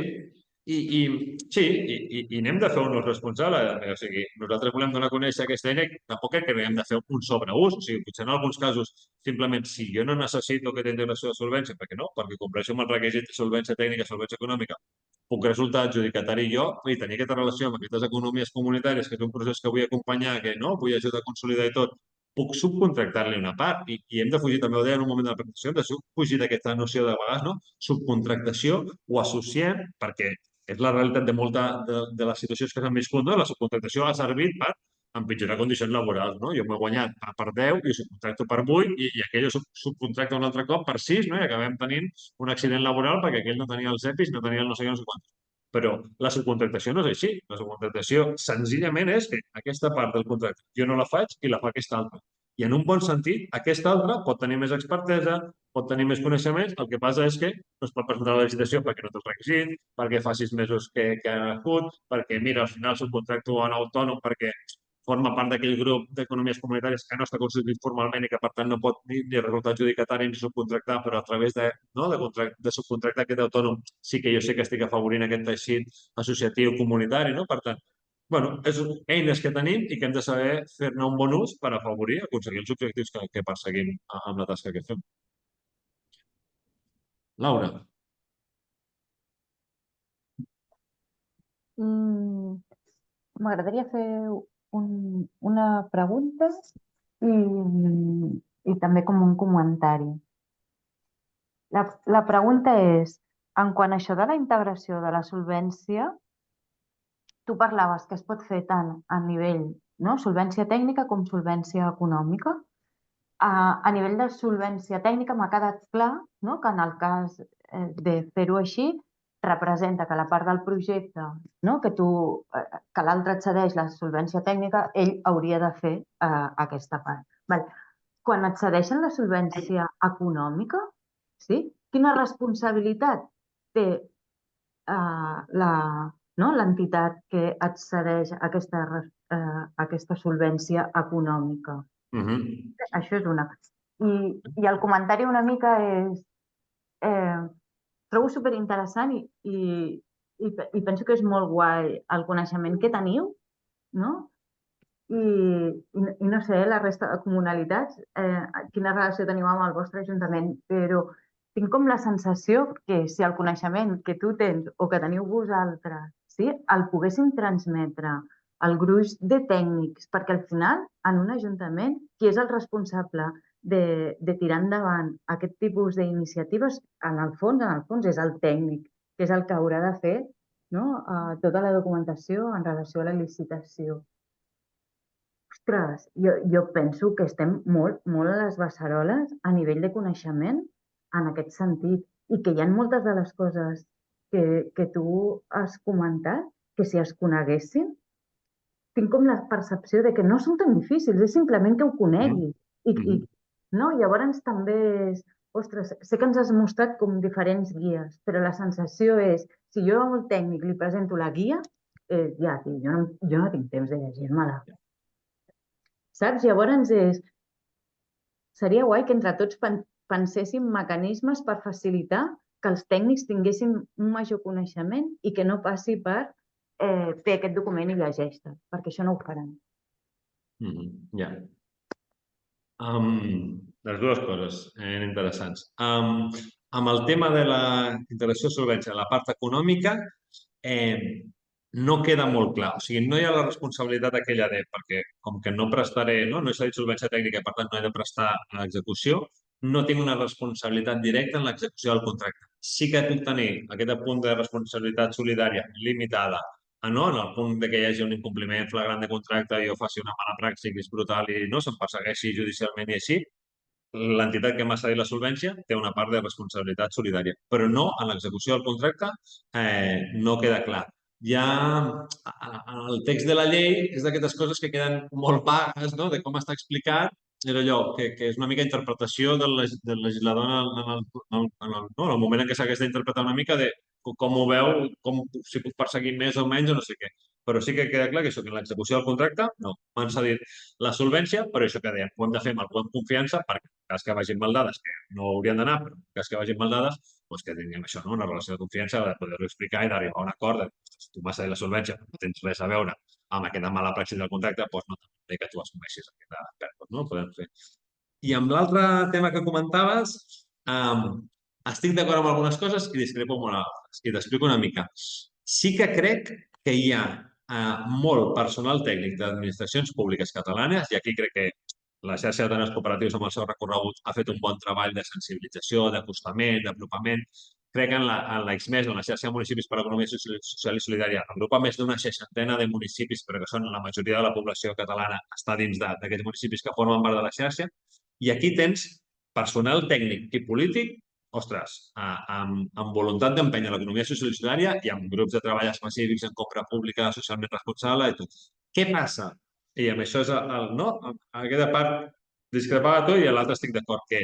[SPEAKER 2] I n'hem de fer un ús responsable. O sigui, nosaltres volem donar a conèixer aquesta eina i tampoc crec que hem de fer un sobreús. O sigui, potser en alguns casos, simplement, si jo no necessito aquesta integració de solvència, perquè no? Perquè compleixo amb el requisit de solvència tècnica, solvència econòmica, puc resultar adjudicatari jo i tenir aquesta relació amb aquestes economies comunitàries, que és un procés que vull acompanyar, que no vull ajudar a consolidar i tot, puc subcontractar-li una part i hem de fugir, també ho deia en un moment de la presentació, hem de fugir d'aquesta noció de vegades, no? Subcontractació ho associem perquè és la realitat de molta de les situacions que s'han viscut, no? La subcontractació ha servit per empitjorar condicions laborals, no? Jo m'he guanyat per 10 i ho subcontracto per 8 i aquell ho subcontracta un altre cop per 6, no? I acabem tenint un accident laboral perquè aquell no tenia els EPIs, no tenia el no sé què, no sé quantos. Però la subcontractació no és així. La subcontractació senzillament és que aquesta part del contracte jo no la faig i la fa aquesta altra. I en un bon sentit, aquesta altra pot tenir més expertesa, pot tenir més coneixements, el que passa és que no es pot presentar a la licitació perquè no té el requisit, perquè fa 6 mesos que ha nascut, perquè mira, al final subcontracto a un autònom perquè forma part d'aquell grup d'economies comunitàries que no està constituït formalment i que per tant no pot ni resultar adjudicatari ni subcontractar, però a través de subcontractar aquest autònom sí que jo sé que estic afavorint aquest teixit associatiu comunitari, no? Per tant, bueno, és eines que tenim i que hem de saber fer-ne un bon ús per afavorir, aconseguir els objectius que perseguim amb la tasca que fem. Laura.
[SPEAKER 4] M'agradaria fer una pregunta i també com un comentari. La pregunta és, en quant a això de la integració de la solvència, tu parlaves que es pot fer tant a nivell solvència tècnica com solvència econòmica. A nivell de solvència tècnica m'ha quedat clar que en el cas de fer-ho així representa que la part del projecte que l'altre et cedeix la solvència tècnica, ell hauria de fer aquesta part. Quan et cedeixen la solvència econòmica, quina responsabilitat té l'entitat que et cedeix aquesta solvència econòmica? Això és una. I el comentari una mica és trobo superinteressant i penso que és molt guai el coneixement que teniu, no? I no sé, la resta de comunalitats, quina relació teniu amb el vostre ajuntament, però tinc com la sensació que si el coneixement que tu tens o que teniu vosaltres el poguéssim transmetre el gruix de tècnics, perquè al final, en un ajuntament, qui és el responsable de tirar endavant aquest tipus d'iniciatives, en el fons, és el tècnic, que és el que haurà de fer tota la documentació en relació a la licitació. Ostres, jo penso que estem molt, molt a les beceroles a nivell de coneixement en aquest sentit i que hi ha moltes de les coses que tu has comentat que si es coneguessin, tinc com la percepció de que no són tan difícils, és simplement que ho coneguis. Llavors també és, ostres, sé que ens has mostrat com diferents guies, però la sensació és, si jo a un tècnic li presento la guia, ja, jo no tinc temps de llegir-me-la. Saps? Llavors seria guai que entre tots penséssim mecanismes per facilitar que els tècnics tinguessin un major coneixement i que no passi per fer aquest document i llegeix-te, perquè això no ho faran.
[SPEAKER 2] Ja. Les dues coses interessants. Amb el tema de la integració de solvència, la part econòmica, no queda molt clar. O sigui, no hi ha la responsabilitat aquella perquè com que no prestaré, no he cedit solvència tècnica i per tant no he de prestar a l'execució, no tinc una responsabilitat directa en l'execució del contracte. Sí que puc tenir aquest punt de responsabilitat solidària limitada en el punt que hi hagi un incompliment flagrant de contracte i jo faci una mala praxi que és brutal i se'm persegueixi judicialment i així, l'entitat que m'ha cedit la solvència té una part de responsabilitat solidària, però no en l'execució del contracte no queda clar. Ja el text de la llei és d'aquestes coses que queden molt vagues, de com està explicat, era allò que és una mica interpretació del legislador en el moment en què s'hagués d'interpretar una mica de com ho veu, si puc perseguir més o menys o no sé què. Però sí que queda clar que això, que en l'execució del contracte, no, m'han cedit la solvència, però això que dèiem, ho hem de fer amb el cop de confiança perquè en cas que vagin mal dades, que no haurien d'anar, però en cas que vagin mal dades, doncs que tinguem això, una relació de confiança, de poder-ho explicar i d'arribar a un acord de si tu m'has cedit la solvència, no tens res a veure amb aquesta mala praxi del contracte, doncs no t'agradaria que tu assumeixis aquesta pèrdua, no? Ho podem fer. I amb l'altre tema que comentaves, estic d'acord amb algunes coses i discrepo amb altres. I t'explico una mica. Sí que crec que hi ha molt personal tècnic d'administracions públiques catalanes, i aquí crec que la xarxa d'ateneus cooperatius amb el seu recorregut ha fet un bon treball de sensibilització, d'acostament, d'apropament. Crec que en l'EXMES, en la xarxa de municipis per a l'economia social i solidària, agrupa més d'una 60 de municipis, però que són la majoria de la població catalana està dins d'aquests municipis que formen part de la xarxa. I aquí tens personal tècnic i polític, ostres, amb voluntat d'empènyer l'economia social i solidària i amb grups de treball específics en compra pública, socialment responsable i tot. Què passa? I amb això és aquesta part discrepava tu i a l'altre estic d'acord que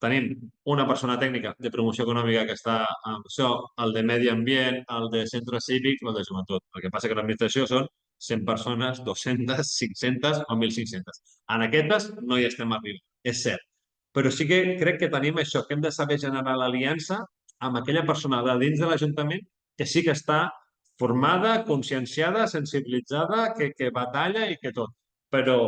[SPEAKER 2] tenim una persona tècnica de promoció econòmica que està amb això, el de medi ambient, el de centre cívic o el de joventut. El que passa que l'administració són 100 persones, 200, 500 o 1.500. En aquestes no hi estem arribant, és cert. Però sí que crec que tenim això, que hem de saber generar l'aliança amb aquella persona de dins de l'Ajuntament que sí que està formada, conscienciada, sensibilitzada, que batalla i que tot. Però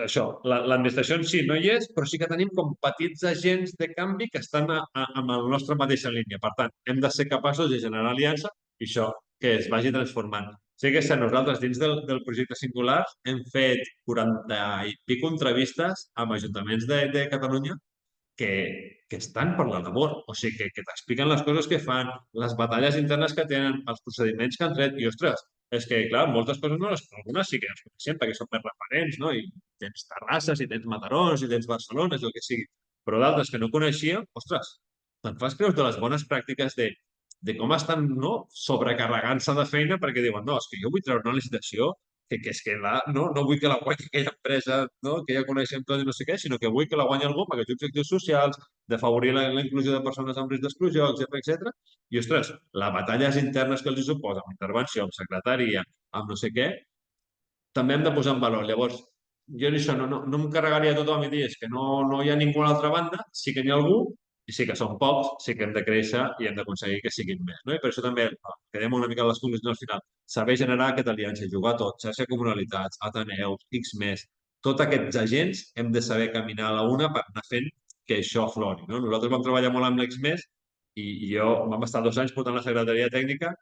[SPEAKER 2] això, l'administració en si no hi és, però sí que tenim com petits agents de canvi que estan en la nostra mateixa línia. Per tant, hem de ser capaços de generar aliança i això que es vagi transformant. Sí que nosaltres dins del projecte Singular hem fet 40 i pico entrevistes amb ajuntaments de Catalunya que estan per la labor, o sigui, que t'expliquen les coses que fan, les batalles internes que tenen, els procediments que han tret, i ostres, és que, clar, moltes coses no les... Algunes sí que les coneixem perquè són més referents, no? I tens Terrasses, i tens Matarons, i tens Barcelona, i el que sigui. Però d'altres que no coneixia, ostres, te'n fas creus de les bones pràctiques de com estan sobrecarregant-se de feina perquè diuen, no, és que jo vull treure una licitació que és que no vull que la guanyi aquella empresa que ja coneixem tots i no sé què, sinó que vull que la guanyi algú amb aquests objectius socials, d'afavorir la inclusió de persones amb risc d'exclusió, etc. I, ostres, les batalles internes que els suposa, amb intervenció, amb secretaria, amb no sé què, també hem de posar en valor. Llavors, jo això no em carregaria tothom i dir és que no hi ha ningú a l'altra banda, sí que n'hi ha algú, i sí que són pocs, sí que hem de créixer i hem d'aconseguir que siguin més. I per això també quedem una mica a les conclusions al final. Saber generar aquesta aliança, jugar tot, xarxa de comunalitats, Ateneus, XMES, tots aquests agents hem de saber caminar a la una per anar fent que això aflori. Nosaltres vam treballar molt amb l'XMES i jo vam estar 2 anys portant la secretaria tècnica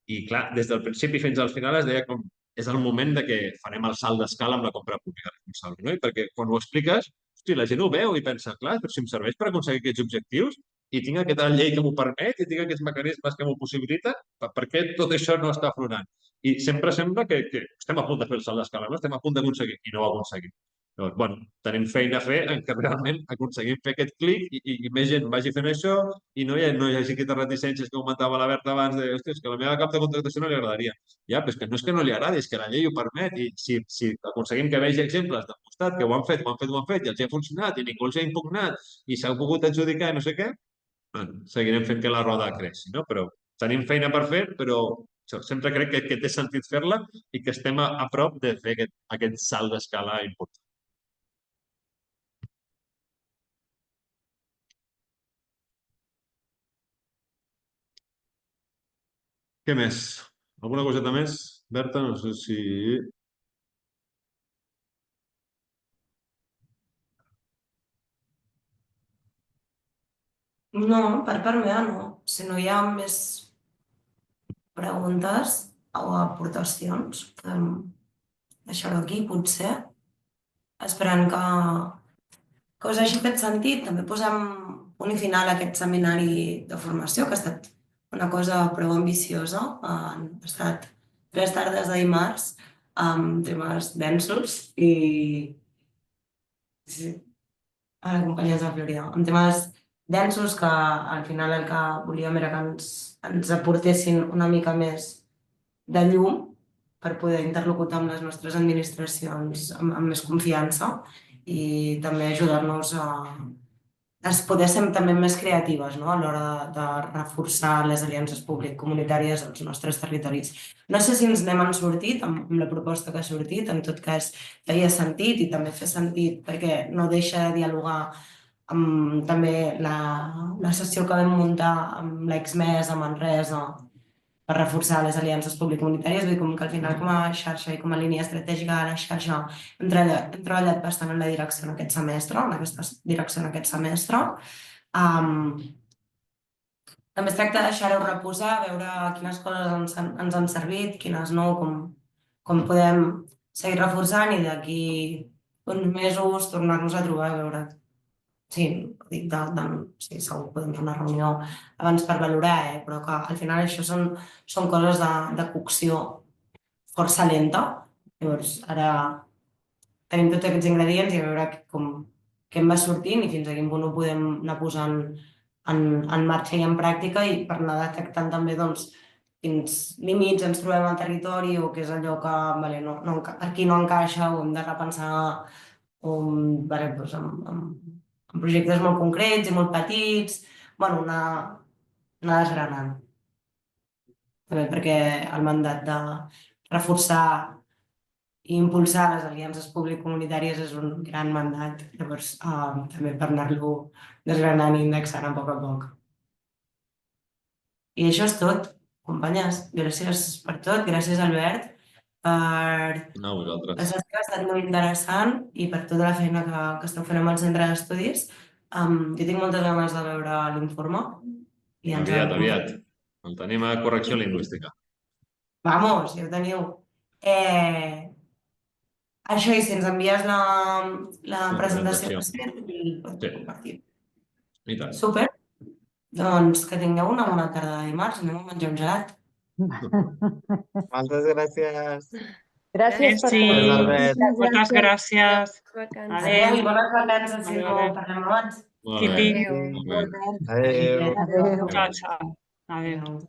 [SPEAKER 2] i, clar, des del principi fins al final es deia com és el moment de que farem el salt d'escala amb la compra pública responsable, no? I perquè quan ho expliques, hosti, la gent ho veu i pensa, clar, però si em serveix per aconseguir aquests objectius i tinc aquesta llei que m'ho permet i tinc aquests mecanismes que m'ho possibiliten, per què tot això no està aflorant? I sempre sembla que estem a punt de fer el salt d'escala, no? Estem a punt d'aconseguir i no ho aconseguim. Llavors, bueno, tenim feina a fer en què realment aconseguim fer aquest clic i més gent vagi fent això i no hi hagi aquestes reticències que comentava la Berta abans de, ostres, que a la meva cap de contractació no li agradaria. Ja, però és que no li agradi, és que la llei ho permet i si aconseguim que vegi exemples del costat que ho han fet i els ha funcionat i ningú els ha impugnat i s'ha pogut adjudicar i no sé què, bueno, seguirem fent que la roda creixi, no? Però tenim feina per fer, però sempre crec que té sentit fer-la i que estem a prop de fer aquest salt d'escala important. Què més? Alguna coseta més? Berta, no sé si...
[SPEAKER 1] No, per part meva no. Si no hi ha més preguntes o aportacions, podem deixar-ho aquí, potser. Esperant que us hagi fet sentit. També posem punt i final a aquest seminari de formació, que ha estat una cosa prou ambiciosa. Han estat 3 tardes de dimarts amb temes densos i... Sí, a la companyia de Florida, amb temes densos que al final el que volíem era que ens aportessin una mica més de llum per poder interlocutar amb les nostres administracions amb més confiança i també ajudar-nos a poder ser també més creatives, no? A l'hora de reforçar les aliances públic-comunitàries als nostres territoris. No sé si ens n'hem sortit amb la proposta que ha sortit, en tot cas feia sentit i també fa sentit perquè no deixa de dialogar amb també la sessió que vam muntar amb l'ex-MES a Manresa per reforçar les aliances públic-comunitàries, vull dir, com que al final com a xarxa i com a línia estratègica de la xarxa hem treballat bastant en la direcció en aquest semestre, en aquesta direcció en aquest semestre. També es tracta de deixar-ho reposar, veure quines coses ens han servit, quines no, com podem seguir reforçant i d'aquí uns mesos tornar-nos a trobar i veure. Sí, dic, sí, segur que podem fer una reunió abans per valorar, però que al final això són coses de cocció força lenta. Llavors, ara tenim tots aquests ingredients i a veure què em va sortint i fins a quin punt ho podem anar posant en marxa i en pràctica i per anar detectant també doncs, quins límits ens trobem al territori o què és allò que aquí no encaixa o hem de repensar doncs, amb projectes molt concrets i molt petits, bueno, anar desgranant. També perquè el mandat de reforçar i impulsar les aliances públic-comunitàries és un gran mandat, llavors també per anar-lo desgranant i indexant a poc. I això és tot, companyes. Gràcies per tot, gràcies Albert per...
[SPEAKER 2] No, vosaltres.
[SPEAKER 1] La sessió ha estat molt interessant i per tota la feina que esteu fent amb el centre d'estudis. Jo tinc moltes ganes de veure l'informe.
[SPEAKER 2] Aviat. El tenim a correcció lingüística.
[SPEAKER 1] Vamos, ja ho teniu. Això, i si ens envies la presentació que has fet i pots compartir.
[SPEAKER 2] I tant.
[SPEAKER 1] Super. Doncs que tingueu una bona tarda de dimarts. Anem a menjar un gelat.
[SPEAKER 5] Moltes gràcies.
[SPEAKER 4] Gràcies per
[SPEAKER 3] tot. Moltes gràcies.
[SPEAKER 1] Adéu i bones vacances si no parlem abans.
[SPEAKER 2] Molt bé.
[SPEAKER 3] Adéu.
[SPEAKER 5] Adéu.
[SPEAKER 3] Ciao. Adéu.